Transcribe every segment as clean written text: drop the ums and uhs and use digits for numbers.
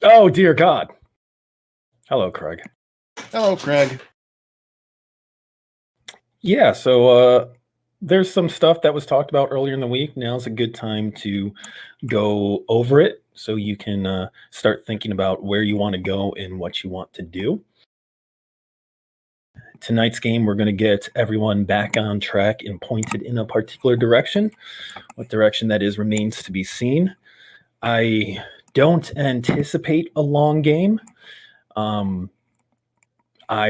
Oh, dear God. Hello, Craig. Hello, Craig. Yeah, so there's some stuff that was talked about earlier in the week. Now's a good time to go over it so you can start thinking about where you want to go and what you want to do. Tonight's game, we're going to get everyone back on track and pointed in a particular direction. What direction that is remains to be seen. I don't anticipate a long game. I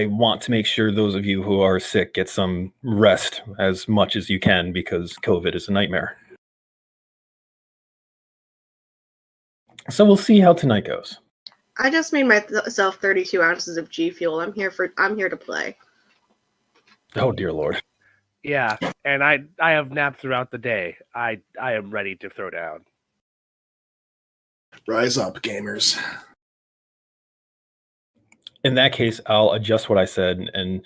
want to make sure those of you who are sick get some rest as much as you can because COVID is a nightmare. So we'll see how tonight goes. I just made myself 32 ounces of G Fuel. I'm here to play. Oh, dear Lord. Yeah, and I have napped throughout the day. I am ready to throw down. Rise up, gamers. In that case, I'll adjust what I said and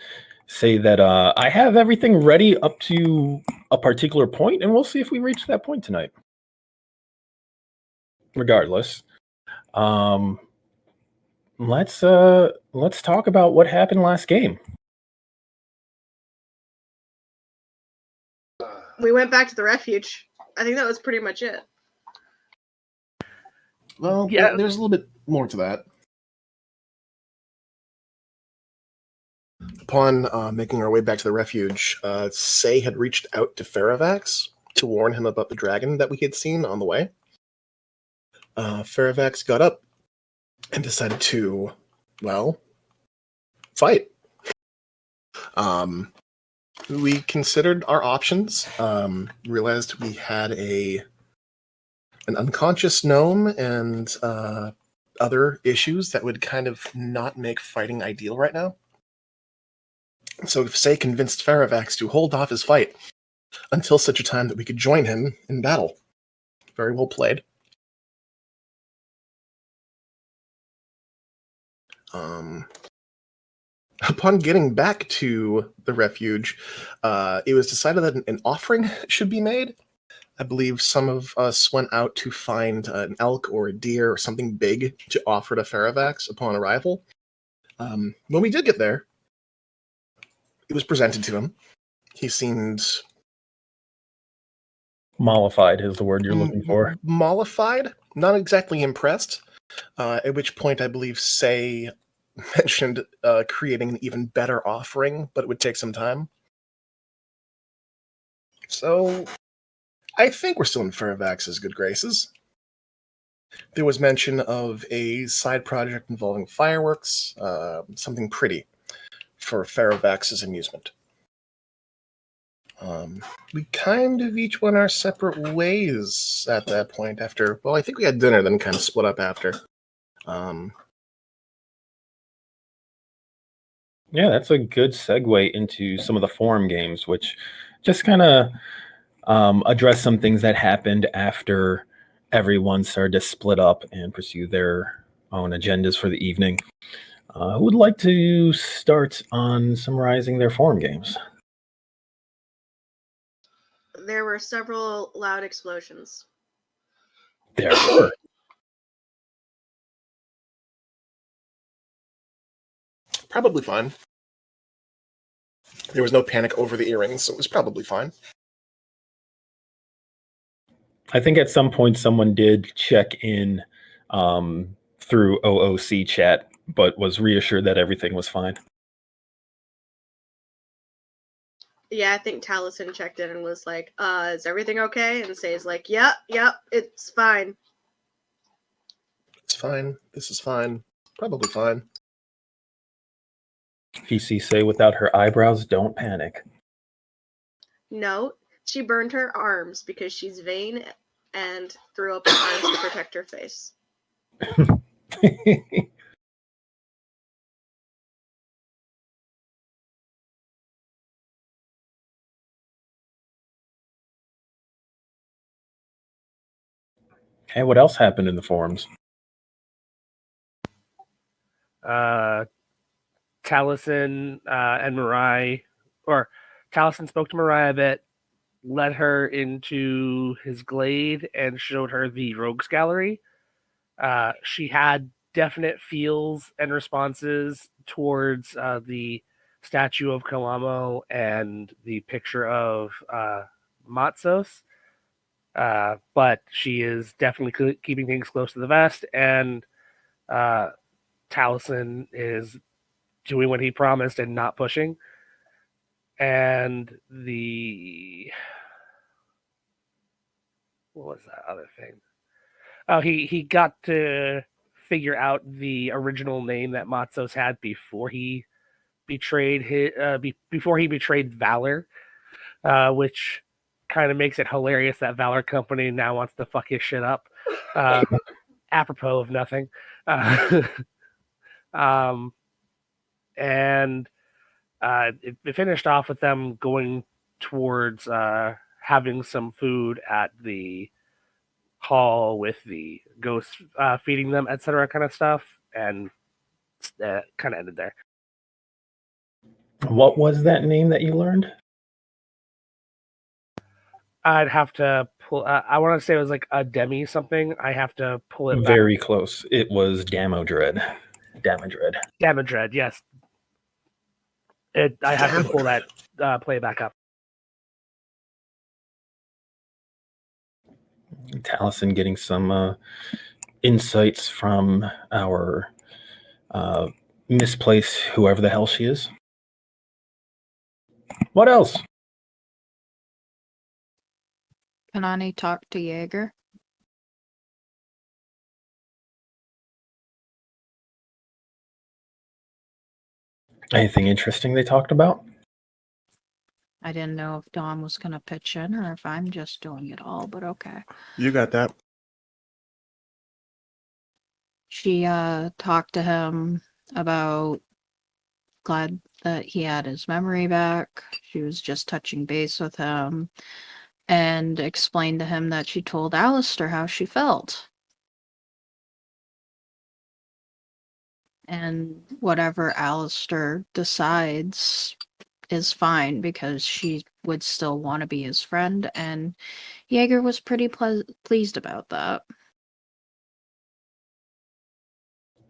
say that I have everything ready up to a particular point, and we'll see if we reach that point tonight. Regardless, let's talk about what happened last game. We went back to the refuge. I think that was pretty much it. Well, yeah, there's a little bit more to that. Upon making our way back to the refuge, Say had reached out to Faravax to warn him about the dragon that we had seen on the way. Faravax got up and decided to, well, fight. We considered our options, realized we had an unconscious gnome and other issues that would kind of not make fighting ideal right now. So Say convinced Faravax to hold off his fight until such a time that we could join him in battle. Very well played. Upon getting back to the refuge, it was decided that an offering should be made. I believe some of us went out to find an elk or a deer or something big to offer to Faravax upon arrival. When we did get there, it was presented to him. He seemed... Mollified is the word you're looking for. Mollified? Not exactly impressed. At which point I believe Say mentioned creating an even better offering, but it would take some time. So I think we're still in Faravax's good graces. There was mention of a side project involving fireworks, something pretty for Faravax's amusement. We kind of each went our separate ways at that point after, well, I think we had dinner, then kind of split up after. Yeah, that's a good segue into some of the forum games, which just kind of address some things that happened after everyone started to split up and pursue their own agendas for the evening. Who would like to start on summarizing their forum games? There were several loud explosions. There were. Probably fine. There was no panic over the earrings, so it was probably fine. I think at some point someone did check in through OOC chat, but was reassured that everything was fine. Yeah, I think Taliesin checked in and was like, is everything okay? And Say's like, yep, it's fine. It's fine. This is fine. Probably fine. If you see Say without her eyebrows, don't panic. No, she burned her arms because she's vain and threw up her arms to protect her face. Hey, what else happened in the forums? Taliesin and Mirai, or Taliesin spoke to Mirai a bit, led her into his glade and showed her the rogues gallery. She had definite feels and responses towards the statue of Kalamo and the picture of Matsos. But she is definitely keeping things close to the vest, and Taliesin is doing what he promised and not pushing. And what was that other thing? Oh, he got to figure out the original name that Matsos had before he betrayed Valor, which kind of makes it hilarious that Valor Company now wants to fuck his shit up, apropos of nothing. And it finished off with them going towards having some food at the hall with the ghosts feeding them, etc., kind of stuff, and kind of ended there. What was that name that you learned? I'd have to pull. I want to say it was like a demi something. I have to pull it back. Very close. It was Damodred. Damodred, yes. I have to pull that play back up. Taliesin getting some insights from our misplaced whoever the hell she is. What else? Kanani talked to Jaeger. Anything interesting they talked about? I didn't know if Dawn was going to pitch in or if I'm just doing it all, but okay. You got that. She talked to him about glad that he had his memory back. She was just touching base with him and explained to him that she told Alistair how she felt. And whatever Alistair decides is fine because she would still want to be his friend, and Jaeger was pretty pleased about that.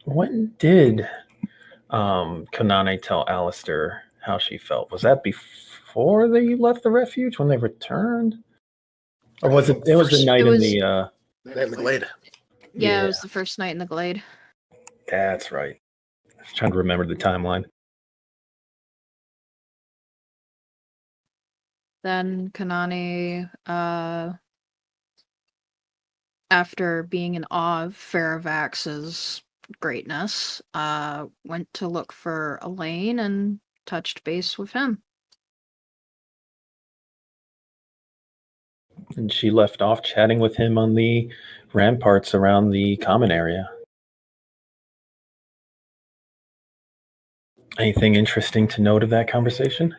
When did Kanane tell Alistair how she felt? Was that before they left the refuge, when they returned? Or was it was the night in the In the glade. Yeah, it was the first night in the glade. That's right. I was trying to remember the timeline. Then Kanani, after being in awe of Faravax's greatness, went to look for Elaine and touched base with him. And she left off chatting with him on the ramparts around the common area. Anything interesting to note of that conversation?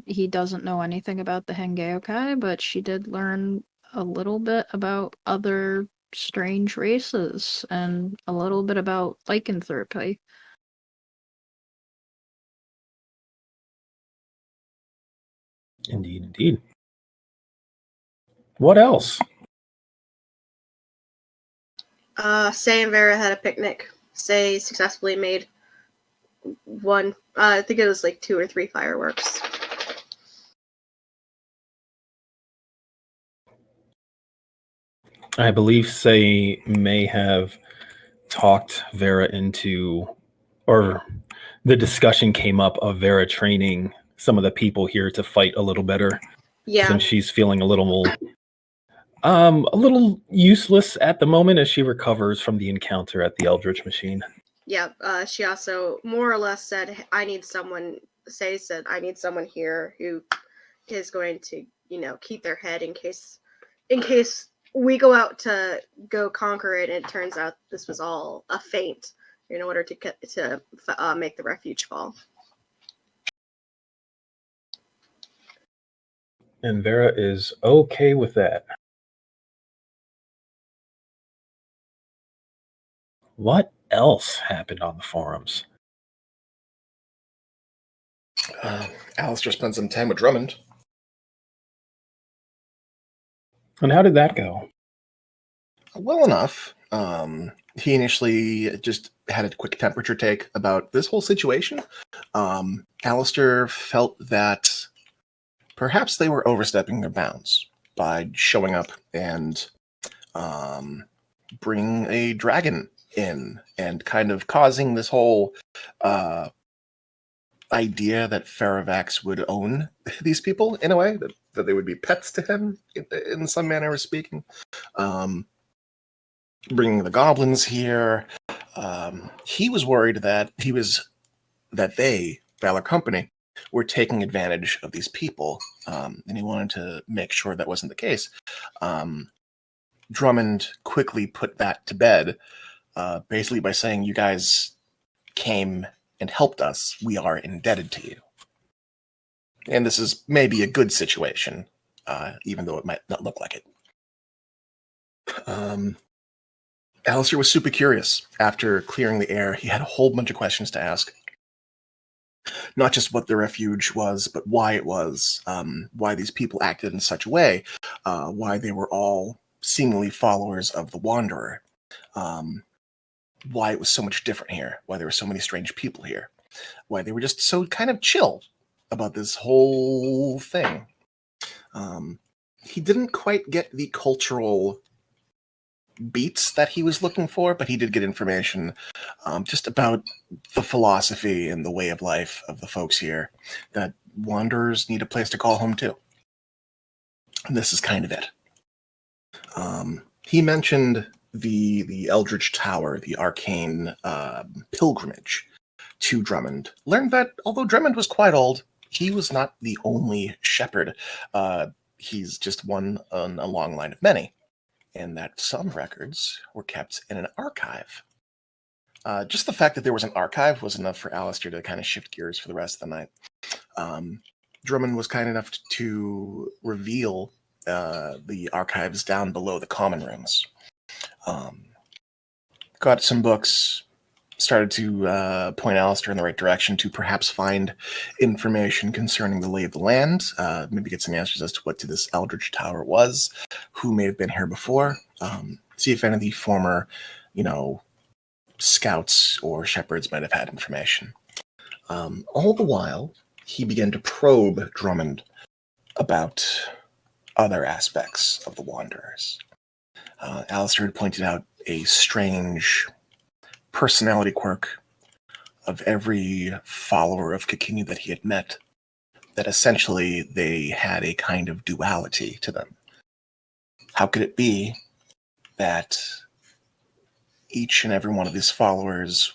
He doesn't know anything about the Hengeokai, but she did learn a little bit about other strange races and a little bit about lycanthropy. Indeed, indeed. What else? Say and Vera had a picnic. Say successfully made one, I think it was like 2 or 3 fireworks. I believe Say may have talked Vera into, or the discussion came up of Vera training some of the people here to fight a little better. Yeah. Since she's feeling a little useless at the moment as she recovers from the encounter at the Eldritch Machine. Yeah, she also more or less said, I need someone, Say said, I need someone here who is going to, keep their head in case we go out to go conquer it and it turns out this was all a feint in order to make the refuge fall. And Vera is okay with that. What else happened on the forums? Alistair spent some time with Drummond. And how did that go? Well enough. He initially just had a quick temperature take about this whole situation. Alistair felt that perhaps they were overstepping their bounds by showing up and bringing a dragon in and kind of causing this whole idea that Faravax would own these people in a way, that they would be pets to him in some manner of speaking. Bringing the goblins here. He was worried that they, Valor Company, were taking advantage of these people, and he wanted to make sure that wasn't the case. Drummond quickly put that to bed, basically by saying, "You guys came and helped us. We are indebted to you." And this is maybe a good situation, even though it might not look like it. Alistair was super curious. After clearing the air, he had a whole bunch of questions to ask. Not just what the refuge was, but why it was, why these people acted in such a way, why they were all seemingly followers of the Wanderer, why it was so much different here, why there were so many strange people here, why they were just so kind of chill about this whole thing. He didn't quite get the cultural beats that he was looking for, but he did get information just about the philosophy and the way of life of the folks here, that wanderers need a place to call home too. And this is kind of it. He mentioned the Eldritch Tower, the arcane pilgrimage to Drummond. Learned that although Drummond was quite old, he was not the only shepherd. He's just one on a long line of many, and that some records were kept in an archive. Just the fact that there was an archive was enough for Alistair to kind of shift gears for the rest of the night. Drummond was kind enough to reveal the archives down below the common rooms. Got some books, started to point Alistair in the right direction to perhaps find information concerning the lay of the land, maybe get some answers as to what this Eldritch Tower was, who may have been here before, see if any of the former, scouts or shepherds might have had information. All the while, he began to probe Drummond about other aspects of the Wanderers. Alistair had pointed out a strange personality quirk of every follower of Kikini that he had met, that essentially they had a kind of duality to them. How could it be that each and every one of these followers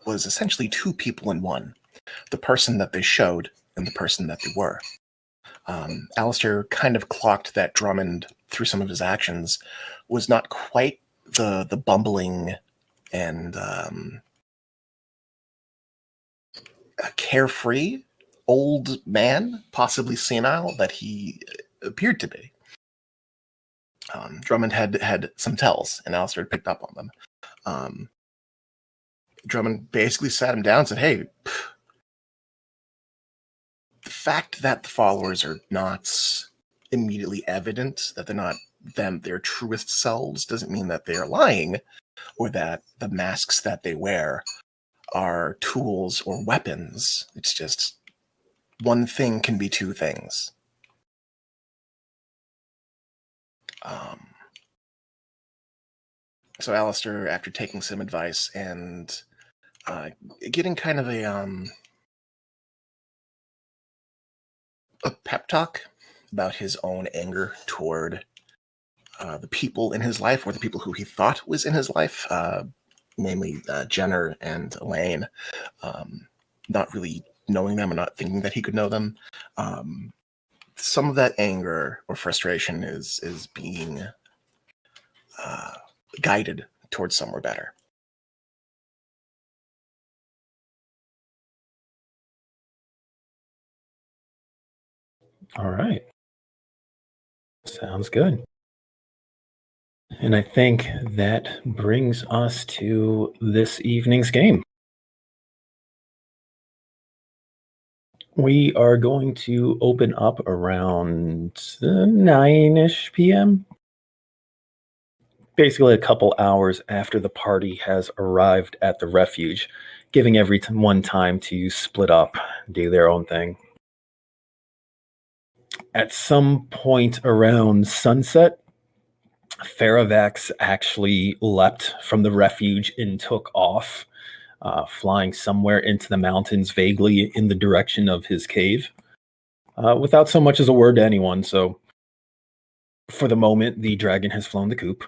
was essentially two people in one? The person that they showed and the person that they were. Alistair kind of clocked that Drummond, through some of his actions, was not quite the bumbling and a carefree old man, possibly senile, that he appeared to be. Drummond had some tells, and Alistair had picked up on them. Drummond basically sat him down and said, "Hey, the fact that the followers are not immediately evident, that they're not their truest selves, doesn't mean that they are lying, or that the masks that they wear are tools or weapons. It's just one thing can be two things." So Alistair, after taking some advice and getting kind of a pep talk about his own anger toward the people in his life, or the people who he thought was in his life, namely Jenner and Elaine, not really knowing them and not thinking that he could know them. Some of that anger or frustration is being guided towards somewhere better. All right. Sounds good. And I think that brings us to this evening's game. We are going to open up around 9-ish p.m. basically a couple hours after the party has arrived at the refuge, giving everyone time to split up, do their own thing. At some point around sunset, Faravax actually leapt from the refuge and took off, flying somewhere into the mountains, vaguely in the direction of his cave, without so much as a word to anyone. So, for the moment, the dragon has flown the coop.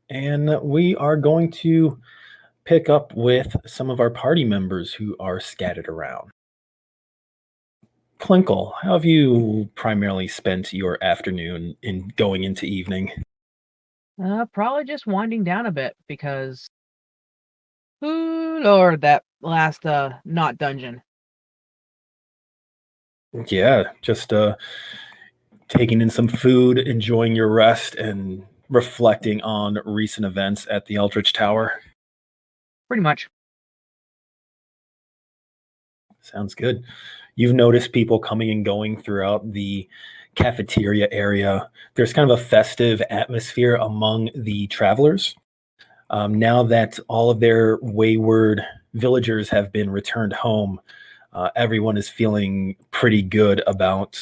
And we are going to pick up with some of our party members who are scattered around. Klinkle, how have you primarily spent your afternoon in going into evening? Probably just winding down a bit because, ooh, Lord, that last not dungeon. Yeah, just taking in some food, enjoying your rest, and reflecting on recent events at the Eldritch Tower. Pretty much. Sounds good. You've noticed people coming and going throughout the cafeteria area. There's kind of a festive atmosphere among the travelers. Now that all of their wayward villagers have been returned home, everyone is feeling pretty good about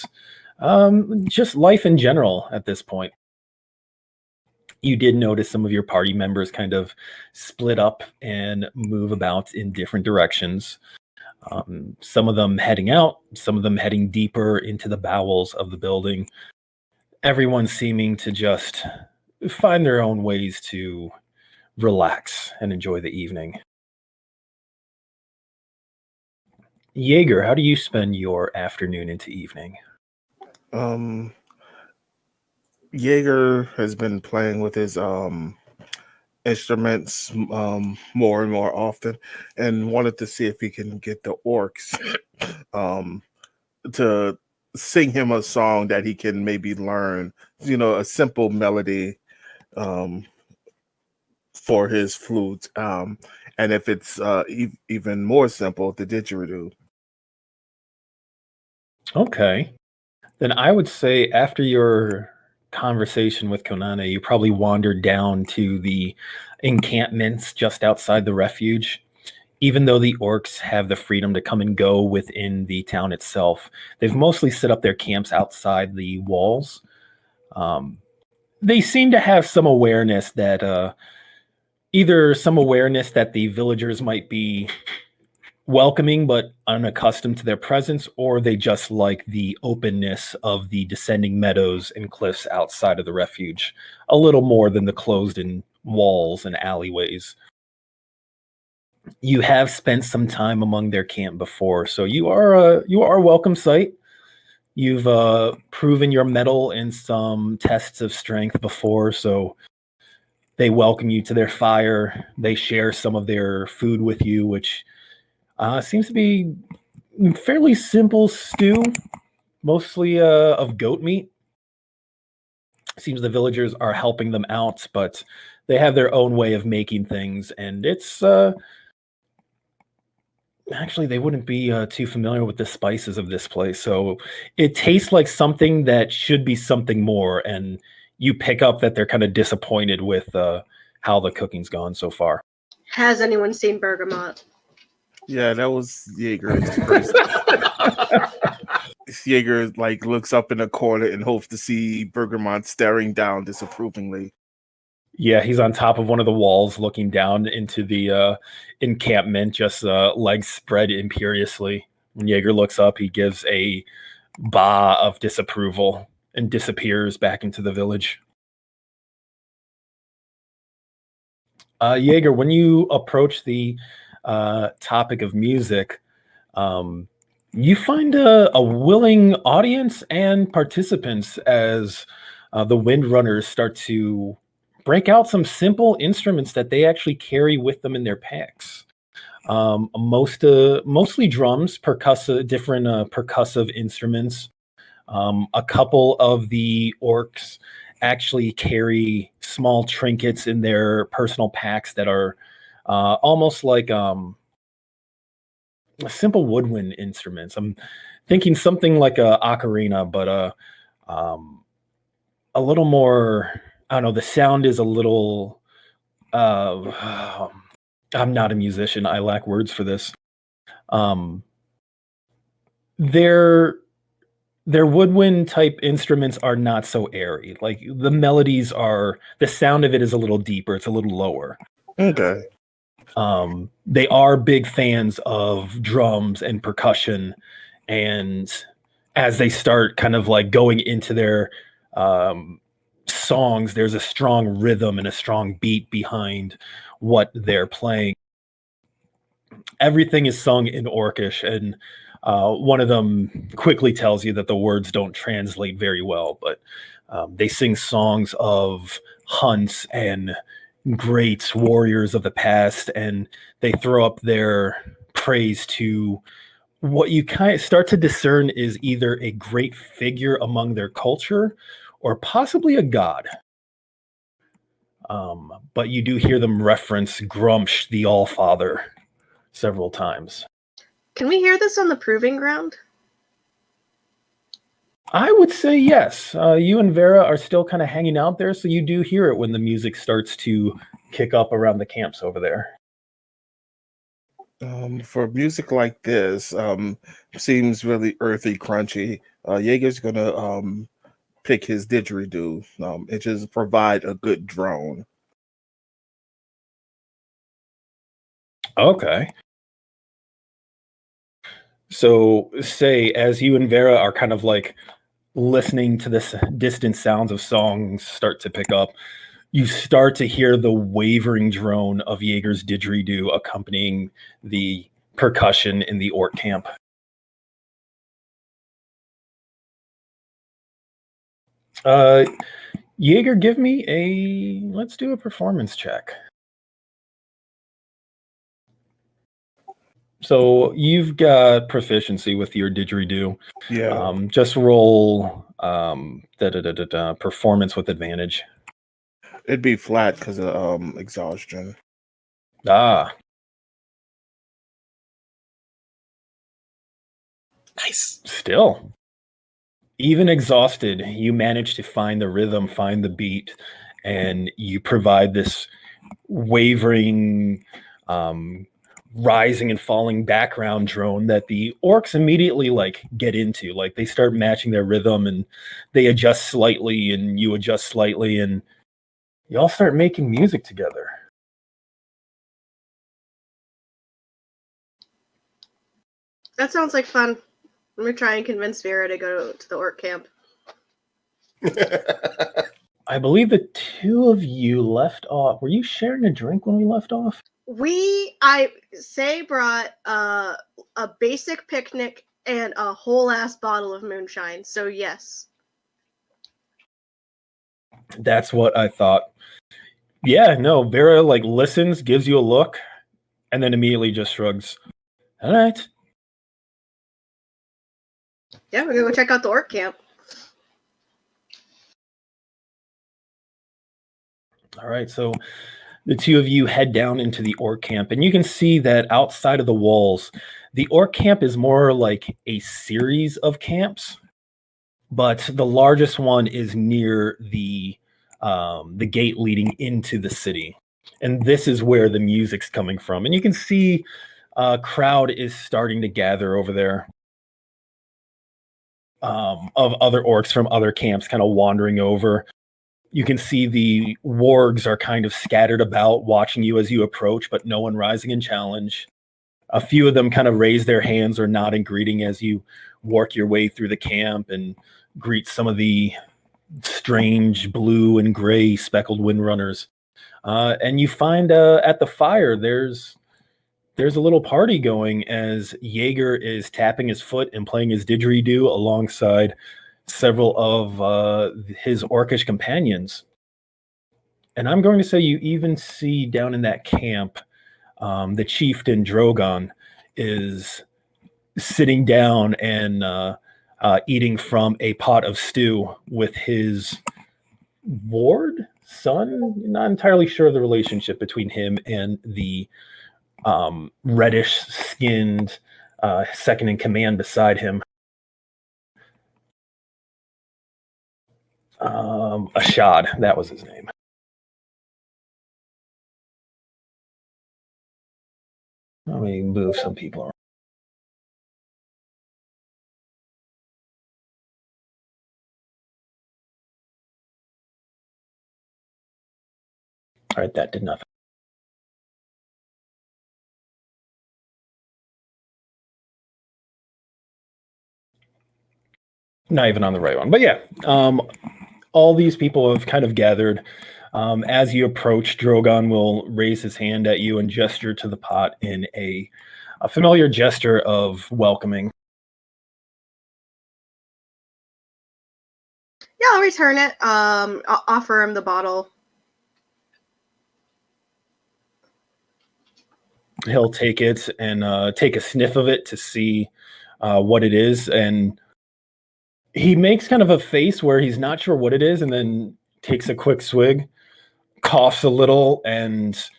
just life in general at this point. You did notice some of your party members kind of split up and move about in different directions. Some of them heading out, some of them heading deeper into the bowels of the building. Everyone seeming to just find their own ways to relax and enjoy the evening. Jaeger, how do you spend your afternoon into evening? Jaeger has been playing with his instruments more and more often, and wanted to see if he can get the orcs to sing him a song that he can maybe learn, a simple melody for his flute, and if it's even more simple, the didgeridoo. Okay. Then I would say after your conversation with Konane, you probably wandered down to the encampments just outside the refuge. Even though the orcs have the freedom to come and go within the town itself, they've mostly set up their camps outside the walls. They seem to have some awareness that either some awareness that the villagers might be welcoming but unaccustomed to their presence, or they just like the openness of the descending meadows and cliffs outside of the refuge a little more than the closed-in walls and alleyways. You have spent some time among their camp before, so you are a welcome sight. You've proven your mettle in some tests of strength before, so they welcome you to their fire. They share some of their food with you, which seems to be fairly simple stew, mostly of goat meat. Seems the villagers are helping them out, but they have their own way of making things, and it's actually they wouldn't be too familiar with the spices of this place, so it tastes like something that should be something more, and you pick up that they're kind of disappointed with how the cooking's gone so far. Has anyone seen Bergamot? Yeah, that was Jaeger's first. Jaeger looks up in a corner and hopes to see Bergamot staring down disapprovingly. Yeah, he's on top of one of the walls looking down into the encampment, just legs spread imperiously. When Jaeger looks up, he gives a bah of disapproval and disappears back into the village. Jaeger, when you approach the topic of music, you find a willing audience and participants as the Windrunners start to break out some simple instruments that they actually carry with them in their packs. Mostly drums, different percussive instruments. A couple of the orcs actually carry small trinkets in their personal packs that are almost like simple woodwind instruments. I'm thinking something like a ocarina, but a little more. I don't know. The sound is a little. Uh, I'm not a musician. I lack words for this. Um, their their woodwind type instruments are not so airy. Like the melodies are, the sound of it is a little deeper. It's a little lower. Okay. They are big fans of drums and percussion, and as they start kind of like going into their songs, there's a strong rhythm and a strong beat behind what they're playing. Everything is sung in Orcish, and one of them quickly tells you that the words don't translate very well, but they sing songs of hunts and great warriors of the past, and they throw up their praise to what you kind of start to discern is either a great figure among their culture or possibly a god. But you do hear them reference Grumsh, the Allfather, several times. Can we hear this on the proving ground? I would say yes. You and Vera are still kind of hanging out there, so you do hear it when the music starts to kick up around the camps over there. For music like this, seems really earthy, crunchy. Jaeger's gonna pick his didgeridoo. It just provide a good drone. Okay. So, say as you and Vera are kind of like listening to this distant sounds of songs start to pick up, you start to hear the wavering drone of Jaeger's didgeridoo accompanying the percussion in the orc camp. Jaeger, give me let's do a performance check. So you've got proficiency with your didgeridoo. Yeah, Just roll performance with advantage. it'd be flat because of exhaustion. Ah, Nice. still. Even exhausted, you manage to find the rhythm, find the beat, and you provide this wavering, rising and falling background drone that the orcs immediately like get into. Like they start matching their rhythm, and they adjust slightly, and you adjust slightly, and you all start making music together. That sounds like fun. I'm gonna try and convince Vera to go to the orc camp. I believe the two of you left off. Were you sharing a drink when we left off? I say brought a basic picnic and a whole ass bottle of moonshine. So yes. That's what I thought. Yeah, no, Vera like listens, gives you a look, and then immediately just shrugs. All right. Yeah, we're gonna go check out the orc camp. All right, so the two of you head down into the orc camp, and you can see that outside of the walls, the orc camp is more like a series of camps, but the largest one is near the gate leading into the city, and this is where the music's coming from. And you can see a crowd is starting to gather over there. Of other orcs from other camps kind of wandering over. You can see the wargs are kind of scattered about, watching you as you approach, but no one rising in challenge. A few of them kind of raise their hands or nod in greeting as you work your way through the camp and greet some of the strange blue and gray speckled windrunners. And you find at the fire, there's a little party going as Jaeger is tapping his foot and playing his didgeridoo alongside several of his orcish companions. And I'm going to say you even see down in that camp, the chieftain Drogon is sitting down and eating from a pot of stew with his son. Not entirely sure of the relationship between him and the reddish skinned second in command beside him. Ashad, that was his name. Let me move some people around. All right, that did nothing. Not even on the right one, but yeah, all these people have kind of gathered. As you approach, Drogon will raise his hand at you and gesture to the pot in a familiar gesture of welcoming. Yeah, I'll return it. I'll offer him the bottle. He'll take it and take a sniff of it to see what it is, and he makes kind of a face where he's not sure what it is, and then takes a quick swig, coughs a little, and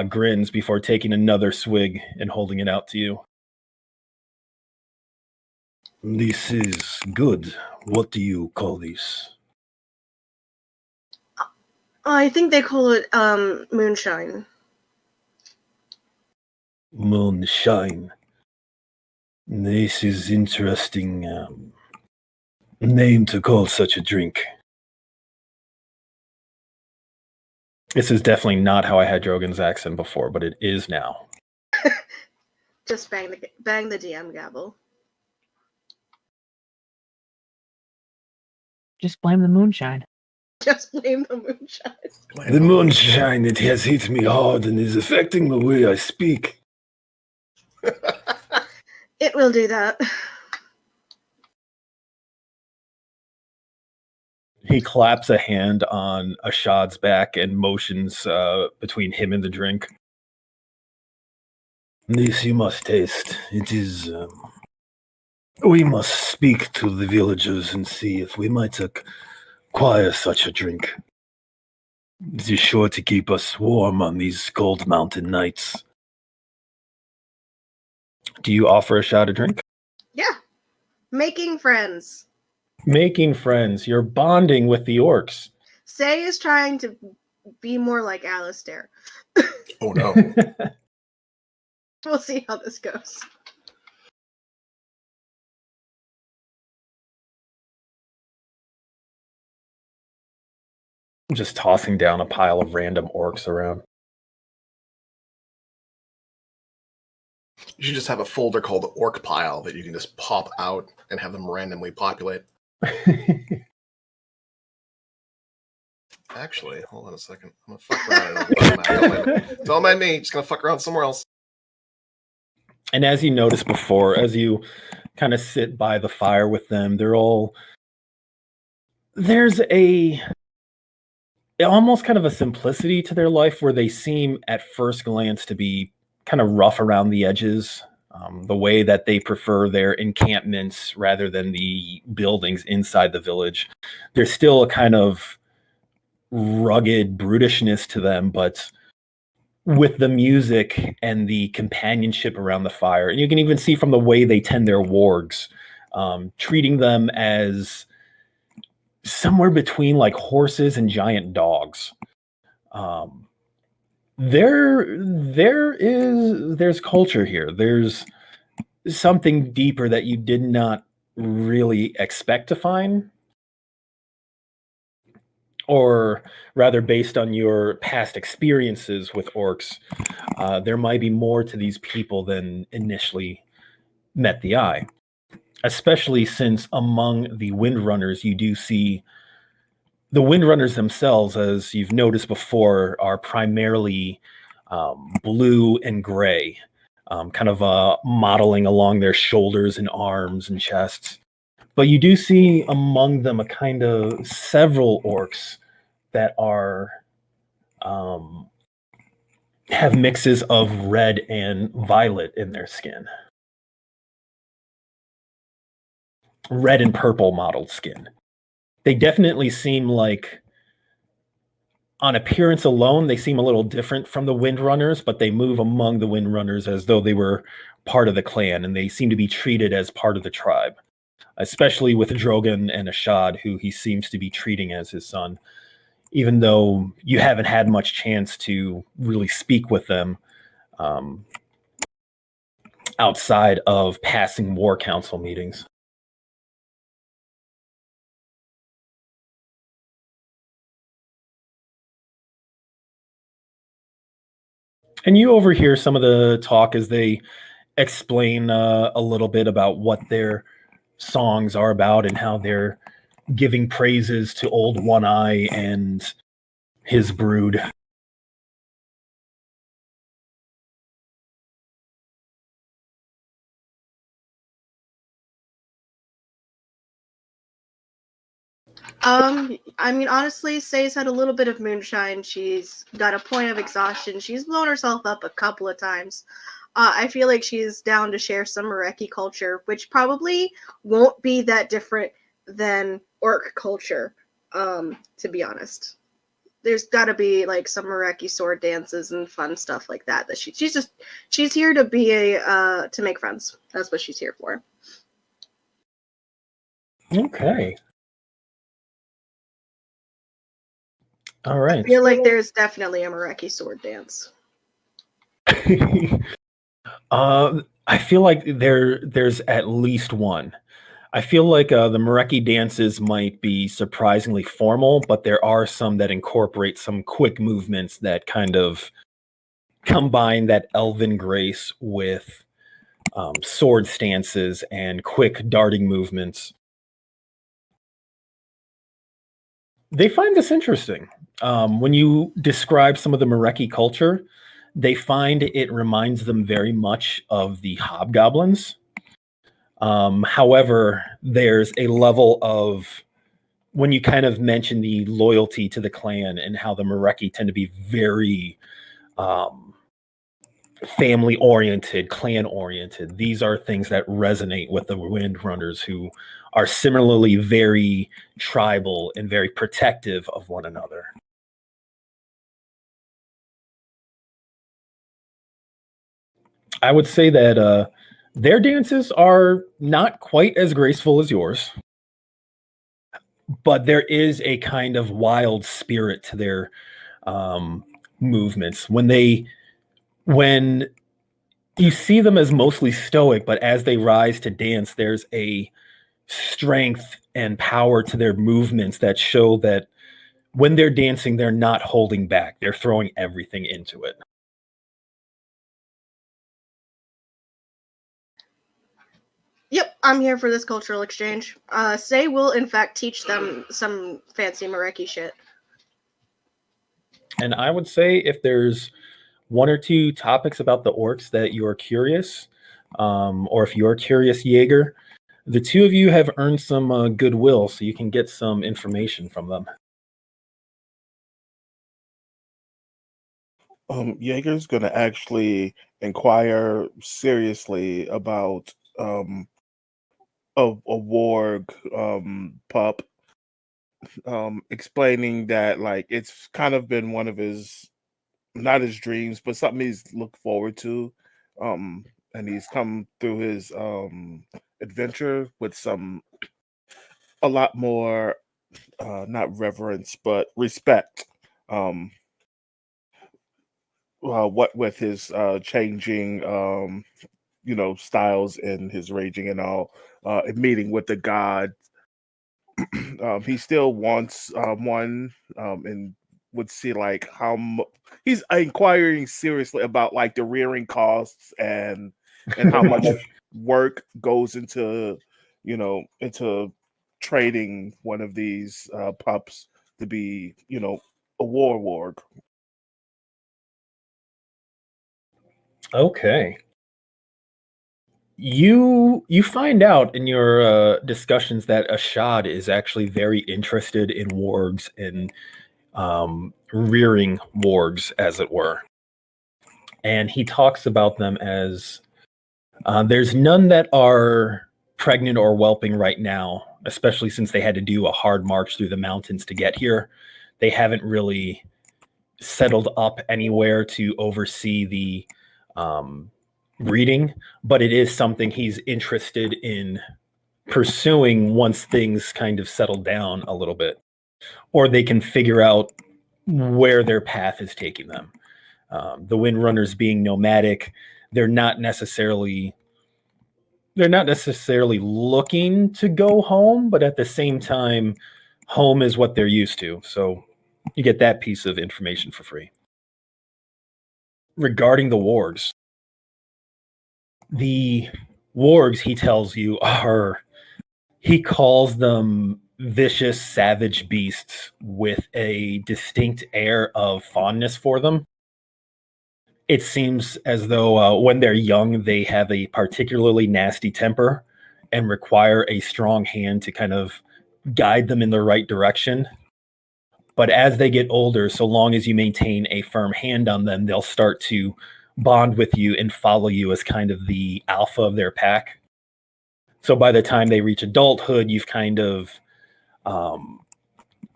grins before taking another swig and holding it out to you. This is good. What do you call this? I think they call it moonshine. Moonshine. This is interesting name to call such a drink. This is definitely not how I had Drogon's accent before, but it is now. Just bang the DM gavel. Just blame the moonshine. Just blame the moonshine. The moonshine, it has hit me hard and is affecting the way I speak. It will do that. He claps a hand on Ashad's back and motions between him and the drink. This you must taste. It is... we must speak to the villagers and see if we might acquire such a drink. It is sure to keep us warm on these cold mountain nights. Do you offer Ashad a drink? Yeah. Making friends. Making friends. You're bonding with the orcs. Say is trying to be more like Alistair. Oh no. We'll see how this goes. Just tossing down a pile of random orcs around. You should just have a folder called the Orc Pile that you can just pop out and have them randomly populate. Actually, hold on a second. I'm gonna fuck around. Don't mind me. Just gonna fuck around somewhere else. And as you noticed before, as you kind of sit by the fire with them, there's almost kind of a simplicity to their life where they seem at first glance to be kind of rough around the edges. The way that they prefer their encampments rather than the buildings inside the village. There's still a kind of rugged brutishness to them, but with the music and the companionship around the fire. And you can even see from the way they tend their wargs, treating them as somewhere between like horses and giant dogs. There's culture here. There's something deeper that you did not really expect to find, or rather based on your past experiences with orcs, there might be more to these people than initially met the eye, especially since among the Windrunners you do see the Windrunners themselves, as you've noticed before, are primarily blue and gray, kind of modeling along their shoulders and arms and chests. But you do see among them a kind of several orcs that are have mixes of red and violet in their skin. Red and purple mottled skin. They definitely seem like, on appearance alone, they seem a little different from the Windrunners, but they move among the Windrunners as though they were part of the clan, and they seem to be treated as part of the tribe. especially with Drogon and Ashad, who he seems to be treating as his son, even though you haven't had much chance to really speak with them outside of passing war council meetings. And you overhear some of the talk as they explain a little bit about what their songs are about and how they're giving praises to Old One Eye and his brood. I mean, honestly, Say's had a little bit of moonshine. She's got a point of exhaustion. She's blown herself up a couple of times. I feel like she's down to share some Mareki culture, which probably won't be that different than orc culture, to be honest. There's got to be like some Mareki sword dances and fun stuff like that. That she's here to be to make friends. That's what she's here for. Okay. All right. I feel like there's definitely a Mareki sword dance. I feel like there's at least one. I feel like the Mareki dances might be surprisingly formal, but there are some that incorporate some quick movements that kind of combine that elven grace with sword stances and quick darting movements. They find this interesting. When you describe some of the Mareki culture, they find it reminds them very much of the hobgoblins. However, there's a level of, when you kind of mention the loyalty to the clan and how the Mareki tend to be very family-oriented, clan-oriented, these are things that resonate with the Windrunners, who are similarly very tribal and very protective of one another. I would say that their dances are not quite as graceful as yours, but there is a kind of wild spirit to their movements. When you see them as mostly stoic, but as they rise to dance, there's a strength and power to their movements that show that when they're dancing, they're not holding back. They're throwing everything into it. Yep, I'm here for this cultural exchange. Say will, in fact, teach them some fancy Mareki shit. And I would say if there's one or two topics about the orcs that you're curious, or if you're curious, Jaeger, the two of you have earned some goodwill, so you can get some information from them. Jaeger's going to actually inquire seriously about a warg pup, explaining that like it's kind of been one of his, not his dreams, but something he's looked forward to, and he's come through his adventure with a lot more not reverence but respect, what with his changing styles and his raging and all, meeting with the god. He still wants one, and would see like he's inquiring seriously about like the rearing costs and how much work goes into into trading one of these pups to be a warg. Okay. You find out in your discussions that Ashad is actually very interested in wargs and rearing wargs, as it were. And he talks about them as there's none that are pregnant or whelping right now, especially since they had to do a hard march through the mountains to get here. They haven't really settled up anywhere to oversee the breeding, but it is something he's interested in pursuing once things kind of settle down a little bit, or they can figure out where their path is taking them. The Windrunners being nomadic, they're not necessarily looking to go home, but at the same time, home is what they're used to. So you get that piece of information for free. Regarding the wargs, he tells you, he calls them vicious, savage beasts with a distinct air of fondness for them. It seems as though when they're young, they have a particularly nasty temper and require a strong hand to kind of guide them in the right direction. But as they get older, so long as you maintain a firm hand on them, they'll start to bond with you and follow you as kind of the alpha of their pack. So by the time they reach adulthood, you've kind of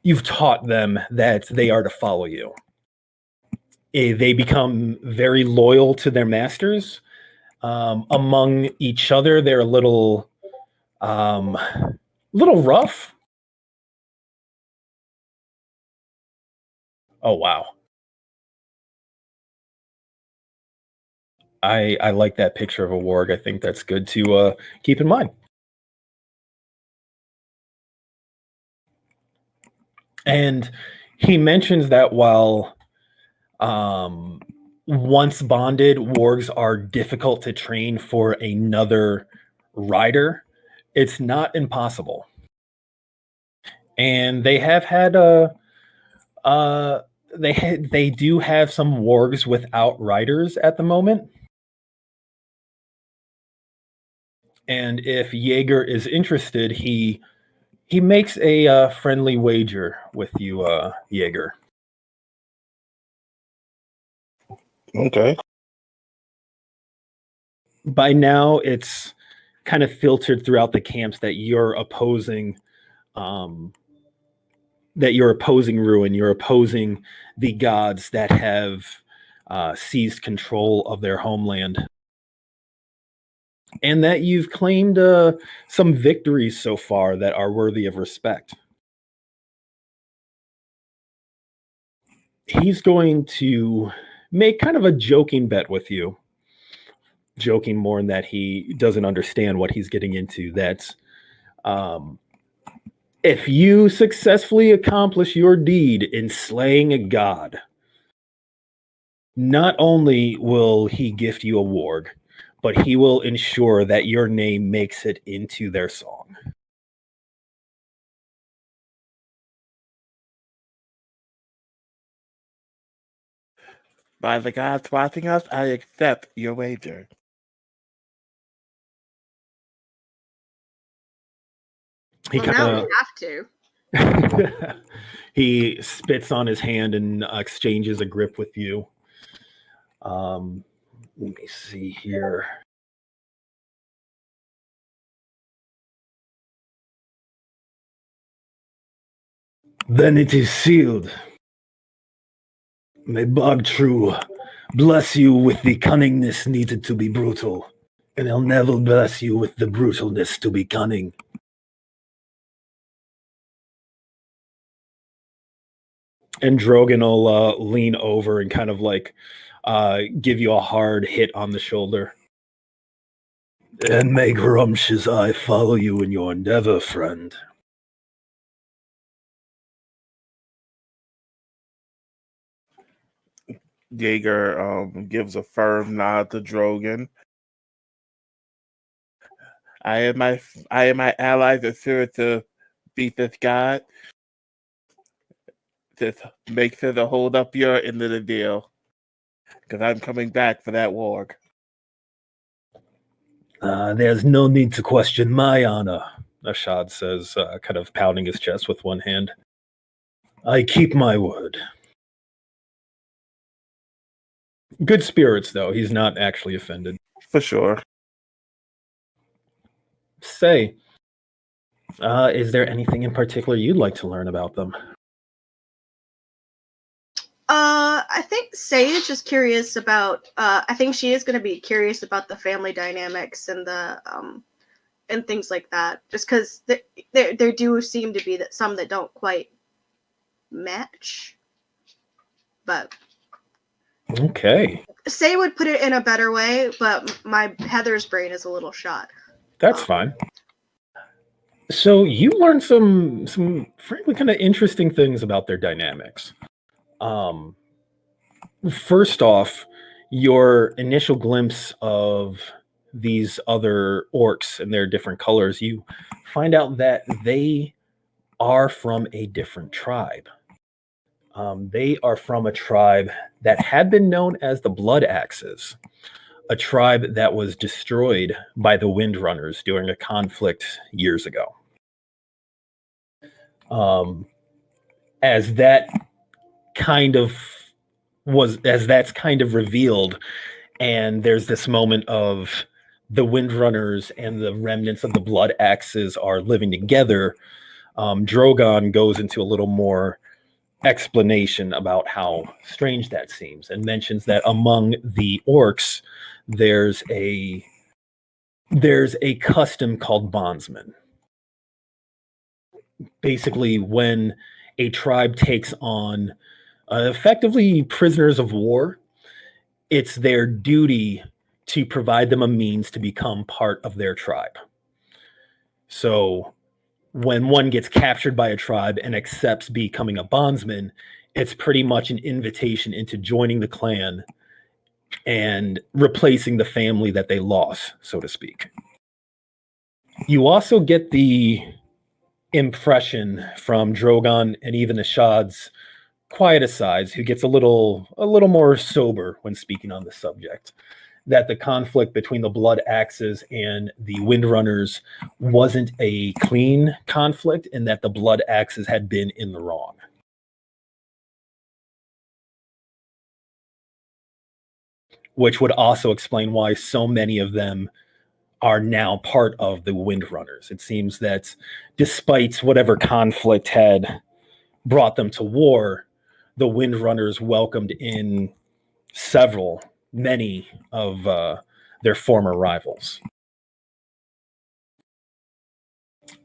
you've taught them that they are to follow you. They become very loyal to their masters. Among each other, they're a little rough. Oh wow. I like that picture of a warg. I think that's good to keep in mind. And he mentions that while once bonded, wargs are difficult to train for another rider, it's not impossible. And they have had they do have some wargs without riders at the moment. And if Jaeger is interested, he makes a friendly wager with you, Jaeger. Okay. By now, it's kind of filtered throughout the camps that you're opposing Ruin. You're opposing the gods that have seized control of their homeland. And that you've claimed some victories so far that are worthy of respect. He's going to make kind of a joking bet with you. Joking more in that he doesn't understand what he's getting into. That if you successfully accomplish your deed in slaying a god, not only will he gift you a warg, but he will ensure that your name makes it into their song. By the gods watching us, I accept your wager. He Well, now kind we have to. of he spits on his hand and exchanges a grip with you. Let me see here. Then it is sealed. May Bogtrue bless you with the cunningness needed to be brutal, and he'll never bless you with the brutalness to be cunning. And Drogon will lean over and kind of like give you a hard hit on the shoulder. And may Grumsh's eye follow you in your endeavor, friend. Jaeger gives a firm nod to Drogon. I am my allies assured to beat this god. Just make sure to hold up your end of the deal, because I'm coming back for that warg. There's no need to question my honor, Ashad says, kind of pounding his chest with one hand. I keep my word. Good spirits, though. He's not actually offended. For sure. Say, is there anything in particular you'd like to learn about them? I think Sage is curious about. I think she is going to be curious about the family dynamics and the and things like that. Just because there do seem to be some that don't quite match. But Okay, Say would put it in a better way, but my Heather's brain is a little shot. that's fine. So you learned some frankly kind of interesting things about their dynamics. First off, your initial glimpse of these other orcs and their different colors, you find out that they are from a different tribe. They are from a tribe that had been known as the Blood Axes, a tribe that was destroyed by the Windrunners during a conflict years ago. As that's kind of revealed, and there's this moment of the Windrunners and the remnants of the Blood Axes are living together. Drogon goes into a little more explanation about how strange that seems, and mentions that among the orcs there's a custom called bondsman. Basically, when a tribe takes on effectively prisoners of war, it's their duty to provide them a means to become part of their tribe. So when one gets captured by a tribe and accepts becoming a bondsman, it's pretty much an invitation into joining the clan and replacing the family that they lost, so to speak. You also get the impression from Drogon and even Ashad's quiet asides, who gets a little more sober when speaking on the subject, that the conflict between the Blood Axes and the Windrunners wasn't a clean conflict, and that the Blood Axes had been in the wrong. Which would also explain why so many of them are now part of the Windrunners. It seems that despite whatever conflict had brought them to war, the Windrunners welcomed in many of their former rivals.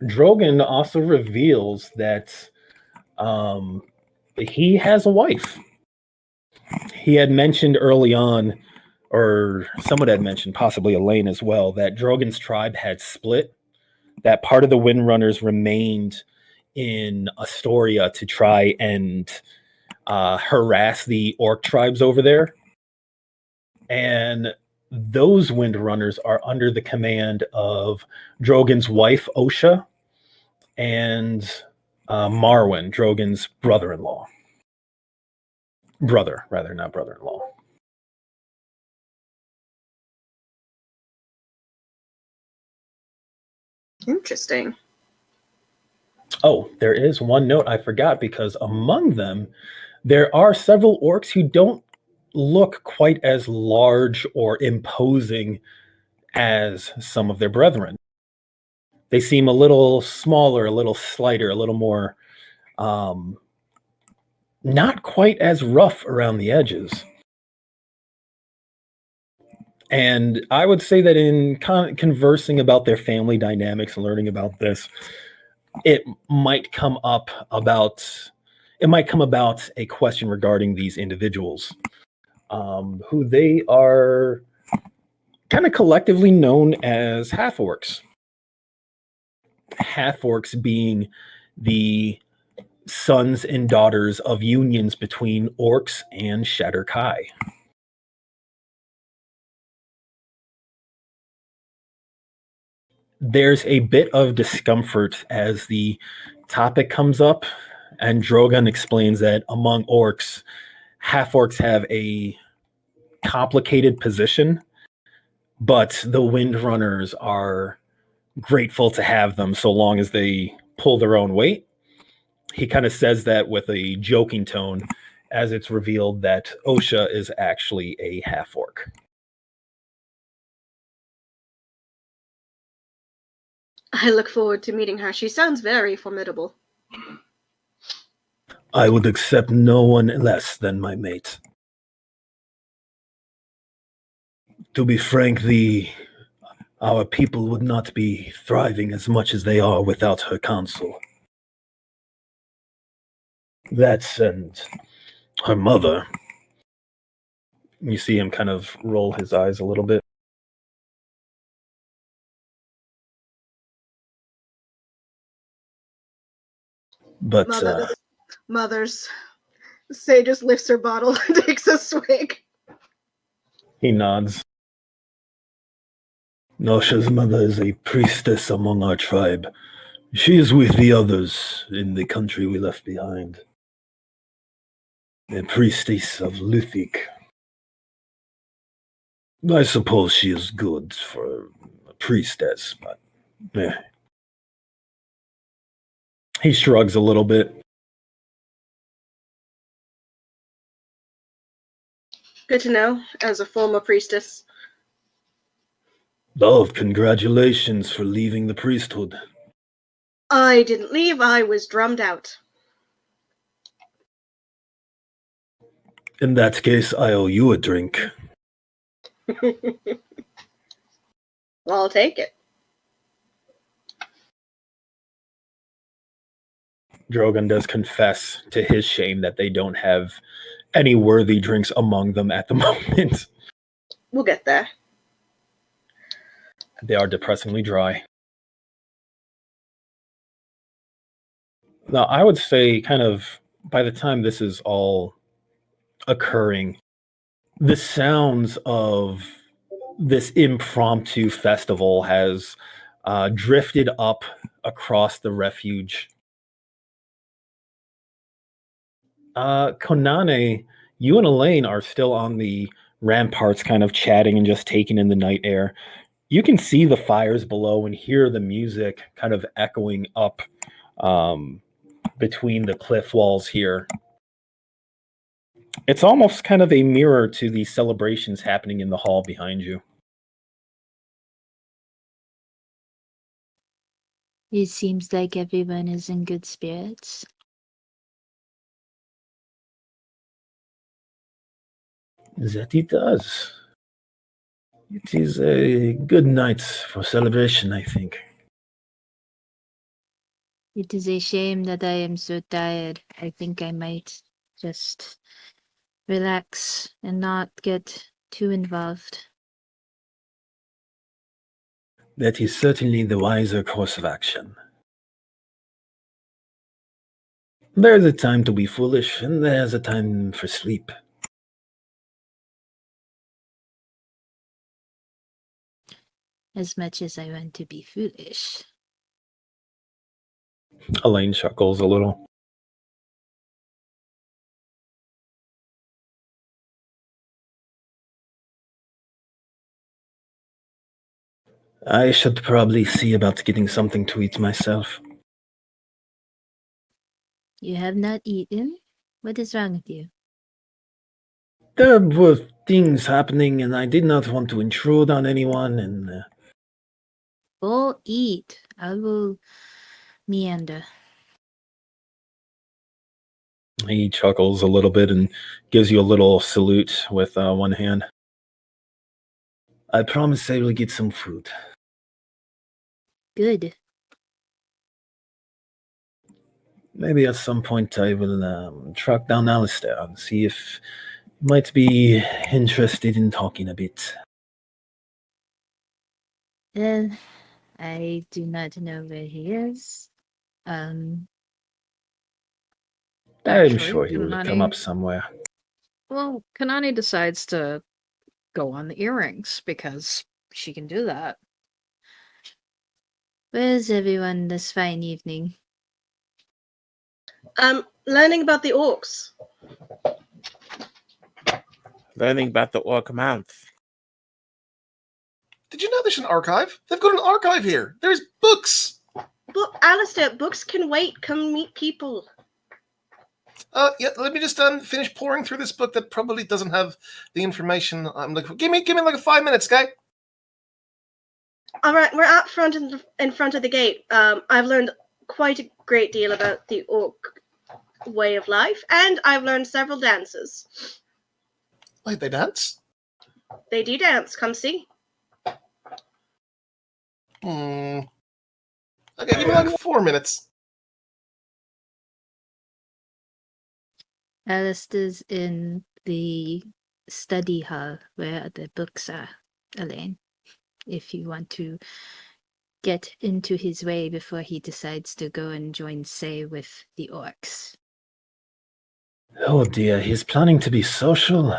Drogon also reveals that he has a wife. He had mentioned early on, or someone had mentioned, possibly Elaine as well, that Drogon's tribe had split, that part of the Windrunners remained in Astoria to try and harass the orc tribes over there. And those Windrunners are under the command of Drogon's wife, Osha, and Marwyn, Drogon's brother-in-law. Brother, rather, not brother-in-law. Interesting. Oh, there is one note I forgot, because among them, there are several orcs who don't look quite as large or imposing as some of their brethren. They seem a little smaller, a little slighter, a little more not quite as rough around the edges. And I would say that in conversing about their family dynamics and learning about this, it might come about a question regarding these individuals, who they are kind of collectively known as half-orcs. Half-orcs being the sons and daughters of unions between orcs and Shadar-kai. There's a bit of discomfort as the topic comes up, and Drogon explains that among orcs, half-orcs have a complicated position, but the Windrunners are grateful to have them so long as they pull their own weight. He kind of says that with a joking tone, as it's revealed that Osha is actually a half-orc. I look forward to meeting her. She sounds very formidable. I would accept no one less than my mate. To be frank, the Our people would not be thriving as much as they are without her counsel. That and her mother. You see him kind of roll his eyes a little bit. But Mother's. Say just lifts her bottle and takes a swig. he nods. Nosha's mother is a priestess among our tribe. She is with the others in the country we left behind. A priestess of Luthik. I suppose she is good for a priestess, but He shrugs a little bit. Good to know, as a former priestess. Love, congratulations for leaving the priesthood. I didn't leave, I was drummed out. In that case, I owe you a drink. Well, I'll take it. Drogon does confess to his shame that they don't have any worthy drinks among them at the moment. We'll get there. They are depressingly dry. Now, I would say kind of by the time this is all occurring, the sounds of this impromptu festival has drifted up across the refuge. Konane, you and Elaine are still on the ramparts kind of chatting and just taking in the night air. You can see the fires below and hear the music kind of echoing up between the cliff walls here. It's almost kind of a mirror to the celebrations happening in the hall behind you. It seems like everyone is in good spirits. That it does. It is a good night for celebration, I think. It is a shame that I am so tired. I think I might just relax and not get too involved. That is certainly the wiser course of action. There's a time to be foolish, and there's a time for sleep. As much as I want to be foolish. Elaine chuckles a little. I should probably see about getting something to eat myself. You have not eaten? What is wrong with you? There were things happening, and I did not want to intrude on anyone, and Go eat. I will meander. he chuckles a little bit and gives you a little salute with one hand. I promise I will get some food. Good. Maybe at some point I will track down Alistair and see if he might be interested in talking a bit. Well, I do not know where he is. I'm Actually, sure he will come Kanani- up somewhere. Well, Kanani decides to go on the earrings because she can do that. Where's everyone this fine evening? Learning about the orcs. Learning about the Orc Mouth. Did you know there's an archive? They've got an archive here. There's books. Alistair, books can wait. Come meet people. Yeah. Let me just finish pouring through this book that probably doesn't have the information I'm looking for. Give me like 5 minutes, guy. All right, we're out front in front of the gate. I've learned quite a great deal about the orc way of life, and I've learned several dances. Wait, they dance? They do dance. Come see. Okay, give me like 4 minutes. Alistair's in the study hall where the books are, Elaine. If you want to get into his way before he decides to go and join Say with the orcs. Oh dear, he's planning to be social.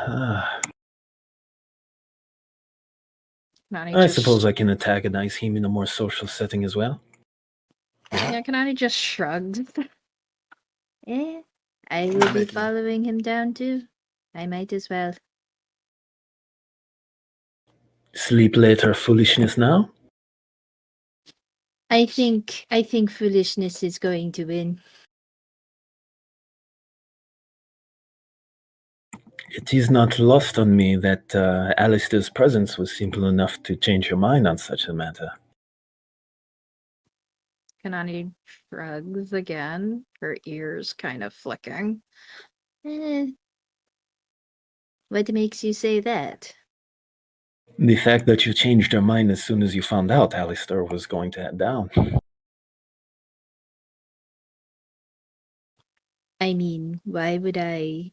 Kanani I just, suppose I can antagonize him in a more social setting as well. Yeah, Kanani just shrugged. Eh, I will be Mickey. following him down too. I might as well. Sleep later, foolishness now? I think foolishness is going to win. It is not lost on me that Alistair's presence was simple enough to change your mind on such a matter. Kanani shrugs again, her ears kind of flicking. Eh, what makes you say that? The fact that you changed your mind as soon as you found out Alistair was going to head down. I mean, why would I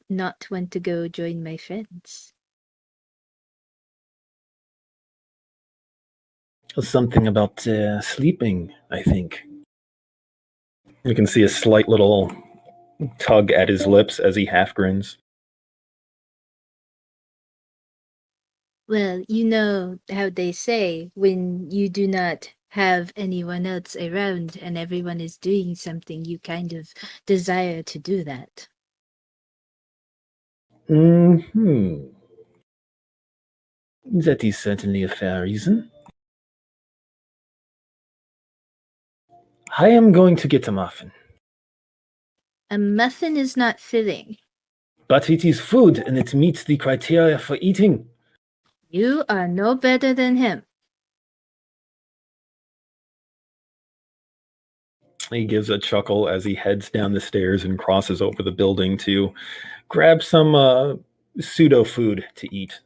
not want to go join my friends? Something about sleeping, I think. You can see a slight little tug at his lips as he half grins. Well, you know how they say when you do not have anyone else around and everyone is doing something, you kind of desire to do that. That is certainly a fair reason. I am going to get a muffin. A muffin is not filling. But it is food, and it meets the criteria for eating. You are no better than him. He gives a chuckle as he heads down the stairs and crosses over the building to grab some pseudo food to eat.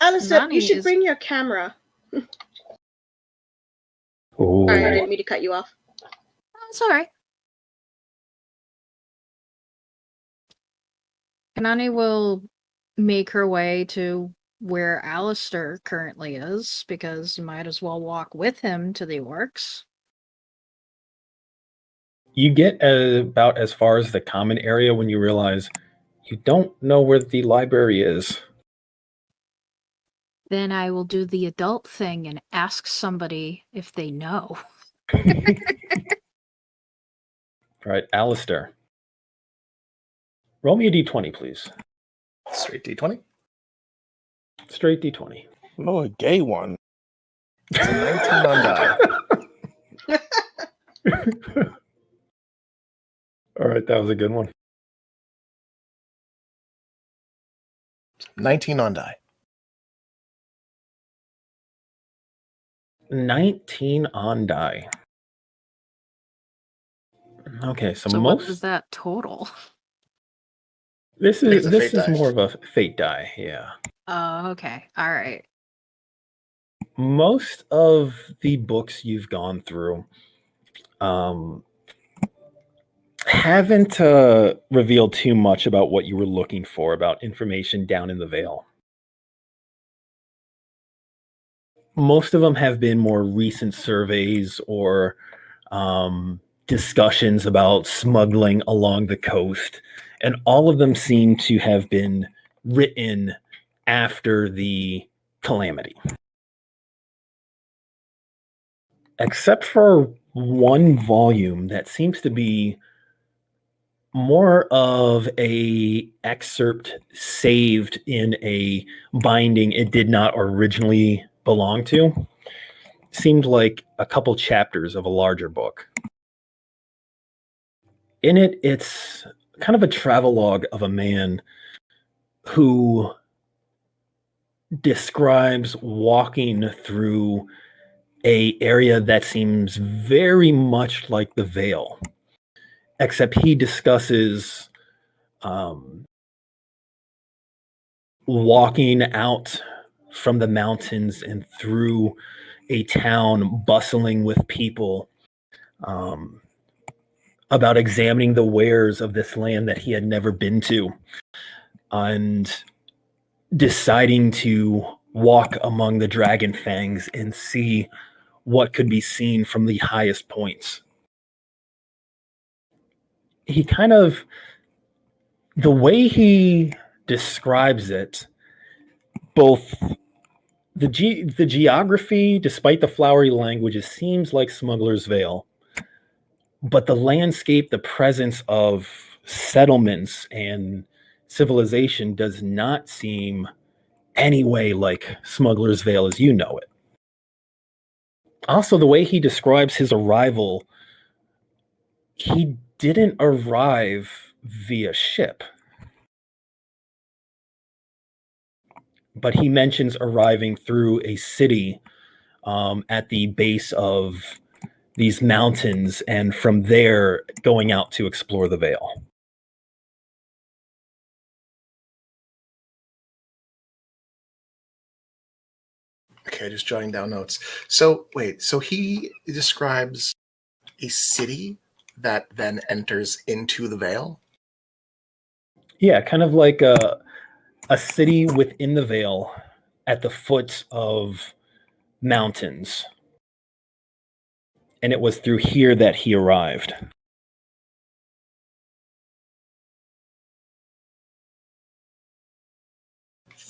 Alistair, you Nani should is- bring your camera. Oh, Sorry, I didn't mean to cut you off. Oh, it's alright. Kanani will make her way to where Alistair currently is, because you might as well walk with him to the orcs. you get about as far as the common area when you realize you don't know where the library is. Then I will do the adult thing and ask somebody if they know. Right, Alistair. Roll me a d20, please. Straight D20. Straight d20. No, a gay one. It's a 19 on die. All right, that was a good one. 19 on die. 19 on die. Okay, so So what most is that total? this It's is a this fate is die. more of a fate die, yeah. Oh, okay. Alright. Most of the books you've gone through haven't revealed too much about what you were looking for, about information down in the Vale. Most of them have been more recent surveys or discussions about smuggling along the coast, and all of them seem to have been written after the calamity. Except for one volume that seems to be more of a excerpt saved in a binding it did not originally belong to. Seemed like a couple chapters of a larger book. In it, it's kind of a travelogue of a man who describes walking through a area that seems very much like the Vale, except he discusses walking out from the mountains and through a town bustling with people, about examining the wares of this land that he had never been to, and deciding to walk among the dragon fangs and see what could be seen from the highest points. He kind of, the way he describes it, both the geography, despite the flowery languages, seems like Smuggler's Vale, but the landscape, the presence of settlements and civilization does not seem any way like Smuggler's Vale as you know it. Also, the way he describes his arrival, he didn't arrive via ship, but he mentions arriving through a city at the base of these mountains, and from there going out to explore the Vale. Okay, just jotting down notes. So wait, so he describes a city that then enters into the Vale? Yeah, kind of like a city within the Vale at the foot of mountains. And it was through here that he arrived.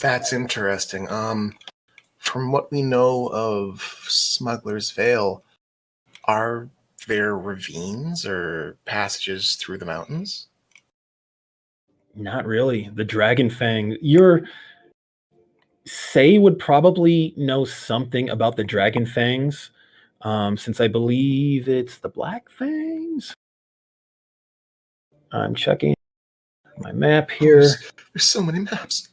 That's interesting. From what we know of Smuggler's Vale, are there ravines or passages through the mountains? Not really. The Dragon Fang, Say would probably know something about the Dragon Fangs, since I believe it's the Black Fangs. I'm checking my map here. There's so many maps.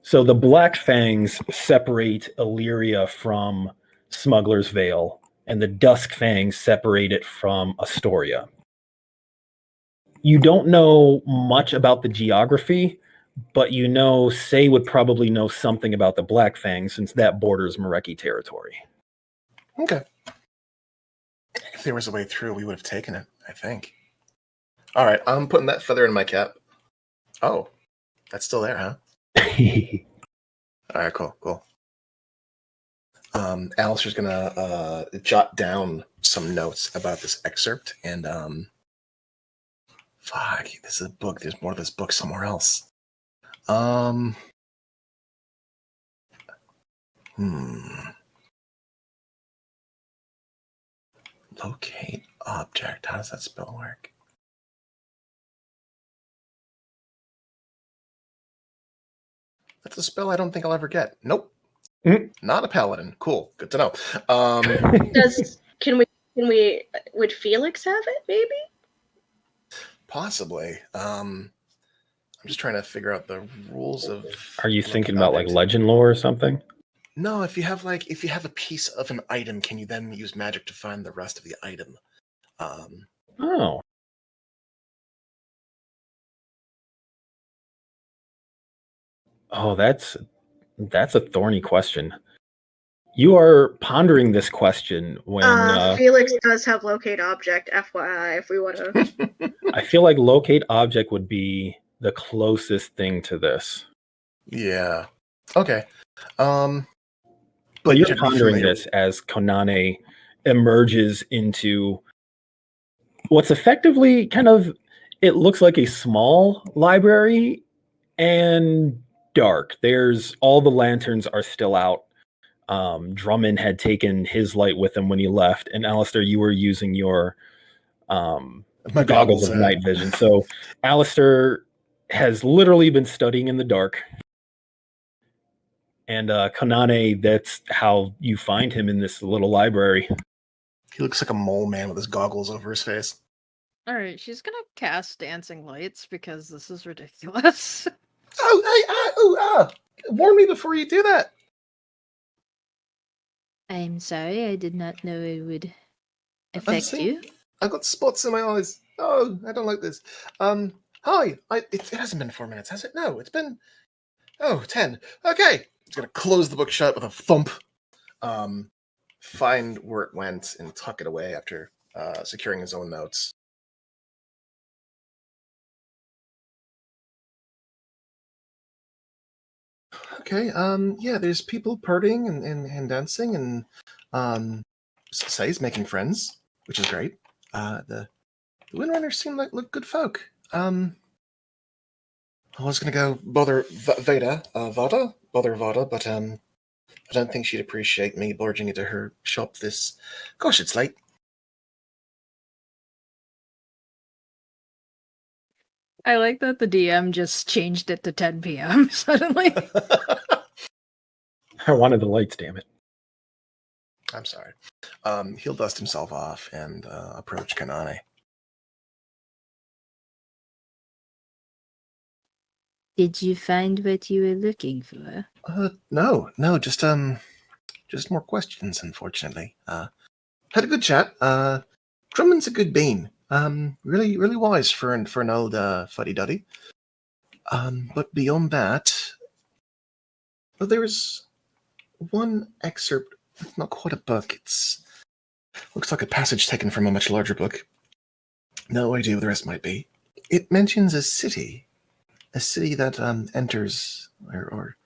So the Black Fangs separate Illyria from Smuggler's Vale, and the Dusk Fangs separate it from Astoria. You don't know much about the geography, but you know Say would probably know something about the Black Fangs, since that borders Mareki territory. Okay. If there was a way through, we would have taken it, I think. All right, I'm putting that feather in my cap. Oh, that's still there, huh? All right, cool. Alistair's gonna jot down some notes about this excerpt, and fuck, this is a book. There's more of this book somewhere else. Locate object. How does that spell work? That's a spell I don't think I'll ever get. Nope. Not a paladin. Cool. Good to know. Would Felix have it, maybe? Possibly. I'm just trying to figure out the rules of. Are you thinking about like legend lore or something? No, if you have a piece of an item, can you then use magic to find the rest of the item? Oh. Oh, that's a thorny question. You are pondering this question when Felix does have locate object, FYI, if we want to. I feel like locate object would be the closest thing to this. Yeah. Okay. But you're pondering this as Konane emerges into what's effectively kind of, it looks like a small library and dark. There's all the lanterns are still out. Drummond had taken his light with him when he left, and Alistair, you were using your goggles of night vision. So Alistair has literally been studying in the dark. And Konane, that's how you find him in this little library. He looks like a mole man with his goggles over his face. All right, she's gonna cast dancing lights because this is ridiculous. Warn me before you do that. I'm sorry, I did not know it would affect you. I've got spots in my eyes. Oh, I don't like this. Hi. It hasn't been 4 minutes, has it? No, it's been Oh, 10. Okay. He's going to close the book shut with a thump. Find where it went and tuck it away after securing his own notes. Okay. Yeah, there's people partying and dancing, and Say's making friends, which is great. The Windrunners seem like good folk. I was gonna go bother Vada, but I don't think she'd appreciate me barging into her shop this. Gosh, it's late. I like that the DM just changed it to 10 p.m. suddenly. I wanted the lights, damn it. I'm sorry. He'll dust himself off and approach Kanane. Did you find what you were looking for? No, just more questions, unfortunately. Had a good chat. Drummond's a good bean. Really wise for an old fuddy-duddy. But beyond that, well, there was one excerpt. It's not quite a book. It's looks like a passage taken from a much larger book. No idea what the rest might be. It mentions a city that enters, or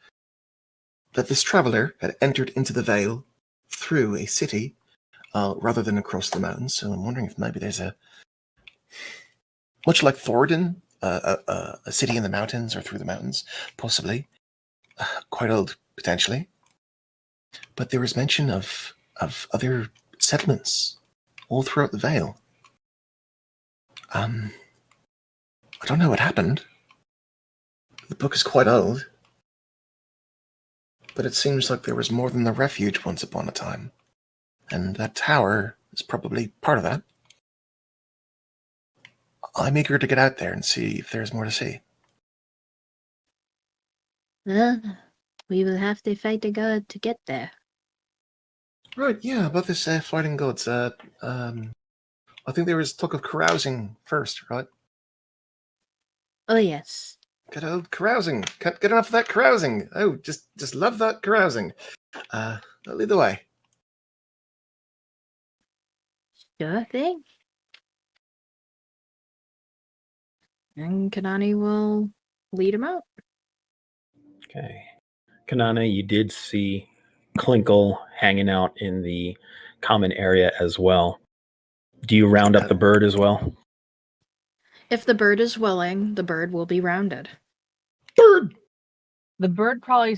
that this traveler had entered into the Vale through a city rather than across the mountains. So I'm wondering if maybe there's much like Thornton, a city in the mountains or through the mountains, possibly. Quite old, potentially. But there was mention of other settlements all throughout the Vale. I don't know what happened. The book is quite old. But it seems like there was more than the refuge once upon a time. And that tower is probably part of that. I'm eager to get out there and see if there's more to see. Well, we will have to fight a god to get there. Right, yeah, about this fighting gods. I think there was talk of carousing first, right? Oh yes. Good old carousing. Can't get enough of that carousing. Oh, just love that carousing. I'll lead the way. Sure thing. And Kanani will lead him out. Okay. Kanane, you did see Klinkle hanging out in the common area as well. Do you round up the bird as well? If the bird is willing, the bird will be rounded. Bird! The bird probably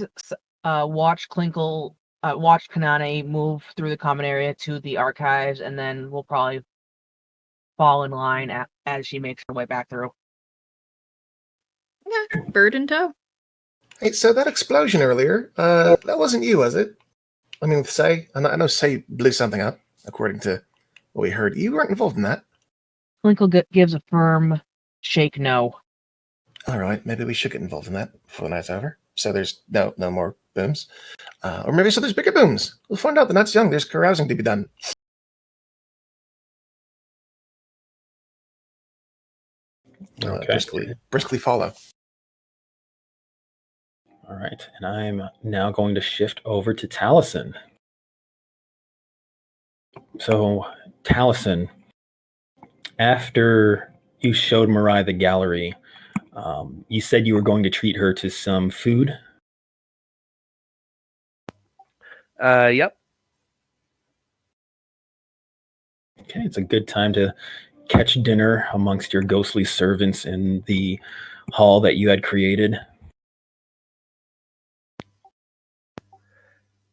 watched Kanane move through the common area to the archives, and then will probably fall in line as she makes her way back through. Yeah, bird in tow. Hey, so that explosion earlier, that wasn't you, was it? I mean, with Say, I know Say blew something up, according to what we heard. You weren't involved in that. Twinkle gives a firm shake no. All right, maybe we should get involved in that before the night's over. So there's no more booms. Or maybe so there's bigger booms. We'll find out. The night's young. There's carousing to be done. Okay. Briskly follow. All right. And I'm now going to shift over to Taliesin. So, Taliesin, after you showed Mirai the gallery, you said you were going to treat her to some food. Yep. Okay, it's a good time to catch dinner amongst your ghostly servants in the hall that you had created.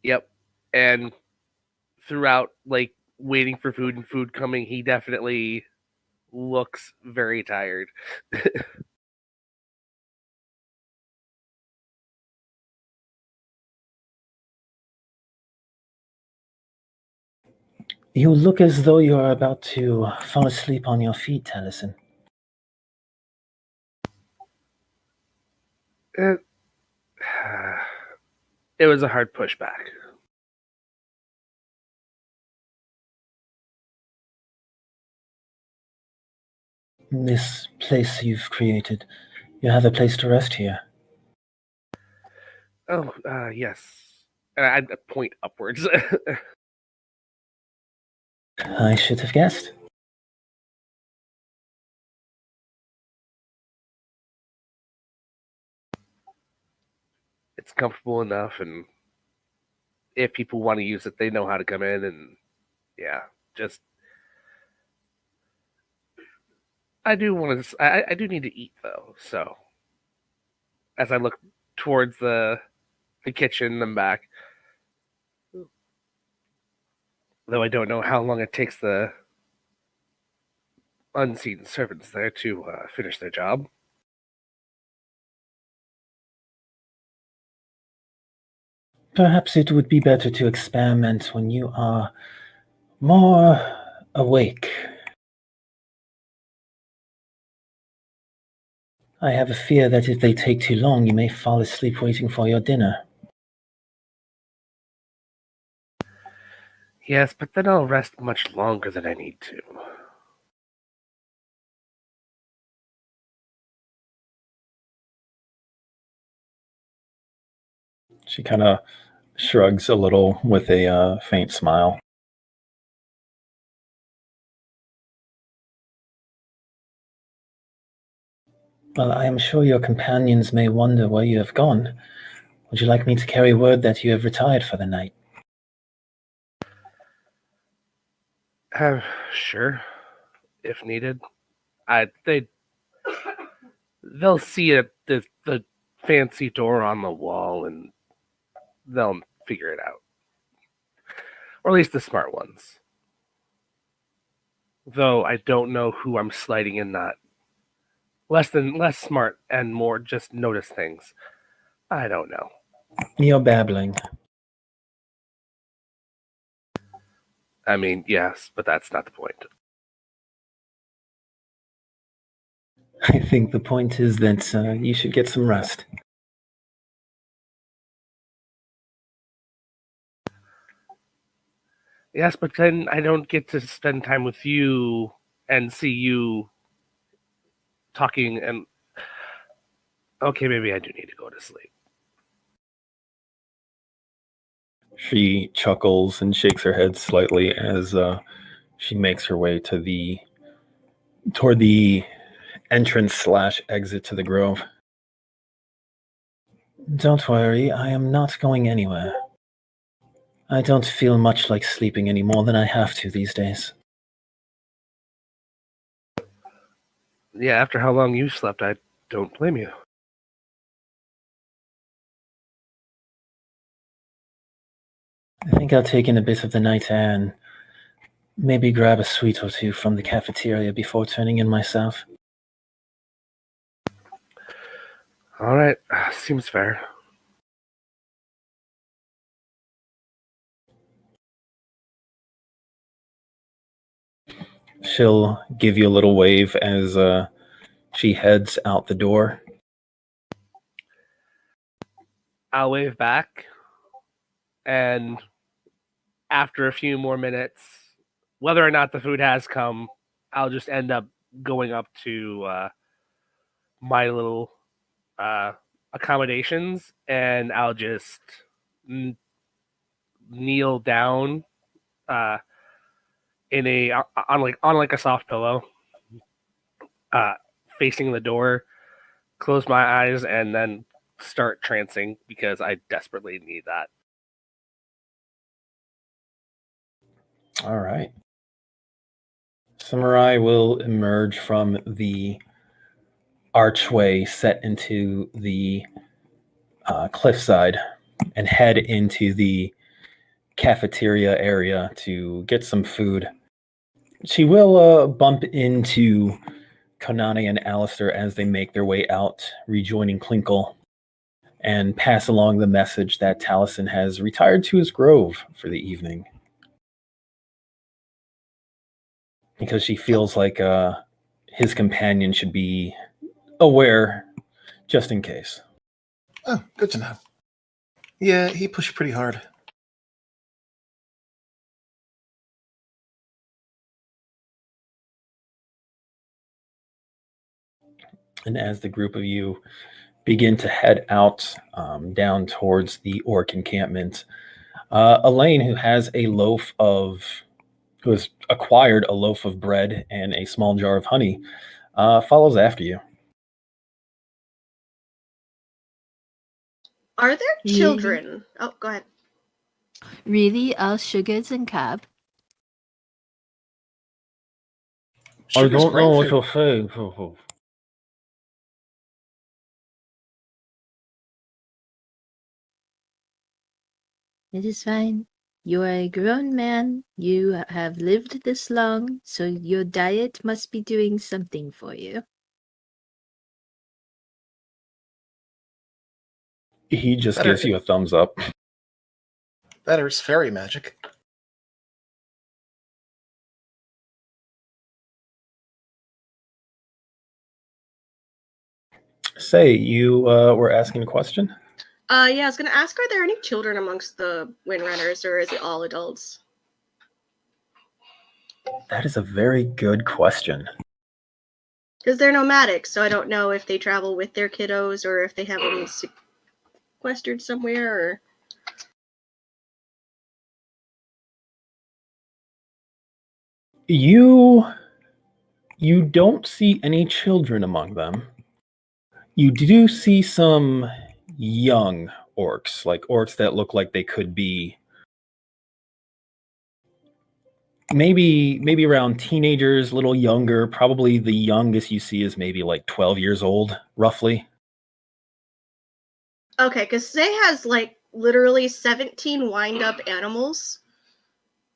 Yep. And throughout, like, waiting for food and food coming, he definitely looks very tired. You look as though you are about to fall asleep on your feet, Taliesin. It was a hard pushback. This place you've created, you have a place to rest here. Oh, yes. And I point upwards. I should have guessed. It's comfortable enough, and if people want to use it, they know how to come in, and yeah, just I do want to. I do need to eat though. So as I look towards the kitchen and back, though I don't know how long it takes the unseen servants there to finish their job. Perhaps it would be better to experiment when you are more awake. I have a fear that if they take too long, you may fall asleep waiting for your dinner. Yes, but then I'll rest much longer than I need to. She kind of shrugs a little with a faint smile. Well, I am sure your companions may wonder where you have gone. Would you like me to carry word that you have retired for the night? Sure, if needed. They'll see the fancy door on the wall, and they'll figure it out. Or at least the smart ones. Though I don't know who I'm sliding in that. Less smart and more just notice things. I don't know. You're babbling. I mean, yes, but that's not the point. I think the point is that you should get some rest. Yes, but then I don't get to spend time with you and see you talking and okay, maybe I do need to go to sleep. She chuckles and shakes her head slightly as she makes her way toward the entrance/exit to the grove. Don't worry, I am not going anywhere. I don't feel much like sleeping any more than I have to these days. Yeah, after how long you slept, I don't blame you. I think I'll take in a bit of the night air and maybe grab a sweet or two from the cafeteria before turning in myself. All right, seems fair. She'll give you a little wave as she heads out the door. I'll wave back, and after a few more minutes, whether or not the food has come, I'll just end up going up to my little accommodations, and I'll just kneel down in a on like a soft pillow, facing the door, close my eyes, and then start trancing because I desperately need that. All right. Samurai will emerge from the archway set into the cliffside and head into the cafeteria area to get some food. She will bump into Konane and Alistair as they make their way out, rejoining Klinkle, and pass along the message that Taliesin has retired to his grove for the evening. Because she feels like his companion should be aware just in case. Oh, good to know. Yeah, he pushed pretty hard. And as the group of you begin to head out down towards the orc encampment. Elaine, who has acquired a loaf of bread and a small jar of honey, follows after you. Are there Really? children? Oh, go ahead. Really, all sugars and carb? Sugar's brain food. you're saying. It is fine. You are a grown man. You have lived this long, so your diet must be doing something for you. He just Better. gives you a thumbs up. Better's fairy magic. Say, you were asking a question? Yeah, I was gonna ask, are there any children amongst the Windrunners, or is it all adults? That is a very good question. Because they're nomadic, so I don't know if they travel with their kiddos or if they have them sequestered somewhere. Or You don't see any children among them. You do see some young orcs, like orcs that look like they could be maybe around teenagers, a little younger. Probably the youngest you see is maybe like 12 years old, roughly. okay, because Say has like literally 17 wind-up animals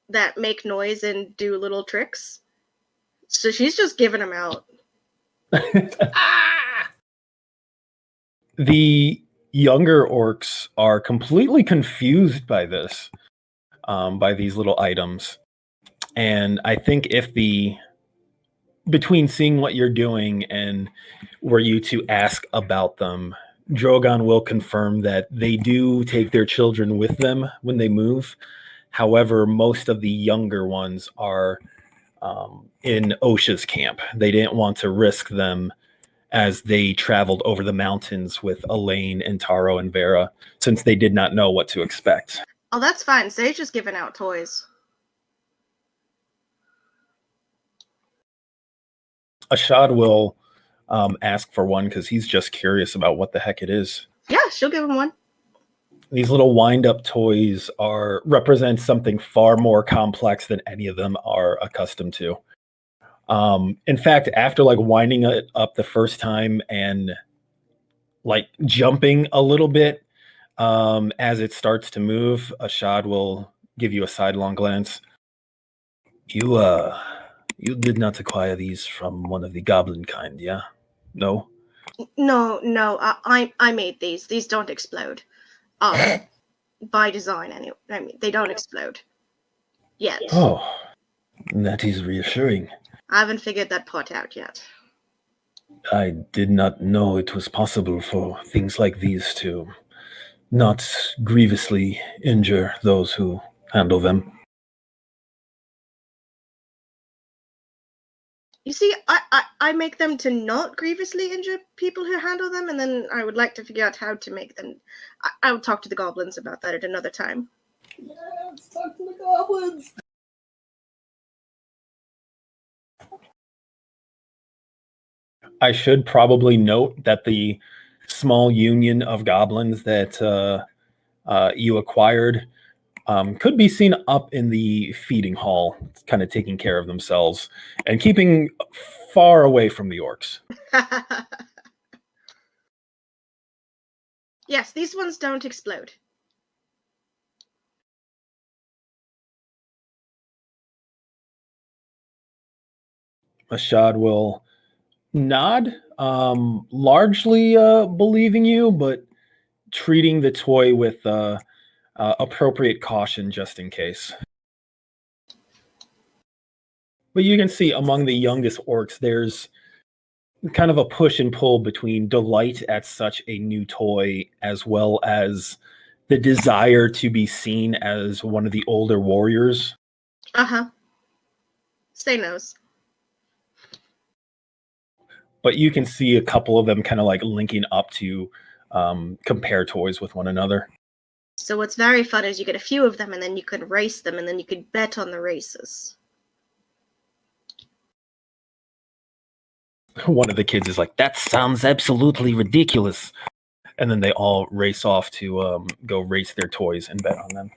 that make noise and do little tricks. So she's just giving them out. The younger orcs are completely confused by this, by these little items. And I think between seeing what you're doing and were you to ask about them, Drogon will confirm that they do take their children with them when they move. However, most of the younger ones are in Osha's camp. They didn't want to risk them as they traveled over the mountains with Elaine and Taro and Vera, since they did not know what to expect. Oh, that's fine. Say's just giving out toys. Ashad will ask for one because he's just curious about what the heck it is. Yeah, she'll give him one. These little wind-up toys represent something far more complex than any of them are accustomed to. In fact, after like winding it up the first time and like jumping a little bit as it starts to move, Ashad will give you a sidelong glance. You did not acquire these from one of the goblin kind, yeah? No? No, I made these. These don't explode. By design, anyway. I mean, they don't explode. Yet. Oh, that is reassuring. I haven't figured that part out yet. I did not know it was possible for things like these to not grievously injure those who handle them. You see, I make them to not grievously injure people who handle them, and then I would like to figure out how to make them. I will talk to the goblins about that at another time. Yes, talk to the goblins. I should probably note that the small union of goblins that you acquired could be seen up in the feeding hall, kind of taking care of themselves and keeping far away from the orcs. Yes, these ones don't explode. Ashad will nod, largely believing you, but treating the toy with appropriate caution just in case. But you can see among the youngest orcs, there's kind of a push and pull between delight at such a new toy as well as the desire to be seen as one of the older warriors. Uh-huh. Say knows. but you can see a couple of them kind of like linking up to compare toys with one another. So what's very fun is you get a few of them, and then you could race them, and then you could bet on the races. One of the kids is like, "That sounds absolutely ridiculous," and then they all race off to go race their toys and bet on them.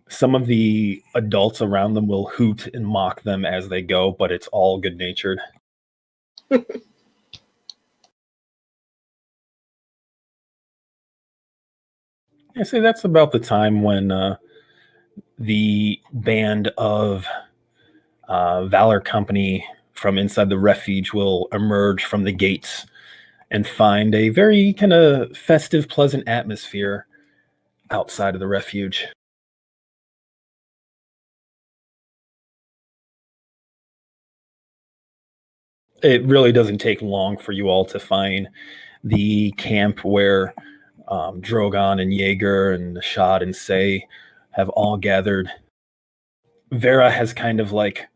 Some of the adults around them will hoot and mock them as they go, but it's all good-natured. I say that's about the time when the band of Valor Company from inside the refuge will emerge from the gates and find a very kind of festive, pleasant atmosphere outside of the refuge. It really doesn't take long for you all to find the camp where Drogon and Jaeger and Nishad and Say have all gathered. Vera has kind of like,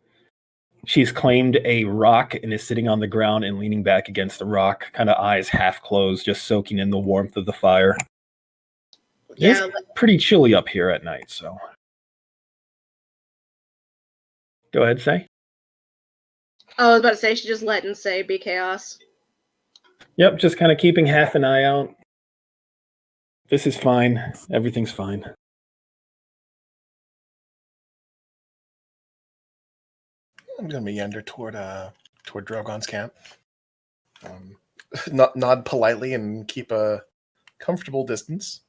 she's claimed a rock and is sitting on the ground and leaning back against the rock, kind of eyes half closed, just soaking in the warmth of the fire. Yeah, It's pretty chilly up here at night, so. Go ahead, Say. I was about to say, she just let and say be chaos. Yep, just kind of keeping half an eye out. This is fine. Everything's fine. I'm gonna meander toward Drogon's camp. Nod politely and keep a comfortable distance.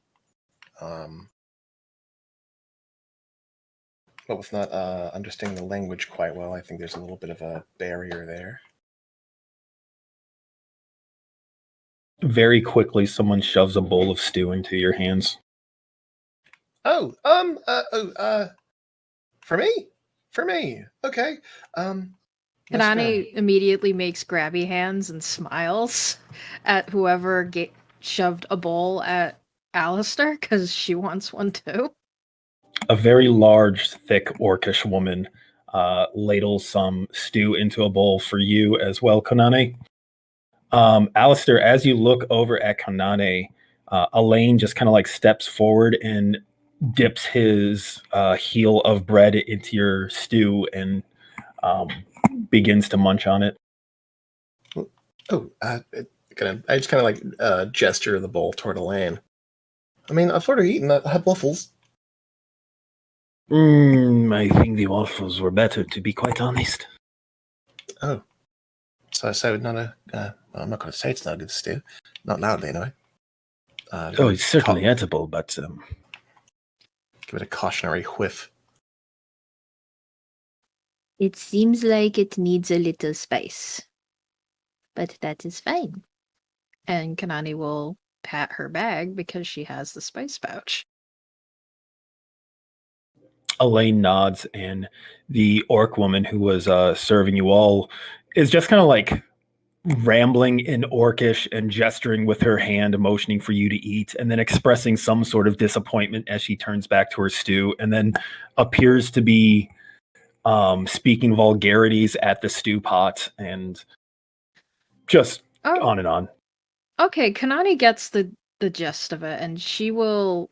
But with not understanding the language quite well, I think there's a little bit of a barrier there. Very quickly, someone shoves a bowl of stew into your hands. For me. Okay. Yes, ma'am. Kanani immediately makes grabby hands and smiles at whoever shoved a bowl at Alistair because she wants one too. A very large, thick, orcish woman ladles some stew into a bowl for you as well, Konane. Alistair, as you look over at Konane, Elaine just kind of like steps forward and dips his heel of bread into your stew and begins to munch on it. I just kind of like gesture the bowl toward Elaine. I mean, I've already eaten. I had waffles. I think the waffles were better, to be quite honest. Oh. So not a... I'm not going to say it's not a good stew. Not loudly, anyway. It's certainly edible, but... Give it a cautionary whiff. It seems like it needs a little spice, but that is fine. And Kanani will pat her bag because she has the spice pouch. Elaine nods, and the orc woman who was serving you all is just kind of like rambling in Orcish and gesturing with her hand, motioning for you to eat, and then expressing some sort of disappointment as she turns back to her stew, and then appears to be speaking vulgarities at the stew pot, and just on and on. Okay, Kanani gets the gist of it, and she will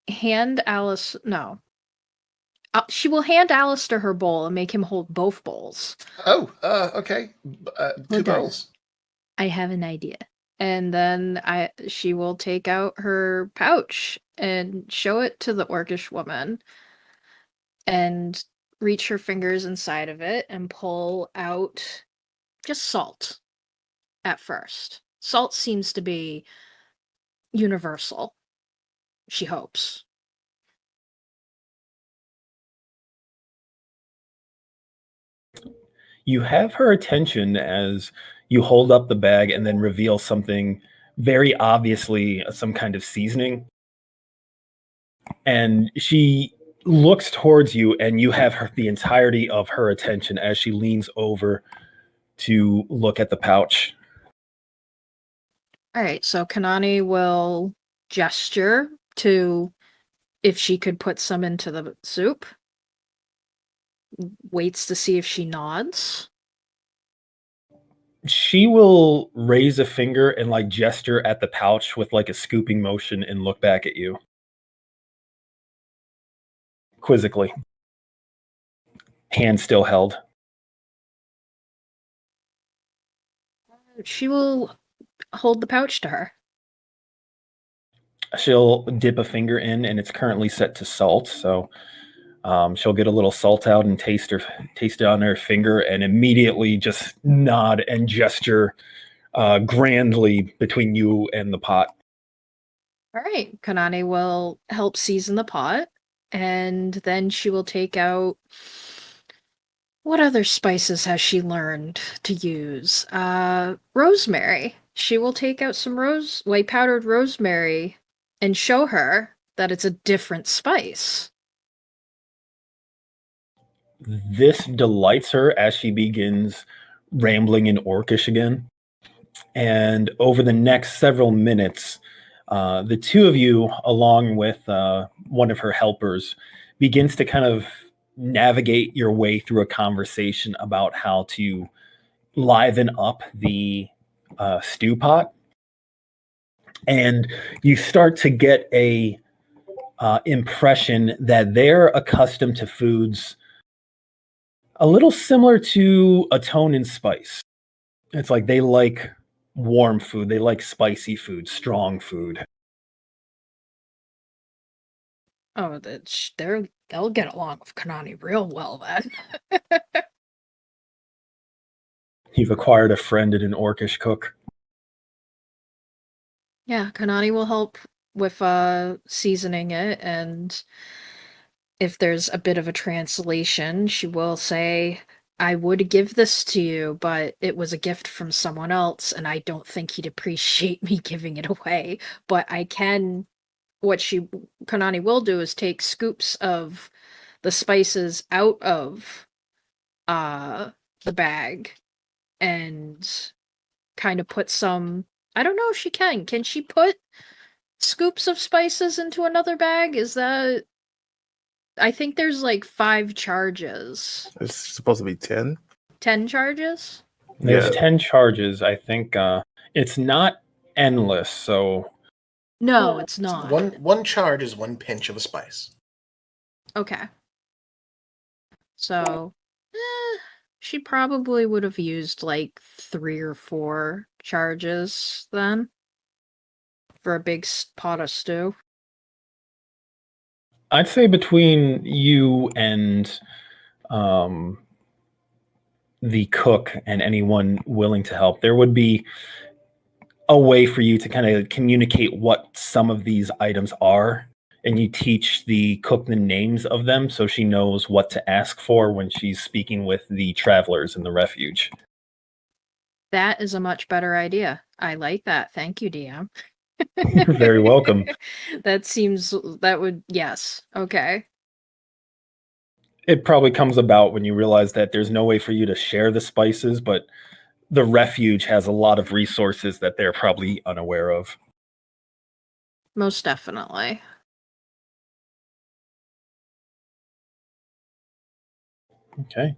hand she will hand Alistair her bowl and make him hold both bowls. Oh, okay. Two Hold on. bowls. I have an idea. And then she will take out her pouch and show it to the orcish woman and reach her fingers inside of it and pull out just salt at first. Salt seems to be universal, she hopes. You have her attention as you hold up the bag and then reveal something very obviously some kind of seasoning. And she looks towards you, and you have the entirety of her attention as she leans over to look at the pouch. All right, so Kanani will gesture to if she could put some into the soup. waits to see if she nods. She will raise a finger and like gesture at the pouch with like a scooping motion and look back at you quizzically, hand still held. She will hold the pouch to her. She'll dip a finger in, and it's currently set to salt. So she'll get a little salt out and taste it on her finger, and immediately just nod and gesture grandly between you and the pot. All right, Kanani will help season the pot, and then she will take out. What other spices has she learned to use? Rosemary. She will take out some white powdered rosemary and show her that it's a different spice. This delights her as she begins rambling in Orcish again. And over the next several minutes, the two of you, along with one of her helpers, begins to kind of navigate your way through a conversation about how to liven up the stew pot. And you start to get a impression that they're accustomed to foods a little similar to a tone and spice. It's like they like warm food, they like spicy food, strong food. Oh, they'll get along with Kanani real well then. You've acquired a friend and an Orcish cook. Yeah, Kanani will help with seasoning it, and if there's a bit of a translation, she will say, I would give this to you, but it was a gift from someone else, and I don't think he'd appreciate me giving it away. But I can. What Kanani will do is take scoops of the spices out of the bag and kind of put some. I don't know if she can. Can she put scoops of spices into another bag? Is that? I think there's like 5 charges. It's supposed to be 10. 10 charges? There's Yeah. 10 charges. I think it's not endless, so No, it's not. One charge is 1 pinch of a spice. Okay. So, she probably would have used like 3 or 4 charges then for a big pot of stew. I'd say between you and the cook and anyone willing to help, there would be a way for you to kind of communicate what some of these items are, and you teach the cook the names of them so she knows what to ask for when she's speaking with the travelers in the refuge. That is a much better idea. I like that. Thank you, DM. You're very welcome. Yes. Okay. It probably comes about when you realize that there's no way for you to share the spices, but the refuge has a lot of resources that they're probably unaware of. Most definitely. Okay.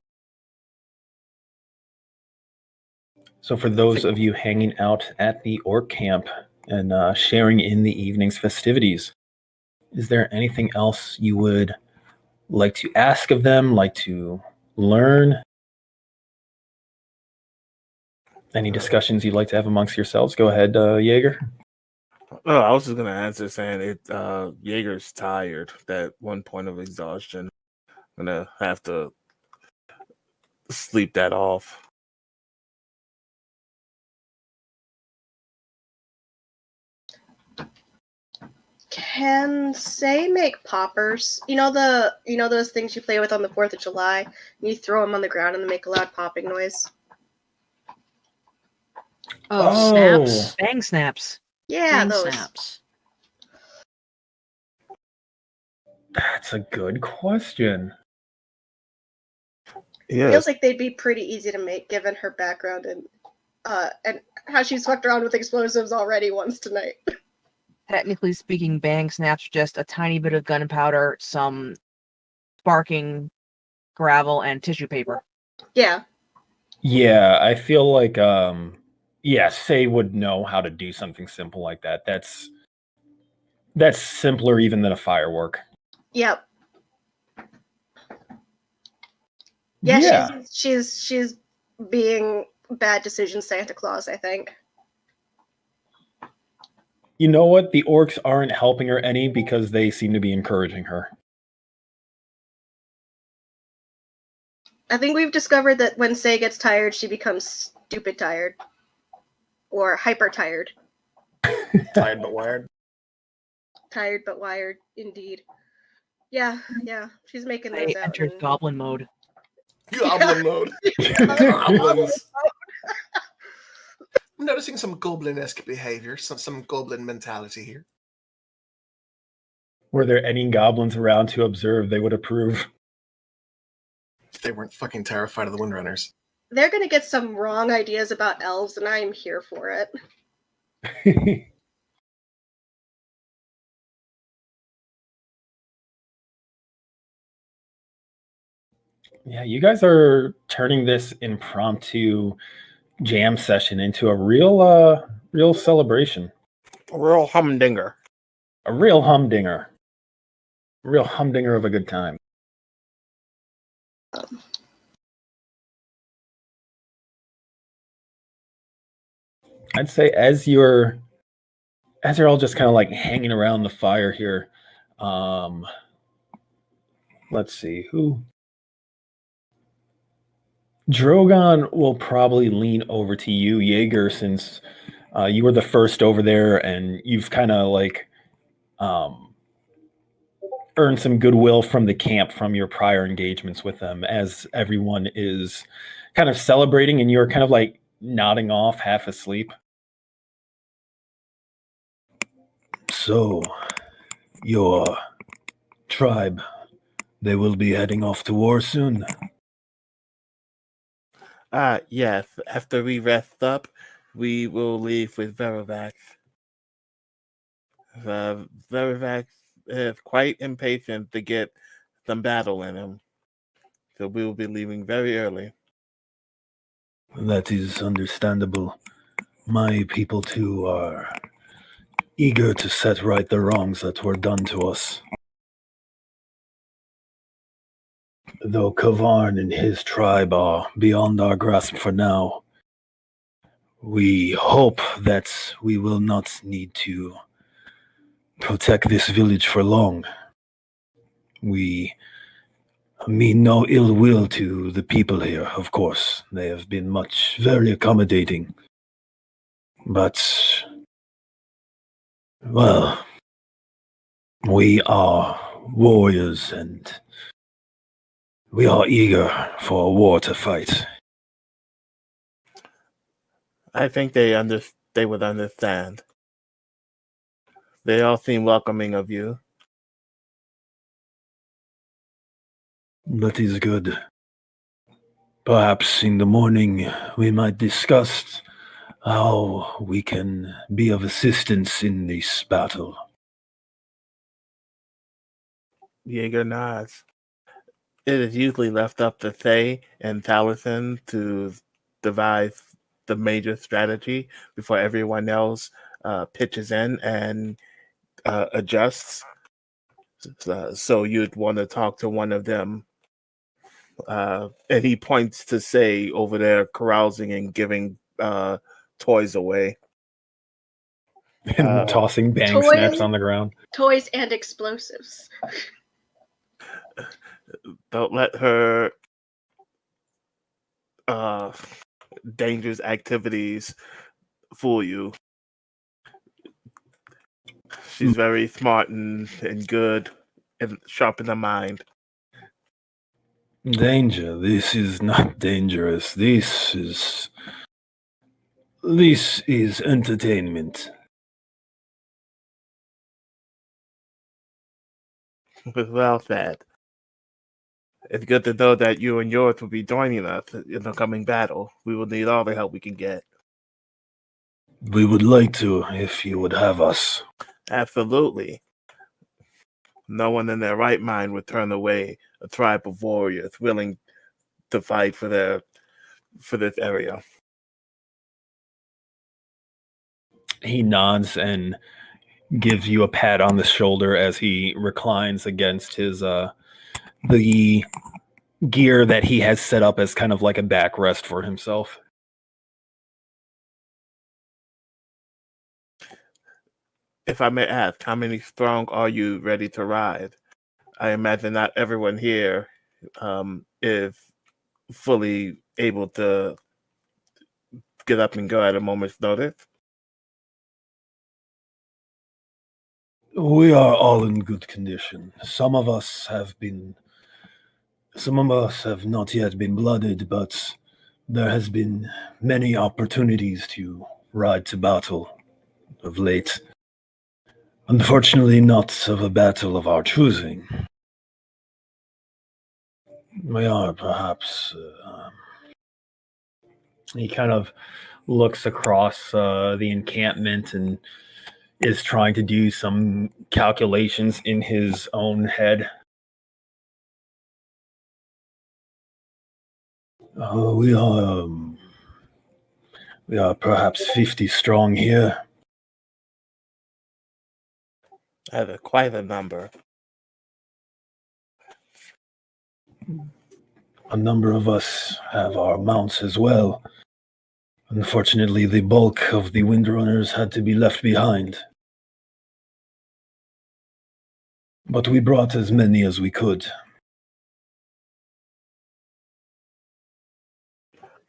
So for those of you hanging out at the Orc camp and sharing in the evening's festivities, is there anything else you would like to ask of them, like to learn? Any discussions you'd like to have amongst yourselves? Go ahead, Jaeger. Oh, I was just gonna answer saying Jaeger's tired. That one point of exhaustion. Gonna have to sleep that off. Can Say make poppers? You know those things you play with on the 4th of July? You throw them on the ground and they make a loud popping noise. Oh, snaps. Bang snaps. Yeah, Bang those. snaps. That's a good question. Yeah. Feels like they'd be pretty easy to make given her background and how she's fucked around with explosives already once tonight. Technically speaking, bang snaps are just a tiny bit of gunpowder, some sparking gravel, and tissue paper. Yeah. Yeah, I feel like yeah, Say would know how to do something simple like that. That's simpler even than a firework. Yep. Yeah, she's being bad decision Santa Claus, I think. You know what? The orcs aren't helping her any because they seem to be encouraging her. I think we've discovered that when Say gets tired, she becomes stupid tired. Or hyper tired. Tired but wired. Tired but wired, indeed. Yeah. She's making those They out. entered and- goblin mode. Goblin mode. Goblins. I'm noticing some goblin-esque behavior, some goblin mentality here. Were there any goblins around to observe, they would approve. If they weren't fucking terrified of the Windrunners. They're gonna get some wrong ideas about elves, and I'm here for it. Yeah, you guys are turning this impromptu jam session into a real celebration. A real humdinger. A real humdinger. A real humdinger of a good time. I'd say as you're all just kind of like hanging around the fire here, let's see who. Drogon will probably lean over to you, Jaeger, since you were the first over there, and you've kind of like earned some goodwill from the camp from your prior engagements with them. As everyone is kind of celebrating, and you're kind of like nodding off, half asleep. So, your tribe, they will be heading off to war soon. Yes. After we rest up, we will leave with Verivax. Verivax is quite impatient to get some battle in him. So we will be leaving very early. That is understandable. My people, too, are eager to set right the wrongs that were done to us. Though Kavarn and his tribe are beyond our grasp for now, we hope that we will not need to protect this village for long. We mean no ill will to the people here, of course. They have been very accommodating. But, well, we are warriors and we are eager for a war to fight. I think they would understand. They all seem welcoming of you. That is good. Perhaps in the morning we might discuss how we can be of assistance in this battle. Jaeger nods. It is usually left up to Thay and Taliesin to devise the major strategy before everyone else pitches in and adjusts. So you'd want to talk to one of them. And he points to Say over there carousing and giving toys away. And tossing bang Toys. snaps on the ground. Toys and explosives. Don't let her dangerous activities fool you. She's very smart and good and sharp in her mind. Danger. This is not dangerous. This is entertainment. Well said. It's good to know that you and yours will be joining us in the coming battle. We will need all the help we can get. We would like to, if you would have us. Absolutely. No one in their right mind would turn away a tribe of warriors willing to fight for this area. He nods and gives you a pat on the shoulder as he reclines against his the gear that he has set up as kind of like a backrest for himself. If I may ask, how many strong are you ready to ride? I imagine not everyone here is fully able to get up and go at a moment's notice. We are all in good condition. Some of us have not yet been blooded, but there has been many opportunities to ride to battle of late. Unfortunately, not of a battle of our choosing. We are perhaps... he kind of looks across the encampment and is trying to do some calculations in his own head. We are perhaps 50 strong here. That's quite a number. A number of us have our mounts as well. Unfortunately, the bulk of the Windrunners had to be left behind. But we brought as many as we could.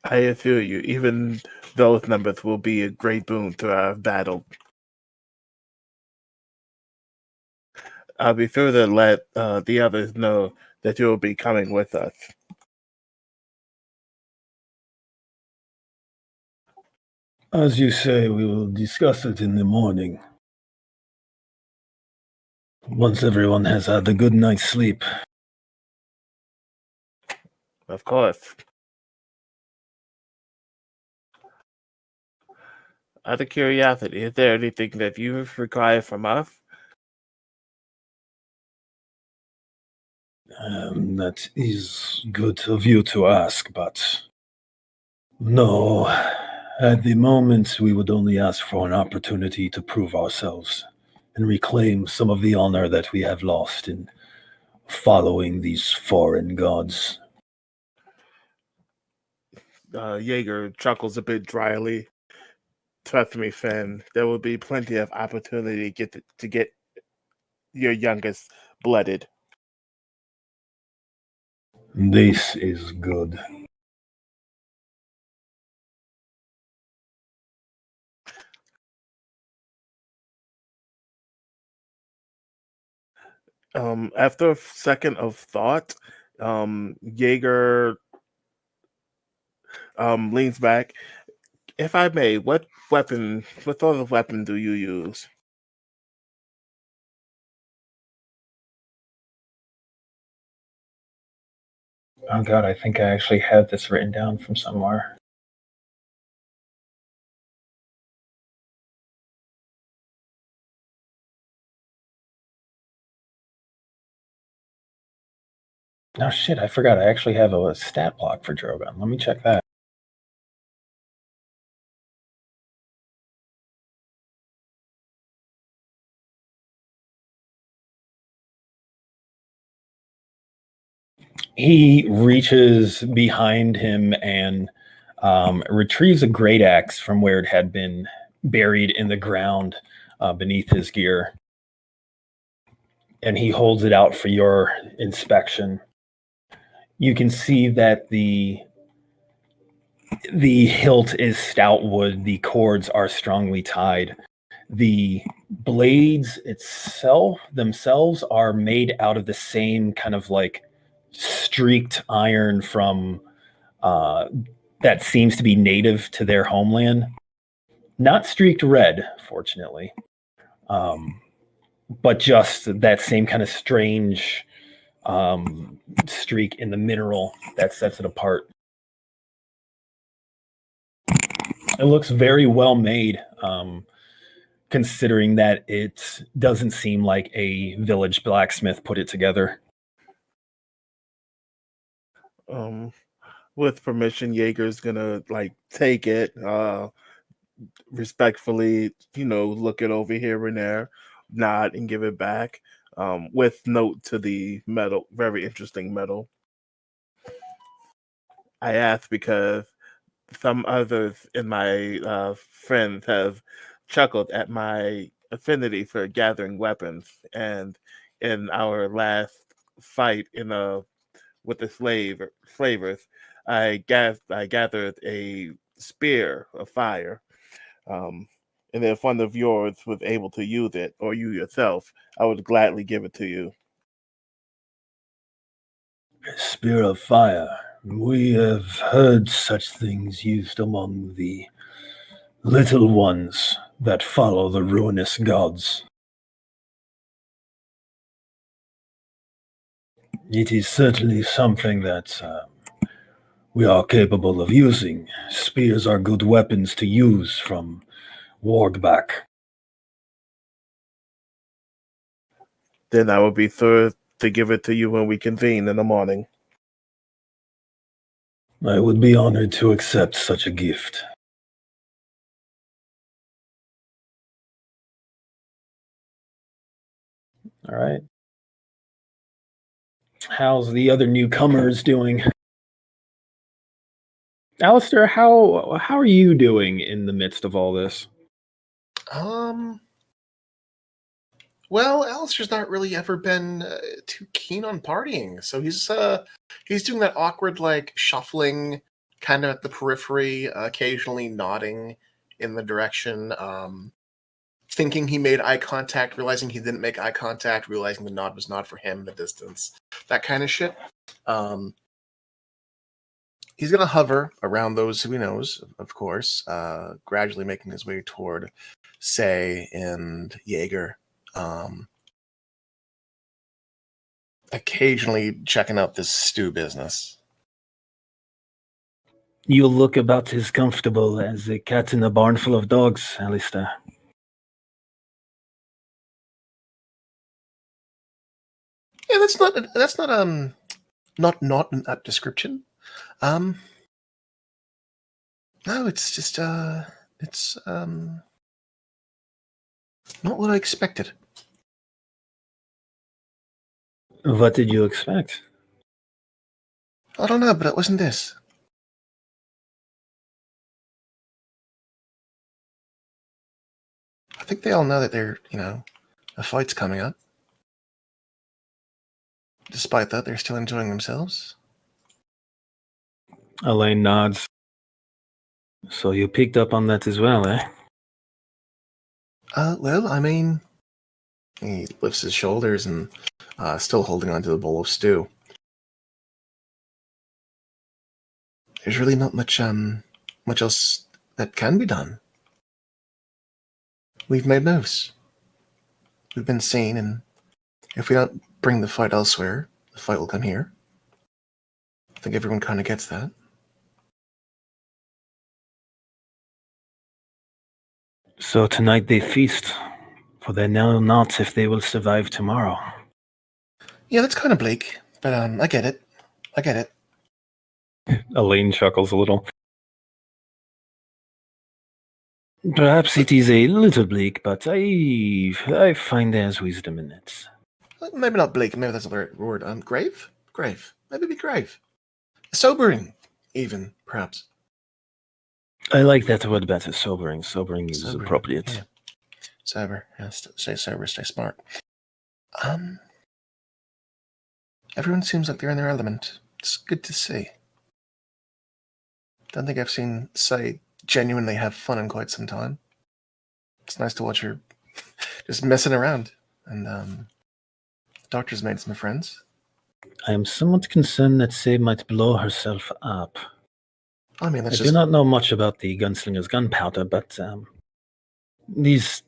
I assure you, even those numbers will be a great boon to our battle. I'll be sure to let the others know that you'll be coming with us. As you say, we will discuss it in the morning. Once everyone has had a good night's sleep. Of course. Out of curiosity, is there anything that you require from us? That is good of you to ask, but no. At the moment, we would only ask for an opportunity to prove ourselves and reclaim some of the honor that we have lost in following these foreign gods. Jaeger chuckles a bit dryly. Trust me, Finn, there will be plenty of opportunity to get your youngest blooded. This is good. After a second of thought, Jaeger leans back. If I may, what sort of weapon do you use? Oh god, I think I actually have this written down from somewhere. Oh shit, I forgot. I actually have a stat block for Drogon. Let me check that. He reaches behind him and retrieves a great axe from where it had been buried in the ground beneath his gear. And he holds it out for your inspection. You can see that the hilt is stout wood. The cords are strongly tied. The blades themselves are made out of the same kind of like streaked iron from that seems to be native to their homeland. Not streaked red, fortunately, but just that same kind of strange streak in the mineral that sets it apart. It looks very well made. considering that it doesn't seem like a village blacksmith put it together. With permission, Jaeger's gonna like take it, respectfully, look it over here and there, nod and give it back, with note to the metal, very interesting metal. I ask because some others in my friends have chuckled at my affinity for gathering weapons, and in our last fight with the slavers, I gathered a spear of fire. And if one of yours was able to use it, or you yourself, I would gladly give it to you. Spear of fire. We have heard such things used among the little ones that follow the ruinous gods. It is certainly something that we are capable of using. Spears are good weapons to use from Wargback. Then I will be sure to give it to you when we convene in the morning. I would be honored to accept such a gift. All right. How's the other newcomers doing? Alistair, how are you doing in the midst of all this? Well, Alistair's not really ever been too keen on partying, so he's doing that awkward like shuffling, kind of at the periphery, occasionally nodding in the direction, thinking he made eye contact, realizing he didn't make eye contact, realizing the nod was not for him in the distance, that kind of shit. He's gonna hover around those who he knows, of course, gradually making his way toward Say and Jaeger. Occasionally checking out this stew business. You look about as comfortable as a cat in a barn full of dogs, Alistair. Yeah, that's not an apt description. No, it's just it's not what I expected. What did you expect? I don't know, but it wasn't this. I think they all know that a fight's coming up. Despite that, they're still enjoying themselves. Elaine nods. So you picked up on that as well, eh? Well, I mean, he lifts his shoulders and still holding onto the bowl of stew. There's really not much else that can be done. We've made moves. We've been seen, and if we don't bring the fight elsewhere, the fight will come here. I think everyone kind of gets that. So tonight they feast, for they know not if they will survive tomorrow. Yeah, that's kind of bleak, but I get it. I get it. Elaine chuckles a little. Perhaps it is a little bleak, but I find there's wisdom in it. Maybe not bleak, maybe that's a word. Grave? Grave. Maybe be grave. Sobering, even, perhaps. I like that word better, sobering. Sobering is appropriate. Yeah. Sober. Yeah, stay sober, stay smart. Everyone seems like they're in their element. It's good to see. Don't think I've seen Say genuinely have fun in quite some time. It's nice to watch her just messing around. And Doctor's made some friends. I am somewhat concerned that Say might blow herself up. I mean, I do not know much about the gunslinger's gunpowder, but these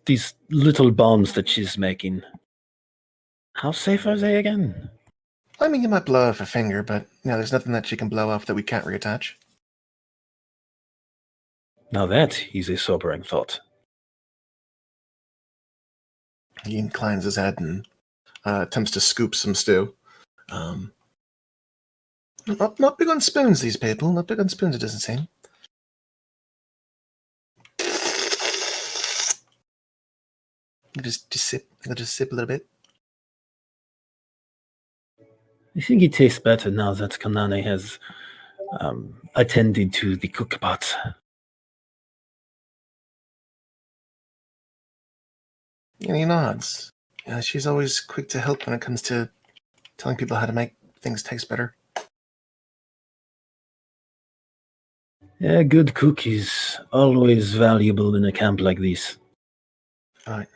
little bombs that she's making, how safe are they again? I mean, you might blow off a finger, but there's nothing that she can blow off that we can't reattach. Now that is a sobering thought. He inclines his head and attempts to scoop some stew. Not big on spoons, these people. Not big on spoons, it doesn't seem. Just sip. I'll just sip a little bit. I think it tastes better now that Kanane has attended to the cookpot. And he nods. Yeah, she's always quick to help when it comes to telling people how to make things taste better. Yeah, good cook is always valuable in a camp like this. Right.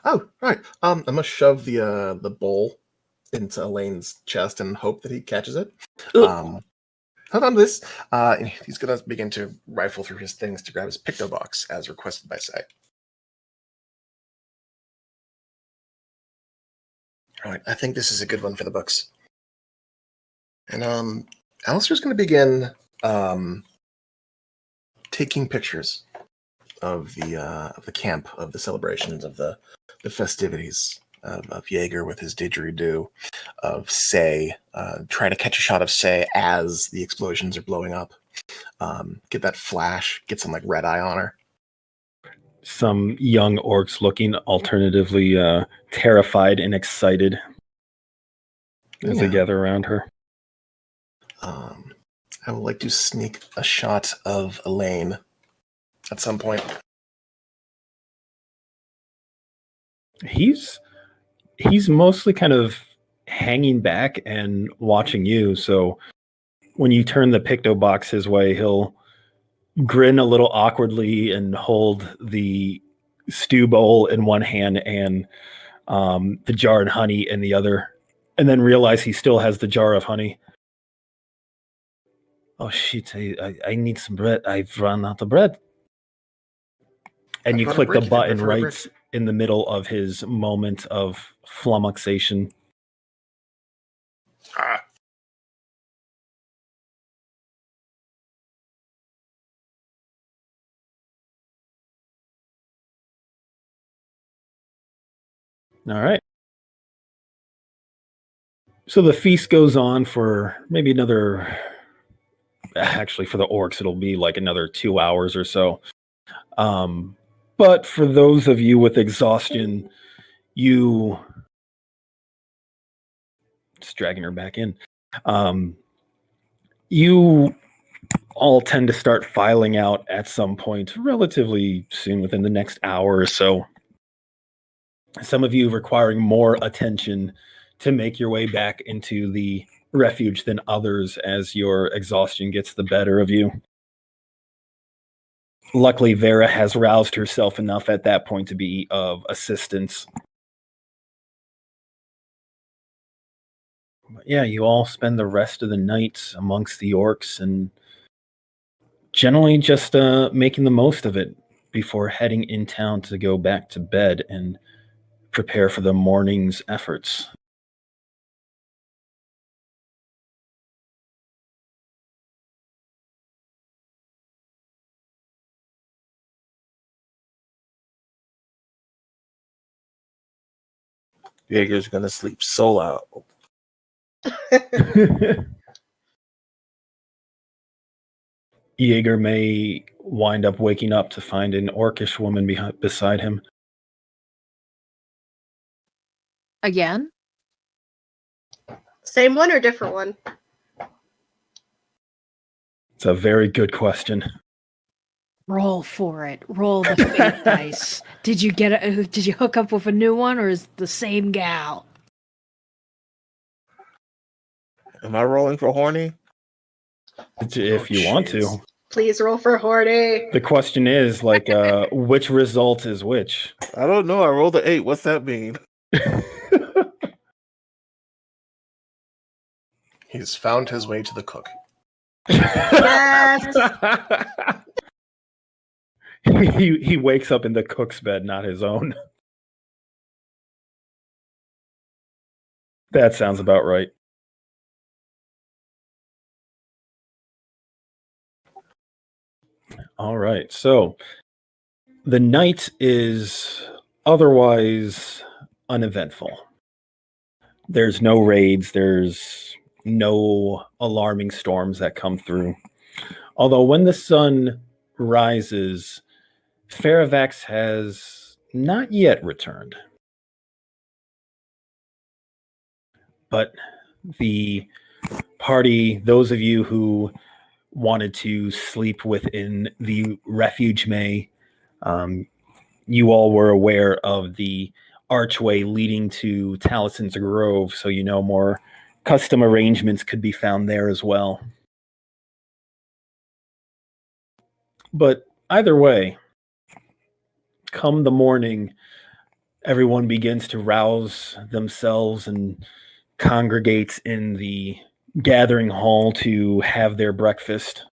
Oh, right. I must shove the bowl into Elaine's chest and hope that he catches it. Hold on to this. And he's going to begin to rifle through his things to grab his picto box as requested by Sai. All right, I think this is a good one for the books. And Alistair's going to begin taking pictures of the camp, of the celebrations, of the festivities, of Jaeger with his didgeridoo, of Sei, try to catch a shot of Sei as the explosions are blowing up. Get that flash, get some like red eye on her. Some young orcs looking alternatively terrified and excited as they gather around her. I would like to sneak a shot of Elaine at some point. He's mostly kind of hanging back and watching you. So when you turn the picto box his way, he'll grin a little awkwardly and hold the stew bowl in one hand and the jar of honey in the other, and then realize he still has the jar of honey. Oh shit! I need some bread. I've run out of bread. And you click the button right in the middle of his moment of flummoxation. Ah. All right. So the feast goes on for maybe another, actually for the orcs, it'll be like another 2 hours or so. But for those of you with exhaustion, just dragging her back in. You all tend to start filing out at some point relatively soon, within the next hour or so. Some of you requiring more attention to make your way back into the refuge than others as your exhaustion gets the better of you. Luckily, Vera has roused herself enough at that point to be of assistance. But yeah, you all spend the rest of the night amongst the orcs and generally just making the most of it before heading in town to go back to bed and prepare for the morning's efforts. Jaeger's gonna sleep so loud. Jaeger may wind up waking up to find an orcish woman beside him. Again? Same one or different one? It's a very good question. Roll for it. Roll the fate dice. Did you did you hook up with a new one, or is it the same gal? Am I rolling for horny? If you want to. Please roll for horny. The question is, like, which result is which? I don't know. I rolled an 8. What's that mean? He's found his way to the cook. Yes. he wakes up in the cook's bed, not his own. That sounds about right. All right. So the night is otherwise uneventful. There's no raids, there's no alarming storms that come through. Although when the sun rises, Faravax has not yet returned. But the party, those of you who wanted to sleep within the refuge you all were aware of the archway leading to Talison's Grove, so you know more custom arrangements could be found there as well. But either way, come the morning, everyone begins to rouse themselves and congregates in the gathering hall to have their breakfast.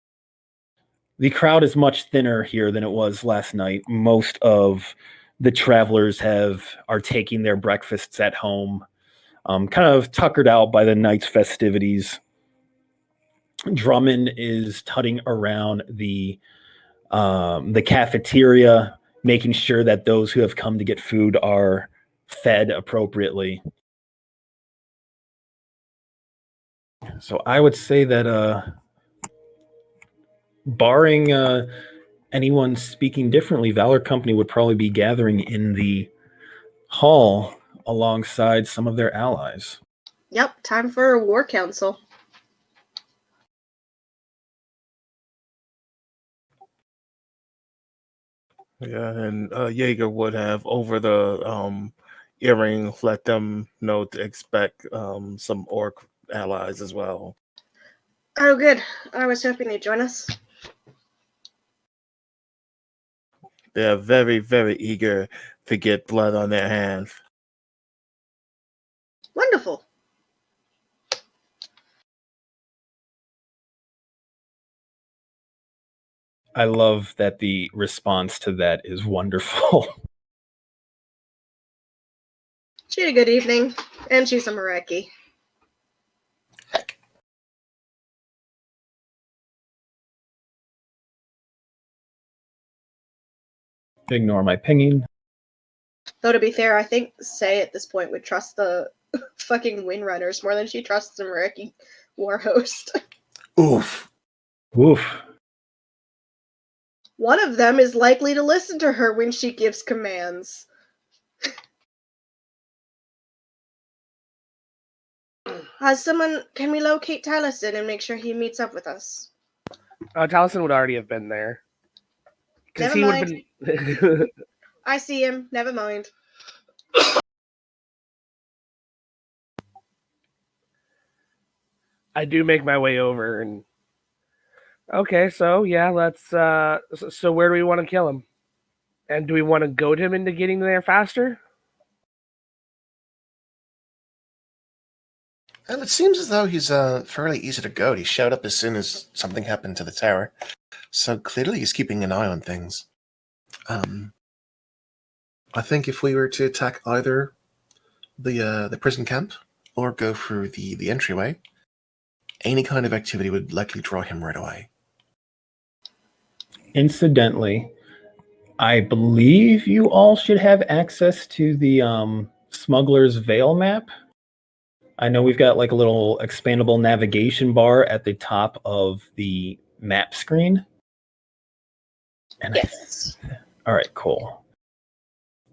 The crowd is much thinner here than it was last night. Most of the travelers are taking their breakfasts at home, kind of tuckered out by the night's festivities. Drummond is tutting around the cafeteria, making sure that those who have come to get food are fed appropriately. So I would say that barring anyone speaking differently, Valor Company would probably be gathering in the hall alongside some of their allies. Yep, time for a war council. Yeah, and Jaeger would have over the earring let them know to expect some orc allies as well. Oh, good. I was hoping they'd join us. They are very, very eager to get blood on their hands. Wonderful. I love that the response to that is wonderful. She had a good evening, and she's a Mareki. Heck. Ignore my pinging. Though to be fair, I think Say at this point would trust the fucking Windrunners more than she trusts the Mareki war host. Oof. Woof. One of them is likely to listen to her when she gives commands. Can we locate Taliesin and make sure he meets up with us? Taliesin would already have been there. Because Never he would mind. have been. I see him. Never mind. I do make my way over and. Okay, so yeah, let's. So where do we want to kill him? And do we want to goad him into getting there faster? And it seems as though he's fairly easy to goad. He showed up as soon as something happened to the tower. So clearly he's keeping an eye on things. I think if we were to attack either the prison camp or go through the entryway, any kind of activity would likely draw him right away. Incidentally, I believe you all should have access to the Smuggler's Veil map. I know we've got like a little expandable navigation bar at the top of the map screen. And Yes. all right, cool.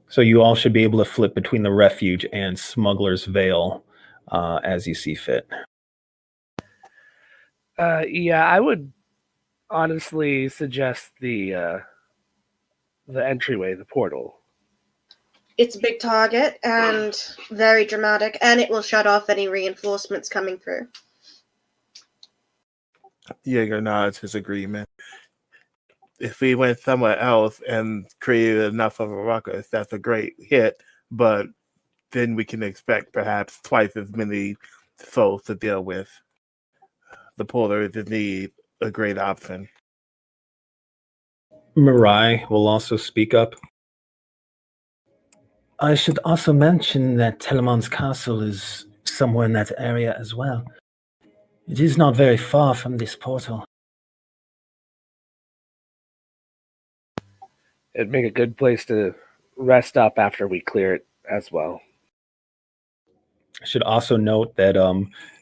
So you all should be able to flip between the refuge and Smuggler's Veil as you see fit. Yeah, I would honestly suggest the entryway, the portal. It's a big target and very dramatic, and it will shut off any reinforcements coming through. Jaeger nods his agreement. If we went somewhere else and created enough of a ruckus, that's a great hit, but then we can expect perhaps twice as many foes to deal with. The portal is indeed a great option. Mirai will also speak up. I should also mention that Telemon's castle is somewhere in that area as well. It is not very far from this portal. It'd make a good place to rest up after we clear it as well. I should also note that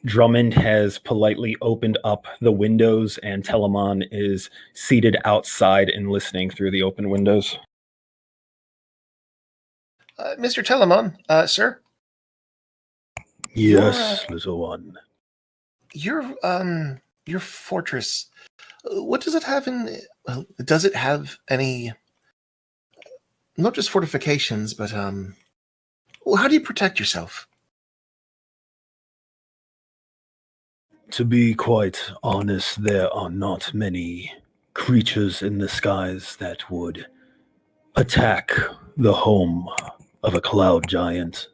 Drummond has politely opened up the windows and Telemon is seated outside and listening through the open windows. Mr. Telemon, sir, Yes, little one. your fortress, what does it have in? Does it have any? Not just fortifications, but well, how do you protect yourself? To be quite honest, there are not many creatures in the skies that would attack the home of a cloud giant.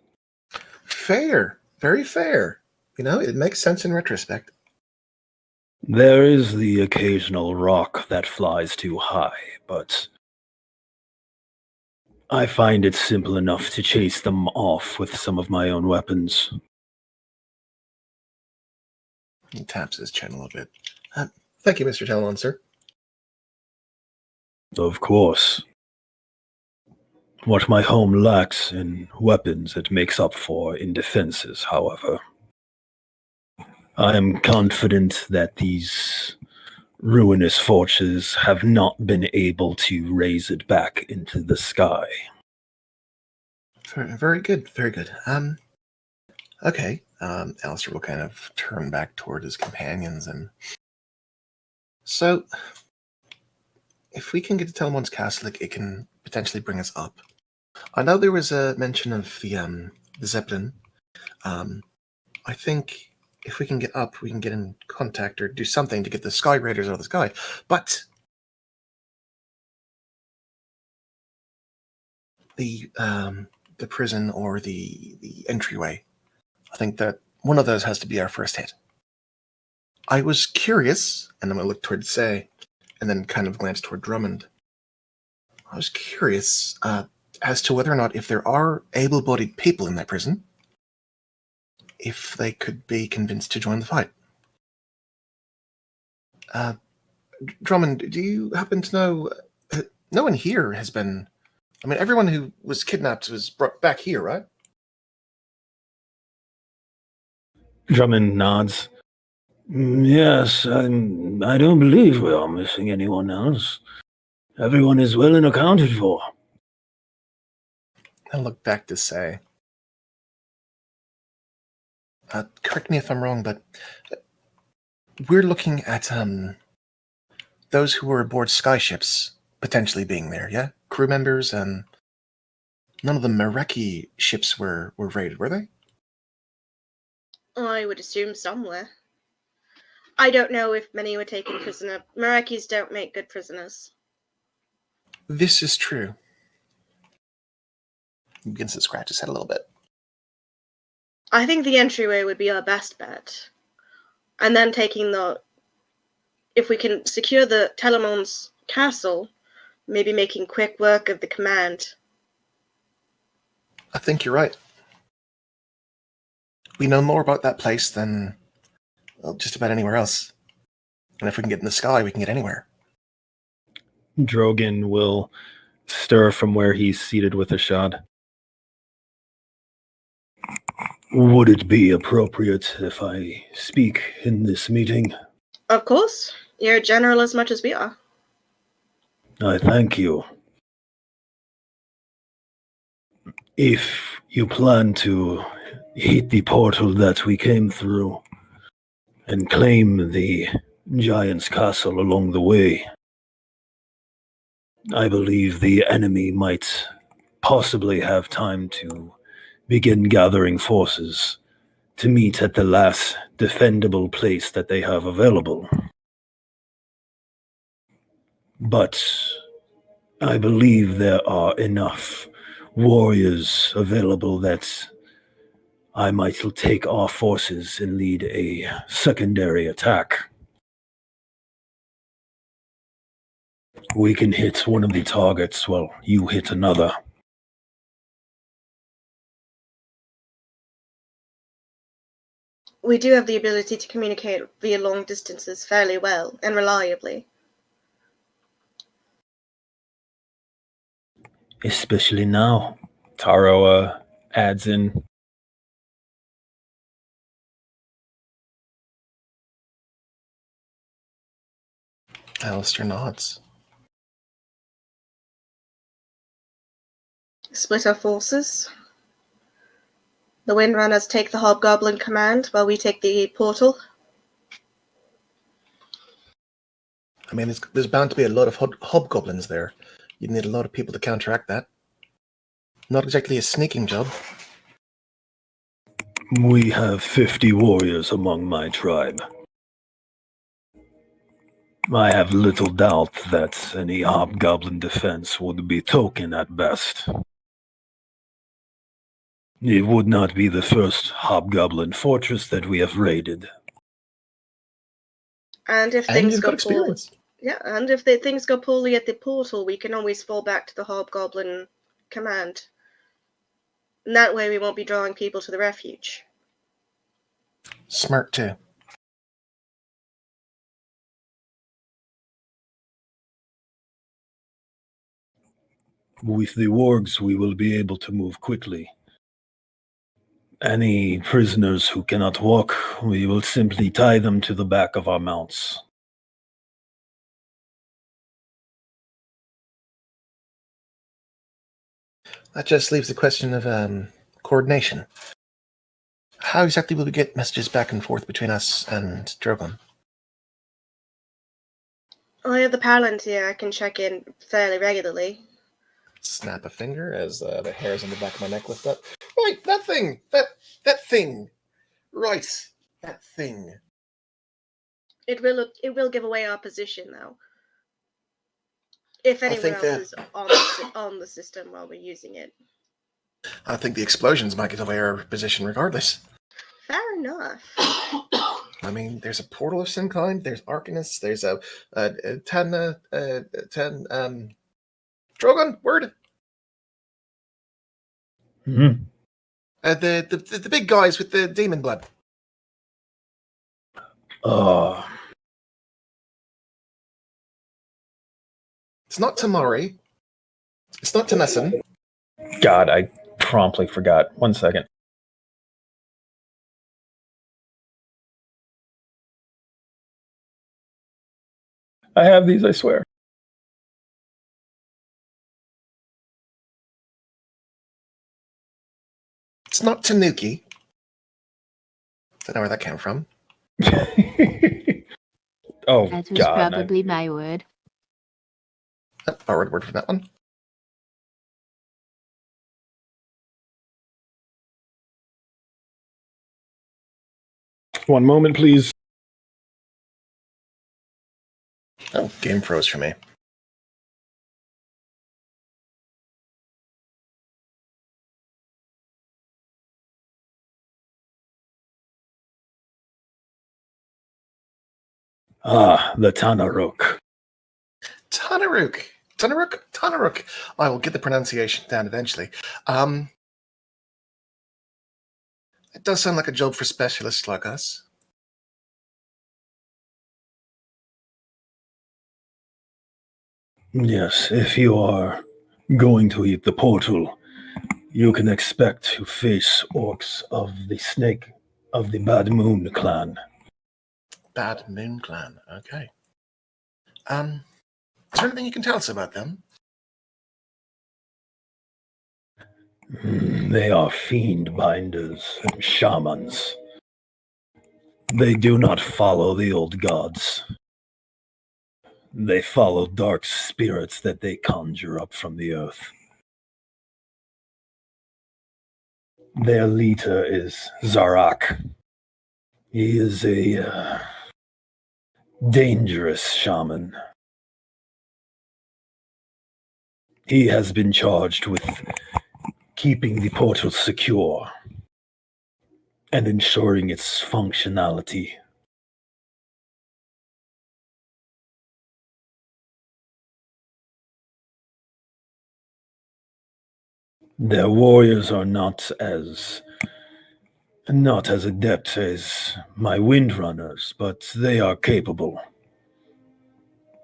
Fair, very fair. You know, it makes sense in retrospect. There is the occasional rock that flies too high, but I find it simple enough to chase them off with some of my own weapons. He taps his chin a little bit. Thank you, Mr. Telemon, sir. Of course. What my home lacks in weapons it makes up for in defenses, however. I am confident that these ruinous forces have not been able to raise it back into the sky. Very good, very good. Okay. Alistair will kind of turn back toward his companions and... So, if we can get to Telemon's castle, it can potentially bring us up. I know there was a mention of the Zeppelin. I think if we can get up, we can get in contact or do something to get the Sky Raiders out of the sky. But the prison or the entryway, I think that one of those has to be our first hit. I was curious, and I'm going to look toward Say, and then kind of glance toward Drummond. I was curious as to whether or not, if there are able-bodied people in that prison, if they could be convinced to join the fight. Drummond, do you happen to know... no one here has been... I mean, everyone who was kidnapped was brought back here, right? Drummond nods. Yes, I don't believe we are missing anyone else. Everyone is well and accounted for. I'll look back to Say. Correct me if I'm wrong, but we're looking at those who were aboard skyships potentially being there, yeah? Crew members, and none of the Mereki ships were raided, were they? I would assume somewhere. I don't know if many were taken prisoner. Marekis don't make good prisoners. This is true. He begins to scratch his head a little bit. I think the entryway would be our best bet. And then if we can secure the Telemon's castle, maybe making quick work of the command. I think you're right. We know more about that place than, well, just about anywhere else. And if we can get in the sky, we can get anywhere. Drogon will stir from where he's seated with Ashad. Would it be appropriate if I speak in this meeting? Of course. You're a general as much as we are. I thank you. If you plan to hit the portal that we came through and claim the Giant's castle along the way, I believe the enemy might possibly have time to begin gathering forces to meet at the last defendable place that they have available. But I believe there are enough warriors available that I might take our forces and lead a secondary attack. We can hit one of the targets while you hit another. We do have the ability to communicate via long distances fairly well and reliably. especially now. Taro adds in. Alistair nods. Split our forces. The Windrunners take the Hobgoblin command while we take the portal. I mean, there's bound to be a lot of hobgoblins there. You'd need a lot of people to counteract that. Not exactly a sneaking job. We have 50 warriors among my tribe. I have little doubt that any hobgoblin defense would be token at best. It would not be the first hobgoblin fortress that we have raided. And if And things you've go got poorly, experience. and if the things go poorly at the portal, we can always fall back to the Hobgoblin command. And that way we won't be drawing people to the refuge. Smart too. With the wargs, we will be able to move quickly. Any prisoners who cannot walk, we will simply tie them to the back of our mounts. That just leaves the question of coordination. How exactly will we get messages back and forth between us and Drogon? I have the Palantir. I can check in fairly regularly. Snap a finger as the hairs on the back of my neck lift up. Right, that thing! That thing! Right, that thing. It will give away our position though. If anyone think else that- is on the system while we're using it. I think the explosions might give away our position regardless. Fair enough. I mean, there's a portal of some kind. There's Arcanus. There's a 10 Drogon word. Mm-hmm. The big guys with the demon blood. It's not Tamari. It's not Tennyson. God, I promptly forgot. 1 second. I have these, I swear. It's not Tanuki. Don't know where that came from. Oh, That was God. probably my word. Borrowed word from that one. One moment, please. Oh, game froze for me. The Tanaruk. Tanaruk. I will get the pronunciation down eventually. It does sound like a job for specialists like us. Yes, if you are going to hit the portal, you can expect to face orcs of the Snake of the Bad Moon clan. Bad Moon Clan. Okay. Is there anything you can tell us about them? They are fiend binders and shamans. They do not follow the old gods. They follow dark spirits that they conjure up from the earth. Their leader is Zarak. He is a dangerous shaman. He has been charged with keeping the portal secure and ensuring its functionality. Their warriors are not as adept as my Windrunners, but they are capable.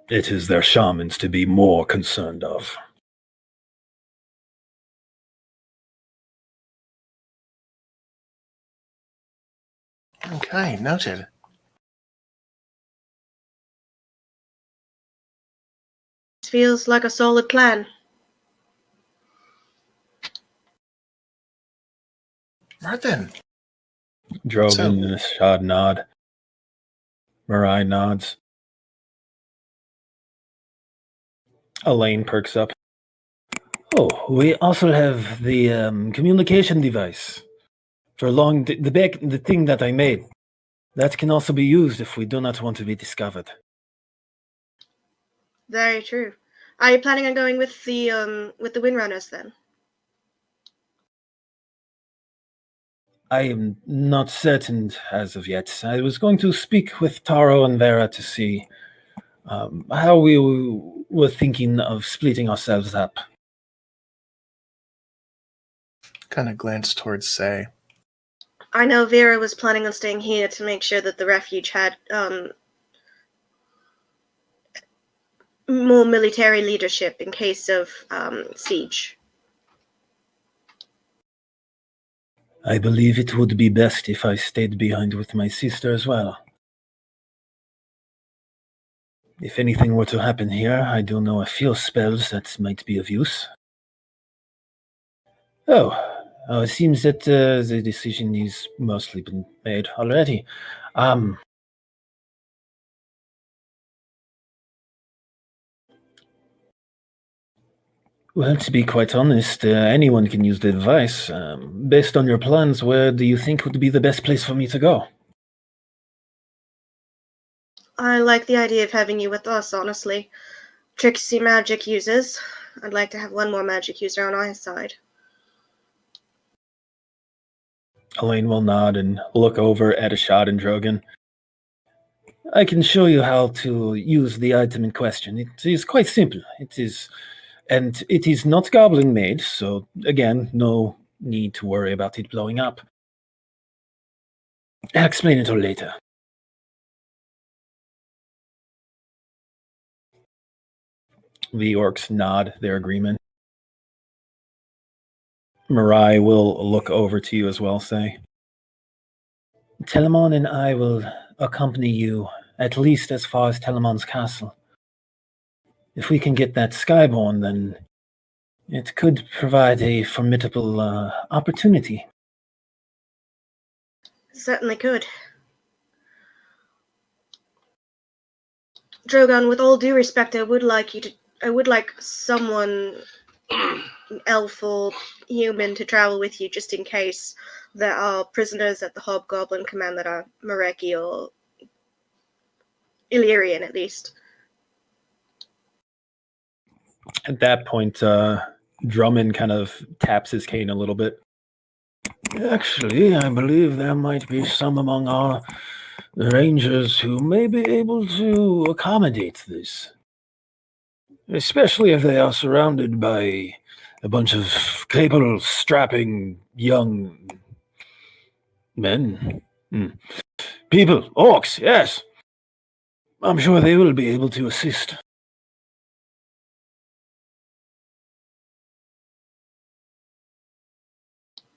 It is their shamans to be more concerned of. Aye, noted. Feels like a solid plan. Right then. Drogon and Ashad nod. Mirai nods. Elaine perks up. Oh, we also have the communication device for the thing that I made. That can also be used if we do not want to be discovered. Very true. Are you planning on going with the Windrunners then? I am not certain as of yet. I was going to speak with Taro and Vera to see how we were thinking of splitting ourselves up. Kind of glance towards Say. I know Vera was planning on staying here to make sure that the refuge had more military leadership in case of siege. I believe it would be best if I stayed behind with my sister as well. If anything were to happen here, I do know a few spells that might be of use. Oh, it seems that the decision is mostly been made already. Well, to be quite honest, anyone can use the device. Based on your plans, where do you think would be the best place for me to go? I like the idea of having you with us, honestly. Trixie magic users. I'd like to have one more magic user on our side. Elaine will nod and look over at Ashad and Drogon. I can show you how to use the item in question. It is quite simple. It is not goblin made, so again, no need to worry about it blowing up. I'll explain it all later. The orcs nod their agreement. Mirai will look over to you as well, say. Telamon and I will accompany you at least as far as Telamon's castle. If we can get that Skyborn, then it could provide a formidable opportunity. Certainly could. Drogon, with all due respect, I would like someone, elf or human, to travel with you just in case there are prisoners at the Hobgoblin Command that are Mareki or Illyrian, at least. At that point, Drummond kind of taps his cane a little bit. Actually, I believe there might be some among our rangers who may be able to accommodate this. Especially if they are surrounded by a bunch of capable, strapping, young men. People, orcs, yes. I'm sure they will be able to assist.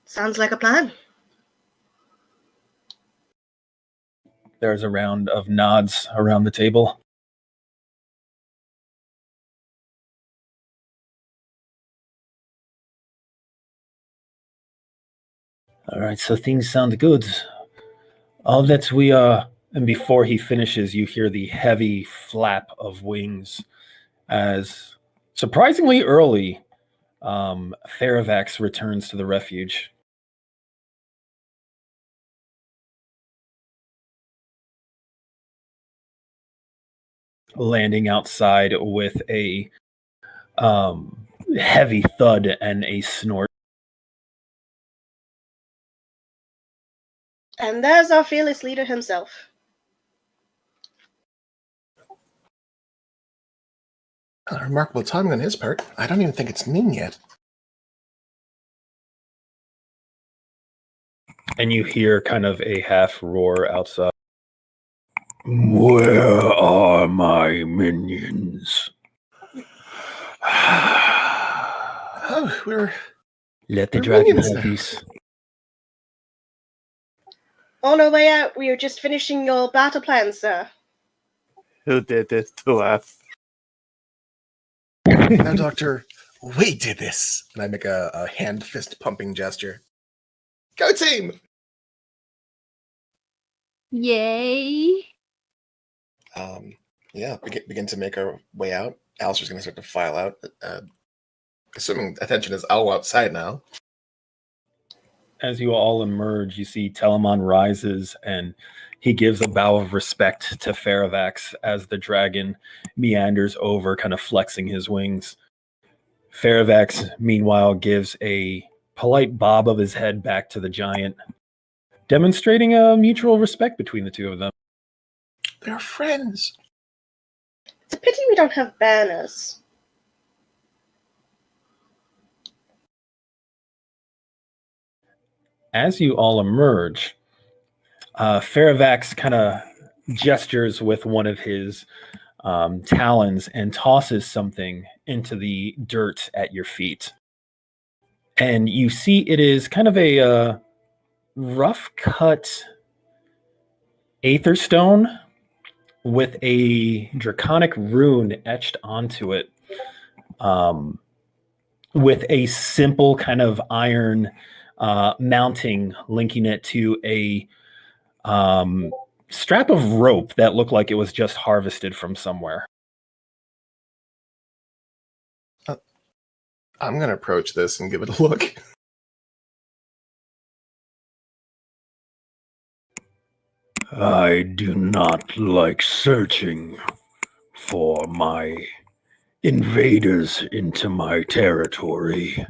Sounds like a plan. There's a round of nods around the table. All right, so things sound good. All that we are... And before he finishes, you hear the heavy flap of wings as, surprisingly early, Faravax returns to the refuge. Landing outside with a heavy thud and a snort. And there's our fearless leader himself. Remarkable timing on his part. I don't even think it's noon yet. And you hear kind of a half roar outside. Where are my minions? Oh, we're... Let the We're dragon minions have now. peace. On our way out, we were just finishing your battle plan, sir. Who did this to us? Now, Doctor, we did this. And I make a hand fist pumping gesture. Go team! Yay! Yeah, begin to make our way out. Alistair's going to start to file out. Assuming attention is all outside now. As you all emerge, you see Telemon rises and he gives a bow of respect to Faravax as the dragon meanders over, kind of flexing his wings. Faravax, meanwhile, gives a polite bob of his head back to the giant, demonstrating a mutual respect between the two of them. They're friends. It's a pity we don't have banners. As you all emerge, Faravax kind of gestures with one of his talons and tosses something into the dirt at your feet. And you see it is kind of a rough cut aether stone with a draconic rune etched onto it, with a simple kind of iron mounting linking it to a strap of rope that looked like it was just harvested from somewhere. I'm going to approach this and give it a look. I do not like searching for my invaders into my territory.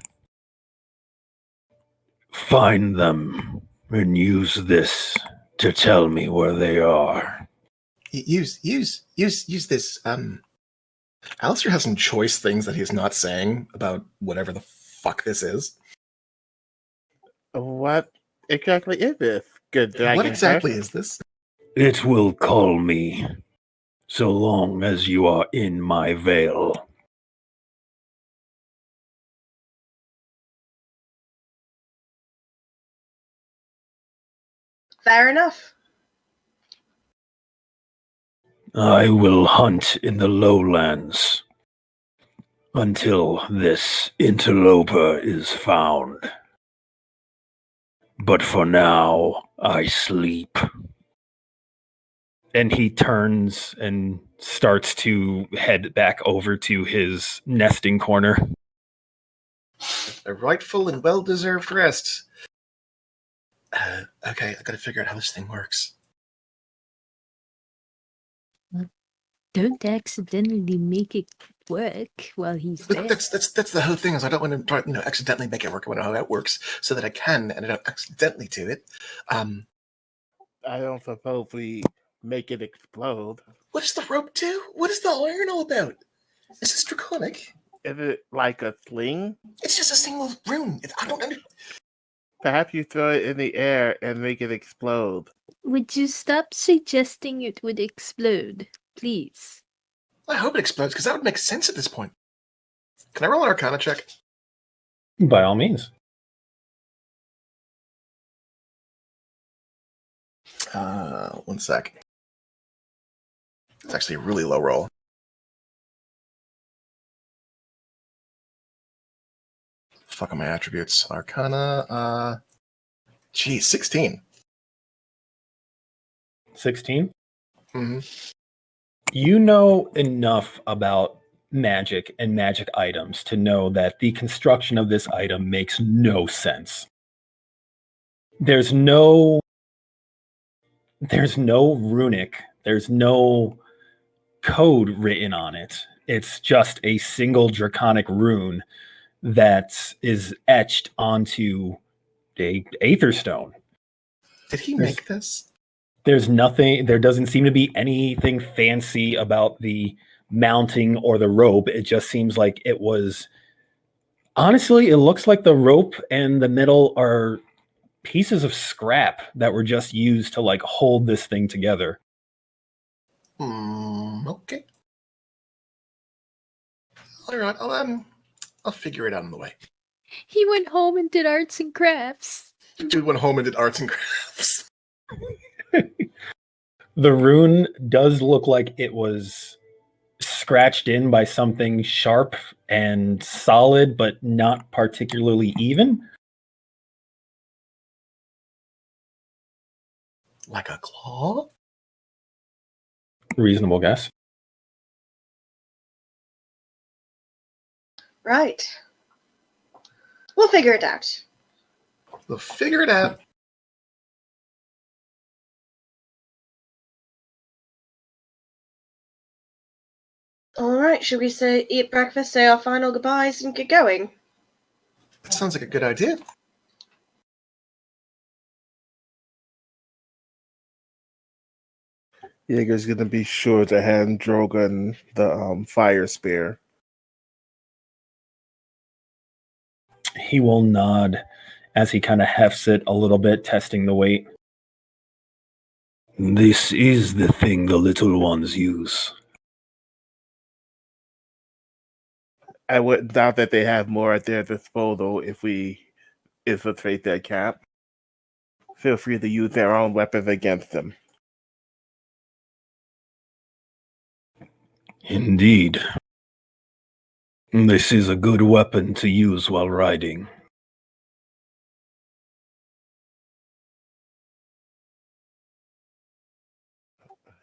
Find them and use this to tell me where they are. Use this. Alistair has some choice things that he's not saying about whatever the fuck this is. What exactly is this? Good dragon. What exactly is this? It will call me, so long as you are in my veil. Fair enough. I will hunt in the lowlands until this interloper is found. But for now, I sleep. And he turns and starts to head back over to his nesting corner. A rightful and well-deserved rest. Okay, I gotta figure out how this thing works. Don't accidentally make it work while he's there. But that's the whole thing. Is I don't want to try, accidentally make it work. I want to know how it works so that I can, and I don't accidentally do it. I don't suppose we make it explode. What does the rope do? What is the iron all about? Is this draconic? Is it like a sling? It's just a single rune. I don't understand. Perhaps you throw it in the air and make it explode. Would you stop suggesting it would explode, please? I hope it explodes because that would make sense at this point. Can I roll an Arcana check? By all means. 1 sec. It's actually a really low roll. Fuck on my attributes. Arcana. 16. 16? Mm-hmm. You know enough about magic and magic items to know that the construction of this item makes no sense. There's no runic, there's no code written on it. It's just a single draconic rune that is etched onto a aether stone. Did he make this? There's nothing, there doesn't seem to be anything fancy about the mounting or the rope. It just seems like it was, honestly, it looks like the rope and the middle are pieces of scrap that were just used to like hold this thing together. Okay. All right, I'll figure it out on the way. He went home and did arts and crafts. Dude went home and did arts and crafts. The rune does look like it was scratched in by something sharp and solid, but not particularly even. Like a claw? Reasonable guess. Right. We'll figure it out. We'll figure it out. All right, should we say eat breakfast, say our final goodbyes, and get going? That sounds like a good idea. Jaeger's gonna be sure to hand Drogon the fire spear. He will nod as he kind of hefts it a little bit, testing the weight. This is the thing the little ones use. I wouldn't doubt that they have more at their disposal if we infiltrate their camp. Feel free to use their own weapons against them. Indeed. This is a good weapon to use while riding.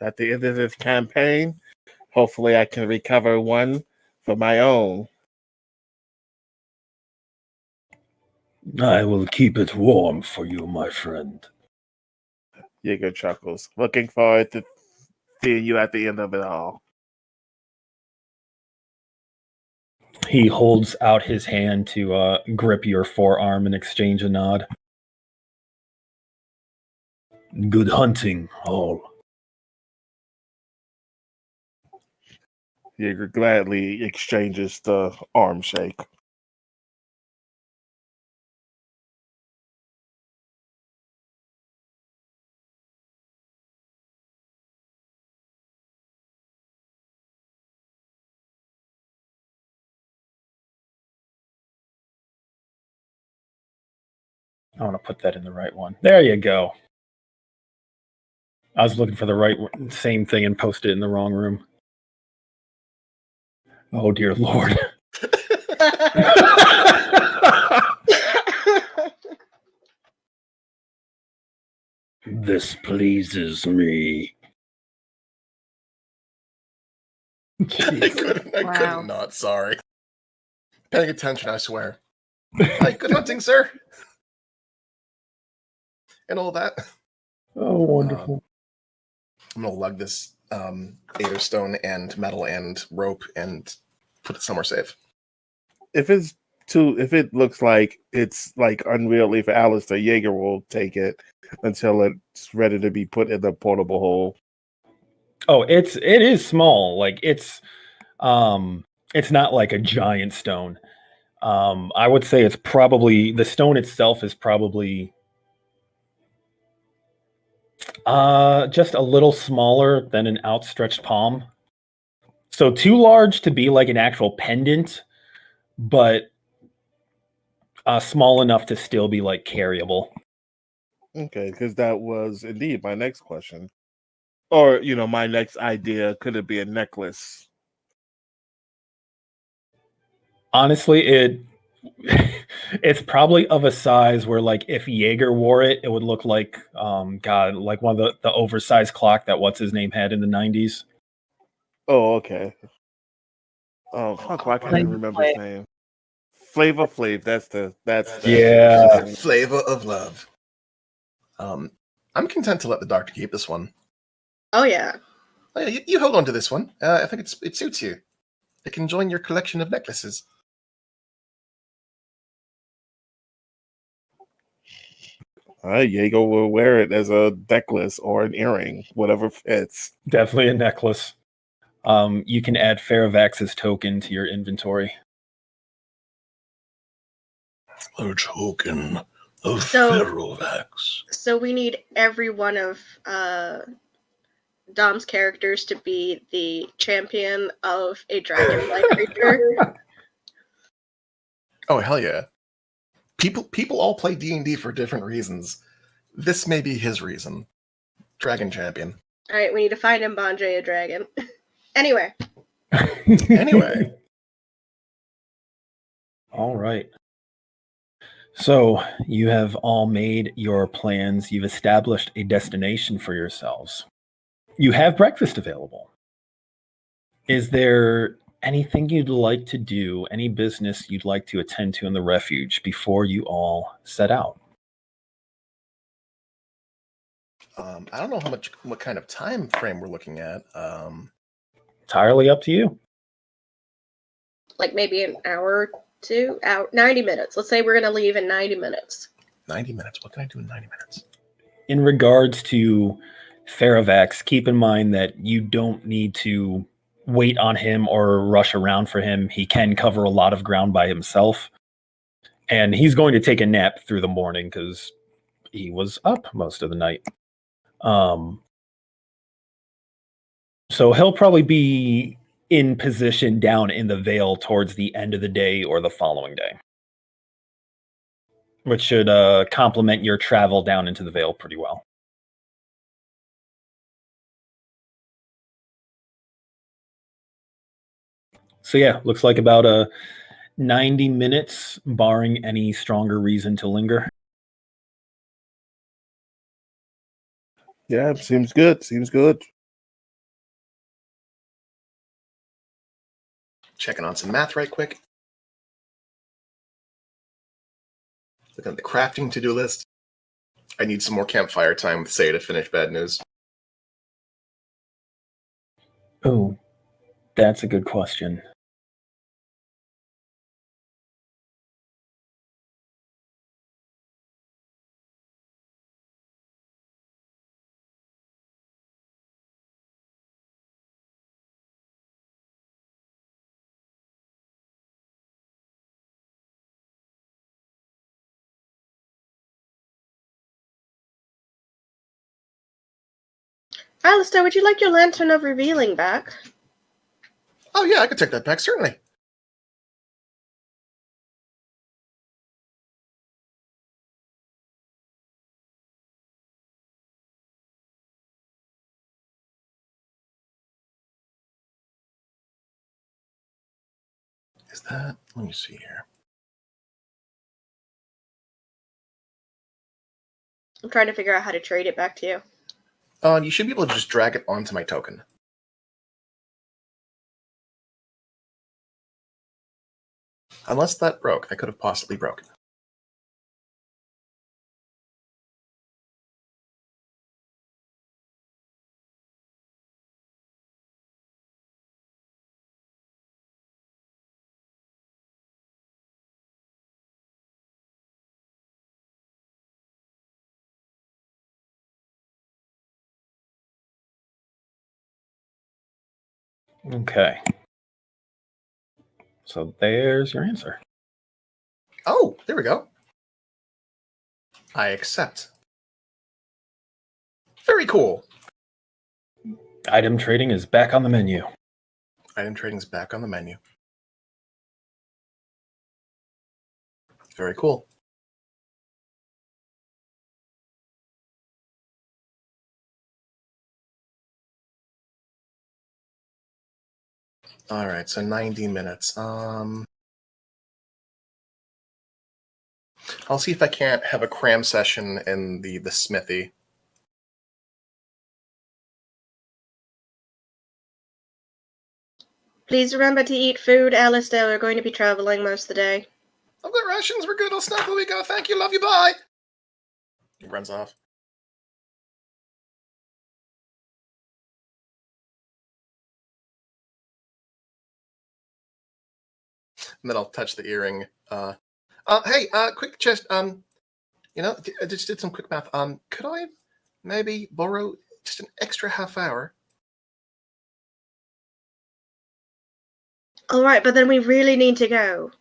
At the end of this campaign, hopefully I can recover one for my own. I will keep it warm for you, my friend. Jaeger chuckles. Looking forward to seeing you at the end of it all. He holds out his hand to grip your forearm and exchange a nod. Good hunting, all. Jaeger gladly exchanges the arm shake. I want to put that in the right one. There you go. I was looking for the right one, same thing, and posted it in the wrong room. Oh, dear Lord. This pleases me. I couldn't Wow. not, sorry. Paying attention, I swear. Hi, good hunting, sir. And all that. Oh, wonderful. I'm gonna lug this Aether Stone and metal and rope and put it somewhere safe. If it looks like it's like unwieldy for Alistair, Jaeger will take it until it's ready to be put in the portable hole. Oh, it is small. Like it's not like a giant stone. I would say it's probably the stone itself is probably just a little smaller than an outstretched palm. So too large to be like an actual pendant, but small enough to still be like carryable. Okay, because that was indeed my next question. Or, my next idea, could it be a necklace? Honestly, it's probably of a size where like if Jaeger wore it, it would look like like one of the oversized clock that what's his name had in the 90s. Oh, okay. Oh, fuck, why can't I remember his name? Flavor Flav, that's Yeah. Flavor of love. I'm content to let the doctor keep this one. Oh yeah. Oh, yeah, you hold on to this one. I think it suits you. It can join your collection of necklaces. Jaeger will wear it as a necklace or an earring, whatever fits. Definitely a necklace. You can add Faravax's token to your inventory. A token of So- Faravax. So we need every one of Dom's characters to be the champion of a dragon-like creature. Oh hell yeah! People all play D&D for different reasons. This may be his reason. Dragon champion. All right, we need to find him, Banjay, a dragon. Anyway, Anyway. All right. So you have all made your plans. You've established a destination for yourselves. You have breakfast available. Is there anything you'd like to do, any business you'd like to attend to in the refuge before you all set out? I don't know what kind of time frame we're looking at. Entirely up to you. like maybe an hour or two, 90 minutes. Let's say we're going to leave in 90 minutes. 90 minutes. What can I do in 90 minutes? In regards to Faravax, keep in mind that you don't need to wait on him or rush around for him. He can cover a lot of ground by himself. And he's going to take a nap through the morning because he was up most of the night. So he'll probably be in position down in the Vale towards the end of the day or the following day, which should complement your travel down into the Vale pretty well. So yeah, looks like about 90 minutes, barring any stronger reason to linger. Yeah, seems good. Seems good. Checking on some math right quick. Looking at the crafting to-do list. I need some more campfire time with Say to finish Bad News. Oh, that's a good question. Alistair, would you like your Lantern of Revealing back? Oh yeah, I could take that back, certainly. Is that... Let me see here. I'm trying to figure out how to trade it back to you. You should be able to just drag it onto my token. Unless that broke. That could have possibly broken. Okay. So there's your answer. Oh, there we go. I accept. Very cool. Item trading is back on the menu. Item trading is back on the menu. Very cool. All right, so 90 minutes. I'll see if I can't have a cram session in the smithy. Please remember to eat food, Alistair. We're going to be traveling most of the day. I've got rations. We're good. I'll snap when we go. Thank you. Love you. Bye. He runs off. And then I'll touch the earring. Hey, quick just I just did some quick math. Could I maybe borrow just an extra half hour? All right, but then we really need to go.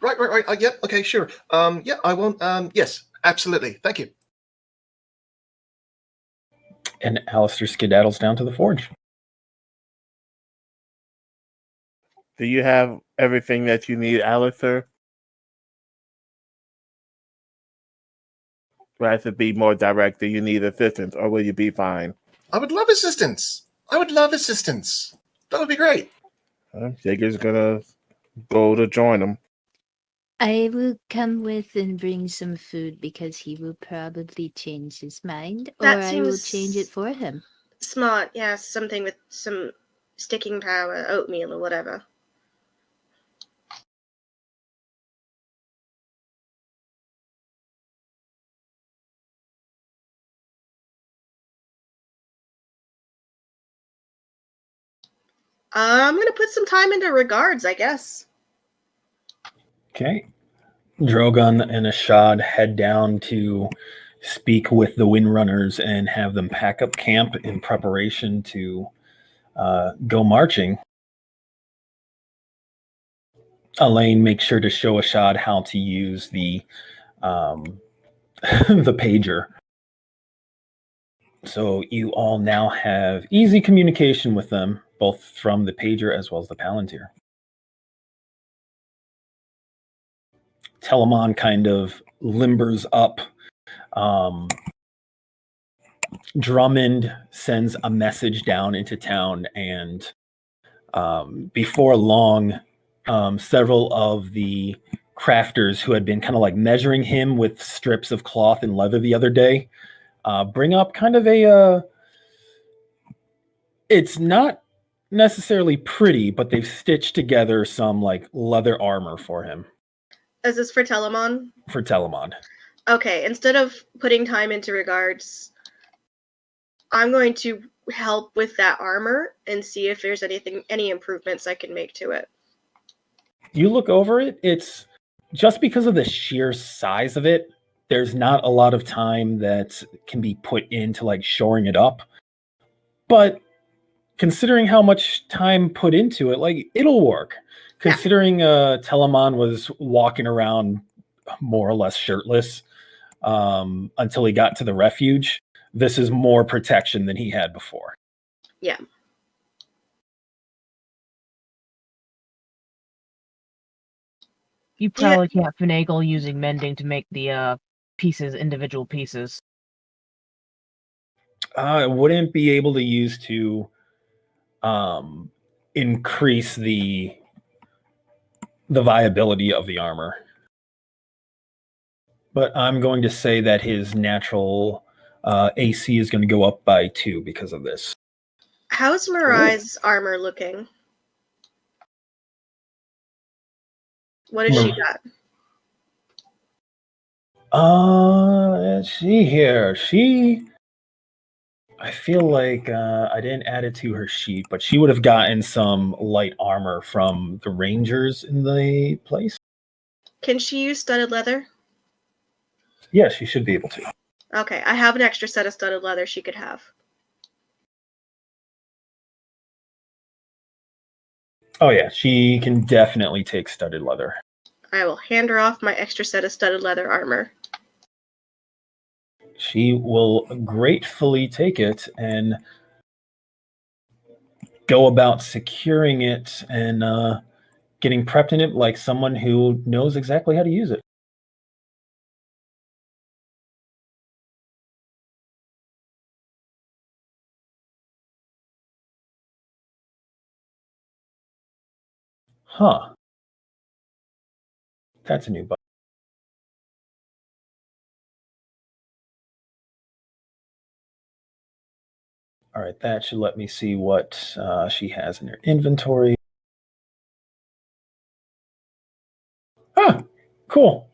Right. Yep. Okay. Sure. Yeah. I won't. Yes. Absolutely. Thank you. And Alistair skedaddles down to the forge. Do you have everything that you need, Alistair? have to be more direct? Do you need assistance, or will you be fine? I would love assistance. I would love assistance. That would be great. Jaeger's gonna go to join him. I will come with and bring some food because he will probably change his mind, or That I will seems change it for him. Smart, yeah, something with some sticking power, oatmeal or whatever. I'm gonna put some time into regards, I guess. Okay. Drogon and Ashad head down to speak with the Windrunners and have them pack up camp in preparation to go marching. Elaine makes sure to show Ashad how to use the the pager. So you all now have easy communication with them, both from the pager as well as the Palantir. Telemon kind of limbers up. Drummond sends a message down into town, and before long, several of the crafters who had been kind of like measuring him with strips of cloth and leather the other day bring up kind of a it's not necessarily pretty, but they've stitched together some like leather armor for him. Is this for Telemon? For Telemon. Okay, instead of putting time into regards, I'm going to help with that armor and see if there's any improvements I can make to it. You look over it, it's just because of the sheer size of it, there's not a lot of time that can be put into like shoring it up. But considering how much time put into it, like it'll work. Considering Telemon was walking around more or less shirtless until he got to the refuge, this is more protection than he had before. Yeah. You probably can't finagle using mending to make the pieces individual pieces. I wouldn't be able to use to increase the viability of the armor. But I'm going to say that his natural AC is going to go up by 2 because of this. How's Marai's armor looking? What has she got? Let's see here. I feel like I didn't add it to her sheet, but she would have gotten some light armor from the Rangers in the place. Can she use studded leather? Yeah, she should be able to. Okay, I have an extra set of studded leather she could have. Oh yeah, she can definitely take studded leather. I will hand her off my extra set of studded leather armor. She will gratefully take it and go about securing it and getting prepped in it like someone who knows exactly how to use it. Huh. That's a new button. All right, that should let me see what she has in her inventory. Ah, cool.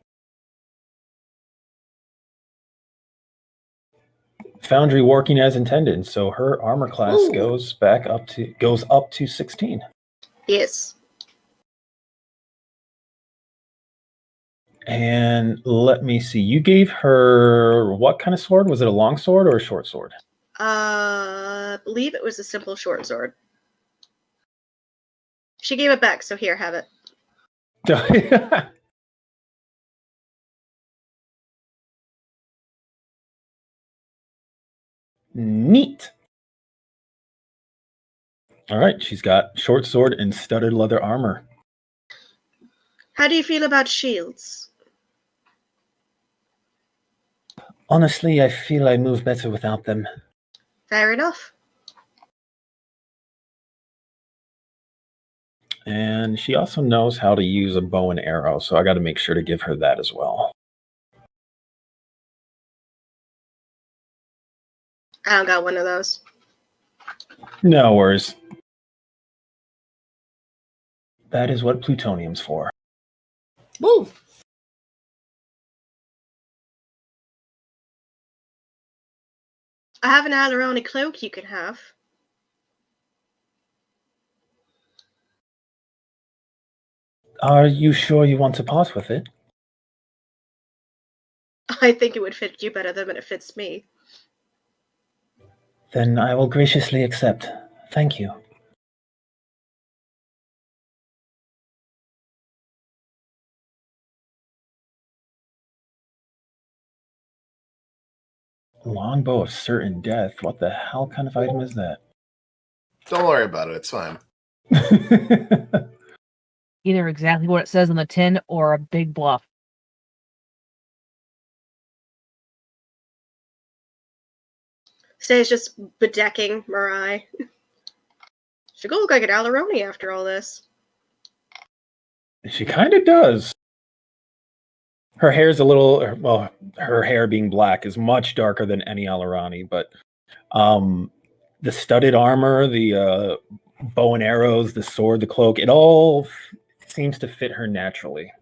Foundry working as intended, so her armor class goes up to 16. Yes. And let me see. You gave her what kind of sword? Was it a long sword or a short sword? I believe it was a simple short sword. She gave it back, so here, have it. Neat. All right, she's got short sword and studded leather armor. How do you feel about shields? Honestly, I feel I move better without them. Fair enough. And she also knows how to use a bow and arrow, so I got to make sure to give her that as well. I don't got one of those. No worries. That is what plutonium's for. Woo! I have an Alaroni cloak you can have. Are you sure you want to part with it? I think it would fit you better than it fits me. Then I will graciously accept. Thank you. Longbow of certain death. What the hell kind of item is that? Don't worry about it. It's fine. Either exactly what it says on the tin or a big bluff. Say's just bedecking Mirai. She could look like an Alaroni after all this. She kind of does. Her hair's a little, well, her hair being black is much darker than any Alarani, but the studded armor, the bow and arrows, the sword, the cloak, it all seems to fit her naturally.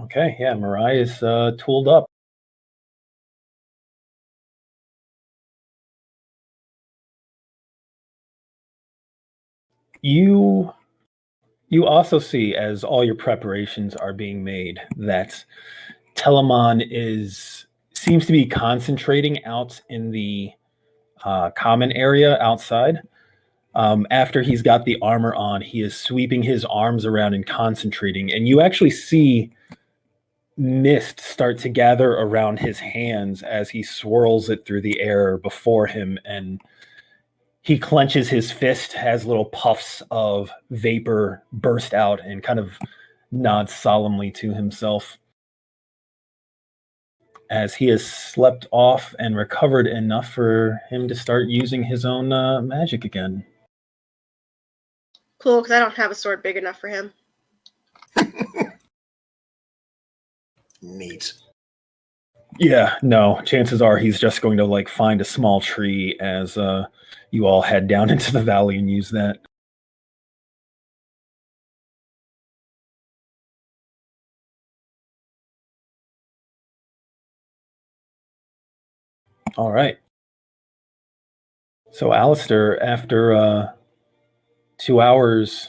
Okay, yeah, Mirai is tooled up. You also see, as all your preparations are being made, that Telemon seems to be concentrating out in the common area outside. After he's got the armor on, he is sweeping his arms around and concentrating, and you actually see mist start to gather around his hands as he swirls it through the air before him, and he clenches his fist, has little puffs of vapor burst out, and kind of nods solemnly to himself as he has slept off and recovered enough for him to start using his own magic again. Cool, because I don't have a sword big enough for him. Neat. Yeah, no, chances are he's just going to find a small tree as you all head down into the valley and use that. All right. So, Alistair, after 2 hours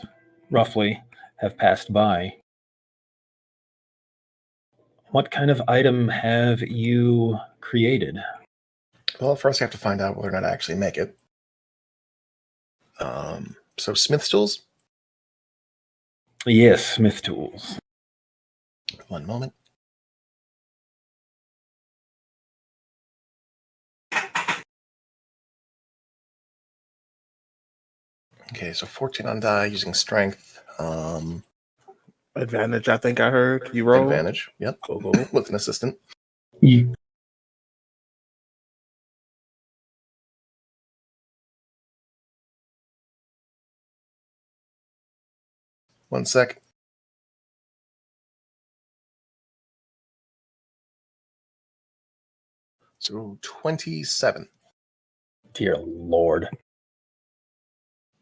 roughly have passed by, what kind of item have you created? Well, first I have to find out whether or not I actually make it. So smith tools. Yes, smith tools. One moment. Okay, so 14 on die using strength. Advantage, I think I heard. You roll? Advantage. Yep. Cool. With an assistant. You, One sec. So 27. dear Lord.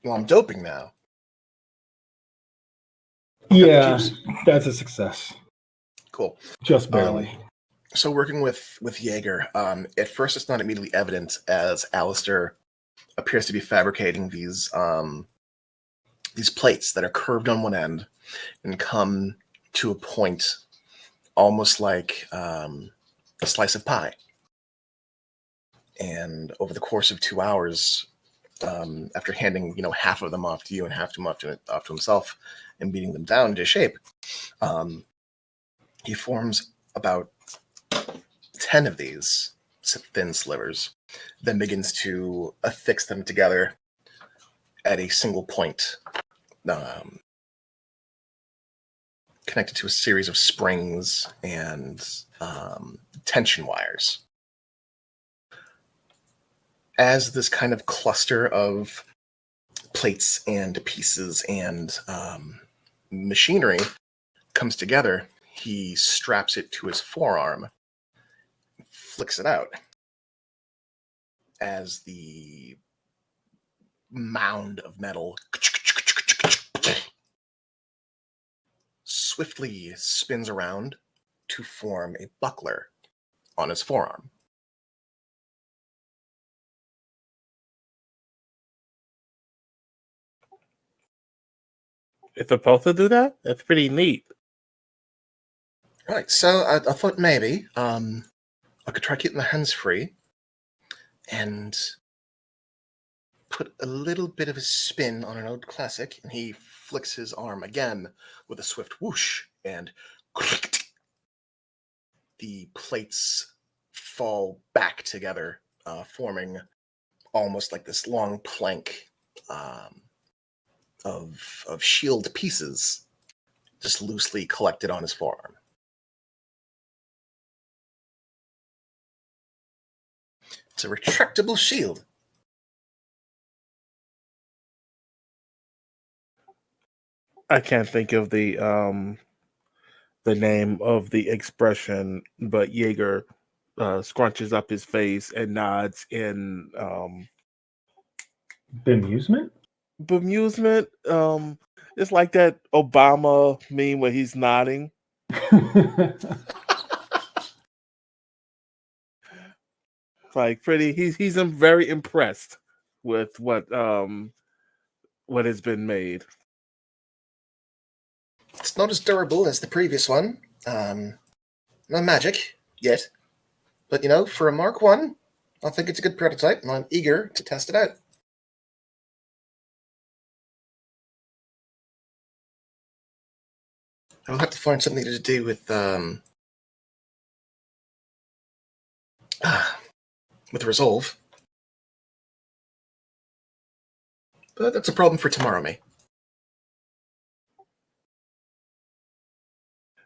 Well, I'm doping now. Yeah, juice. that's a success. Cool. Just barely. So working with Jaeger, at first it's not immediately evident as Alistair appears to be fabricating these plates that are curved on one end and come to a point almost like a slice of pie. And over the course of 2 hours, after handing half of them off to you and half of them off to himself and beating them down into shape, he forms about 10 of these thin slivers, then begins to affix them together at a single point, connected to a series of springs and tension wires. As this kind of cluster of plates and pieces and machinery comes together, he straps it to his forearm, flicks it out as the mound of metal swiftly spins around to form a buckler on his forearm. It's supposed to do that? That's pretty neat. Right, so I thought maybe I could try keeping my hands free and put a little bit of a spin on an old classic, and he flicks his arm again with a swift whoosh, and the plates fall back together, forming almost like this long plank of shield pieces, just loosely collected on his forearm. It's a retractable shield. I can't think of the name of the expression, but Jaeger scrunches up his face and nods in Bemusement? bemusement. It's like that Obama meme where he's nodding. Like pretty, he's very impressed with what has been made. It's not as durable as the previous one. No magic yet. But, for a Mark 1, I think it's a good prototype, and I'm eager to test it out. I'll have to find something to do with Resolve. But that's a problem for tomorrow, mate.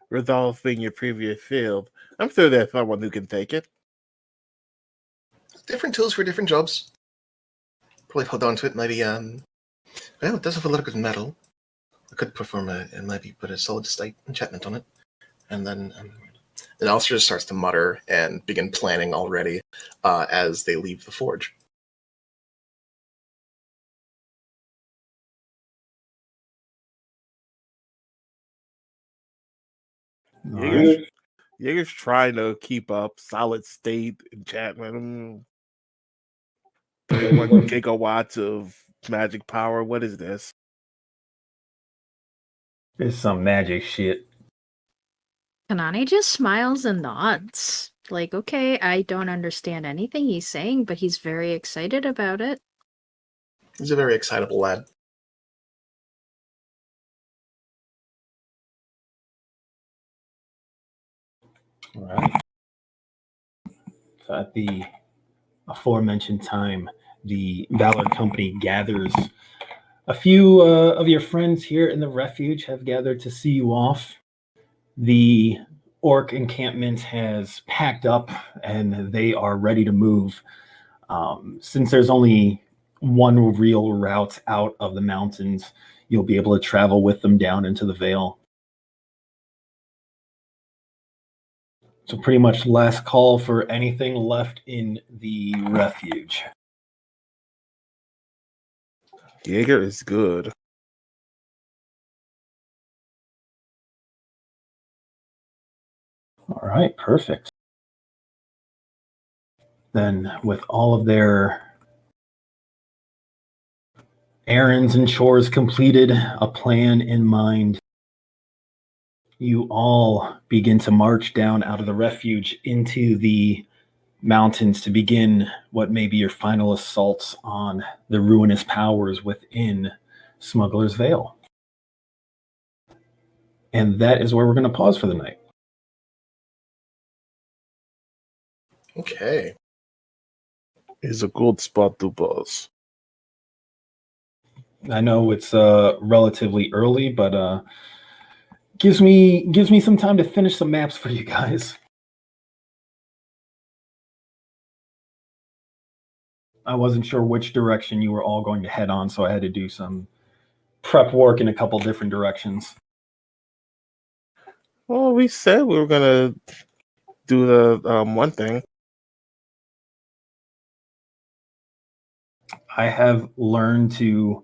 Resolve being your previous field. I'm sure there's someone who can take it. Different tools for different jobs. Probably hold on to it, maybe, well, it does have a lot of good metal. I could perform maybe put a solid state enchantment on it. And then the Alistair just starts to mutter and begin planning already as they leave the forge. Jaeger's trying to keep up solid state enchantment. 31 gigawatts of magic power. What is this? It's some magic shit. Kanani just smiles and nods. Like, okay, I don't understand anything he's saying, but he's very excited about it. He's a very excitable lad. All right. So at the aforementioned time, the Valor Company gathers. A few of your friends here in the refuge have gathered to see you off. The orc encampment has packed up and they are ready to move. Since there's only one real route out of the mountains, you'll be able to travel with them down into the Vale. So pretty much last call for anything left in the refuge. Jaeger is good. All right, perfect. Then with all of their errands and chores completed, a plan in mind, you all begin to march down out of the refuge into the mountains to begin what may be your final assaults on the ruinous powers within Smuggler's Vale. And that is where we're going to pause for the night. Okay. is a good spot to pause. I know it's relatively early, but gives me some time to finish some maps for you guys. I wasn't sure which direction you were all going to head on, so I had to do some prep work in a couple different directions. Well, we said we were gonna do the one thing. I have learned to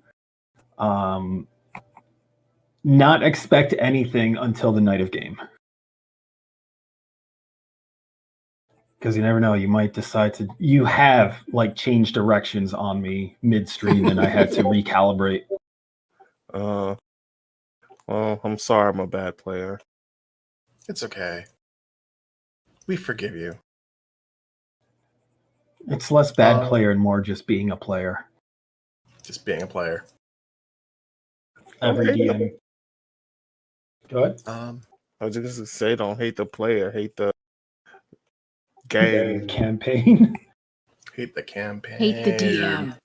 not expect anything until the night of game. Because you never know, you might decide to. You have like changed directions on me midstream, and I had to recalibrate. Well, I'm sorry, I'm a bad player. It's okay. We forgive you. It's less bad Um, player and more just being a player. Just being a player. Every Okay. DM. Go ahead. I was just gonna say, don't hate the player, hate the game. Campaign. Hate the campaign. Hate the DM.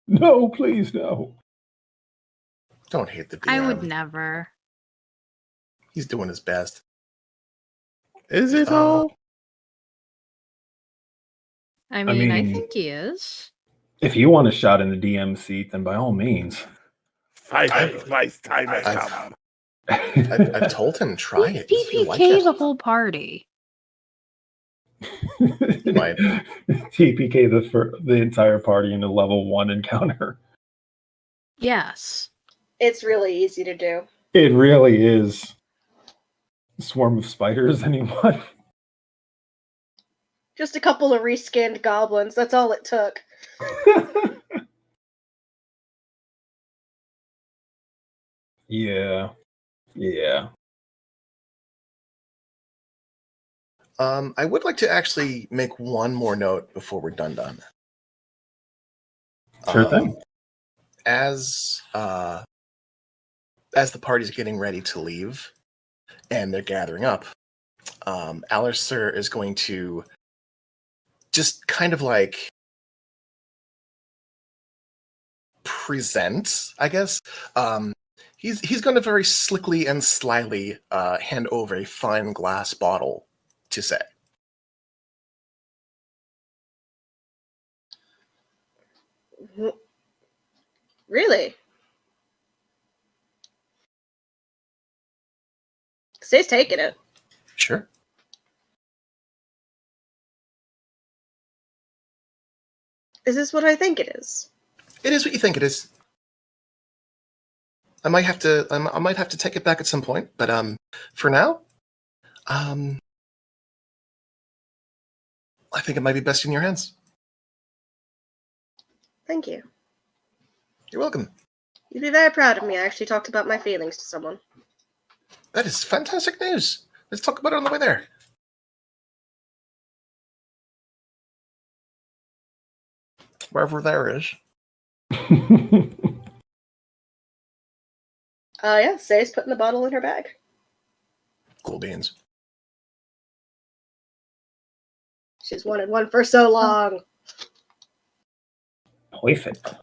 No, please no. Don't hate the DM. I would never. He's doing his best. Is it Oh. though? I mean, I mean- think he is. If you want a shot in the DM seat, then by all means. My I've- time has I've- come. I've told him try it. If you like PPK it. the whole party. might. TPK the entire party into level 1 encounter. Yes. It's really easy to do. It really is. Swarm of spiders, anyone? Just a couple of reskinned goblins. That's all it took. Yeah. Yeah. I would like to actually make one more note before we're done. Sure thing. As the party's getting ready to leave and they're gathering up, Alistair is going to just kind of like present, I guess. He's going to very slickly and slyly hand over a fine glass bottle to say. Really? Say's taking it. Sure. Is this what I think it is? It is what you think it is. I might have to take it back at some point, but for now, I think it might be best in your hands. Thank you. You're welcome. You'd be very proud of me. I actually talked about my feelings to someone. That is fantastic news. Let's talk about it on the way there. Wherever there is. Yeah, Say's putting the bottle in her bag. Cool beans. She's wanted one for so long. Perfect.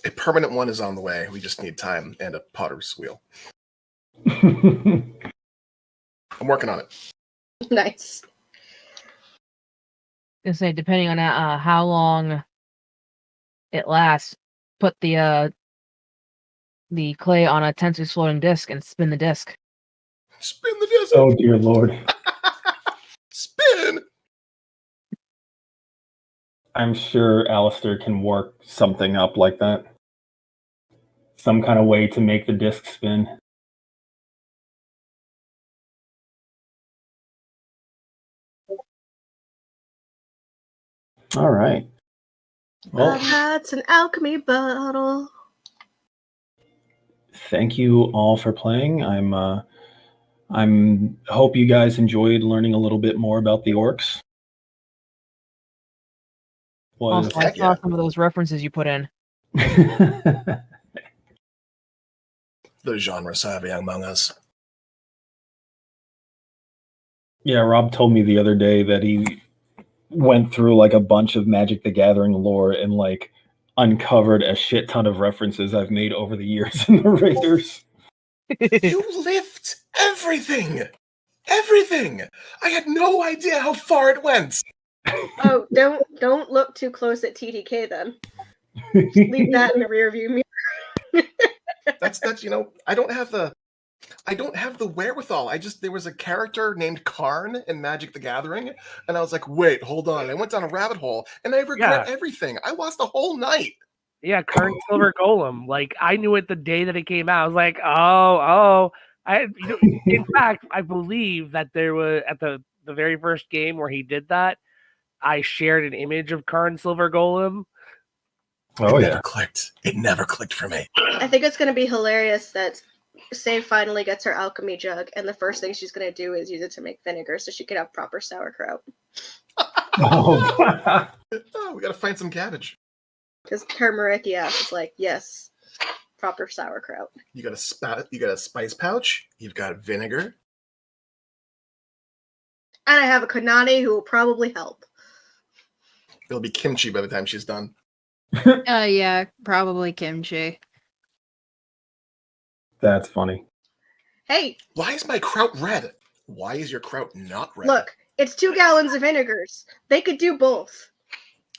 A permanent one is on the way. We just need time and a potter's wheel. Hmm. I'm working on it. Nice. Gonna say, depending on how long it lasts, put the clay on a Tensor's floating disc and spin the disc. Spin the disc. Oh dear lord. Spin. I'm sure Alistair can work something up like that. Some kind of way to make the disc spin. All right. Well, That's an alchemy bottle. thank you all for playing. I'm hope you guys enjoyed learning a little bit more about the orcs. Was Also, I Heck saw yeah. some of those references you put in. The genre savvy among us. Yeah, Rob told me the other day that went through like a bunch of Magic the Gathering lore and like uncovered a shit ton of references I've made over the years in the Raiders. You lift everything. Everything. I had no idea how far it went. Oh, don't look too close at TTK then. Leave that in the rear view mirror. That's I don't have the wherewithal. There was a character named Karn in Magic the Gathering, and I was like, wait, hold on. I went down a rabbit hole, and I regret everything. I lost a whole night. Yeah, Karn Silver Golem. Like, I knew it the day that it came out. I was like, oh. In fact, I believe that there was at the very first game where he did that, I shared an image of Karn Silver Golem. Oh, it yeah. never clicked. It never clicked for me. I think it's going to be hilarious that Save finally gets her alchemy jug, and the first thing she's going to do is use it to make vinegar so she can have proper sauerkraut. Oh. Oh, we got to find some cabbage. Because her Mareki ass is like, yes, proper sauerkraut. You got a spice pouch. You've got vinegar. And I have a Konani who will probably help. It'll be kimchi by the time she's done. Yeah, probably kimchi. That's funny. Hey, Why is my kraut red? Why is your kraut not red? look, it's 2 gallons of vinegars. They could do both.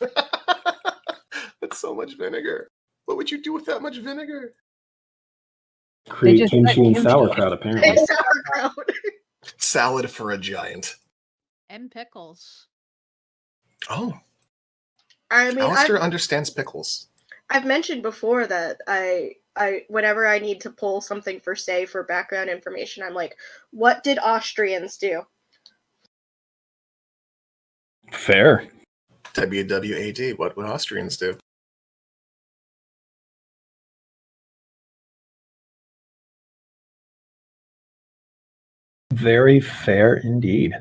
That's so much vinegar. What would you do with that much vinegar? Create just kimchi put and kimchi. sauerkraut, apparently. Make sauerkraut. Salad for a giant. And pickles. Oh, I mean, Alistair understands pickles. I've mentioned before that I whenever I need to pull something for say for background information, I'm like, what did Austrians do? Fair. WWAD. What would Austrians do? Very fair indeed.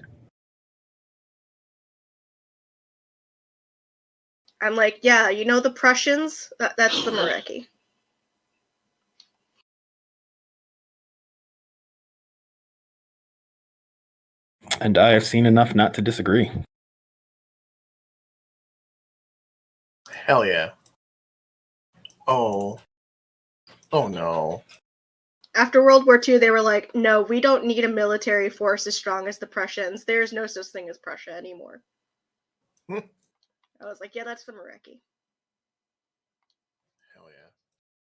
I'm like, yeah, you know the Prussians? That's the Mareki. And I have seen enough not to disagree. Hell yeah. Oh. Oh no. After World War II, they were like, no, we don't need a military force as strong as the Prussians. There's no such thing as Prussia anymore. I was like, yeah, that's the Mareki.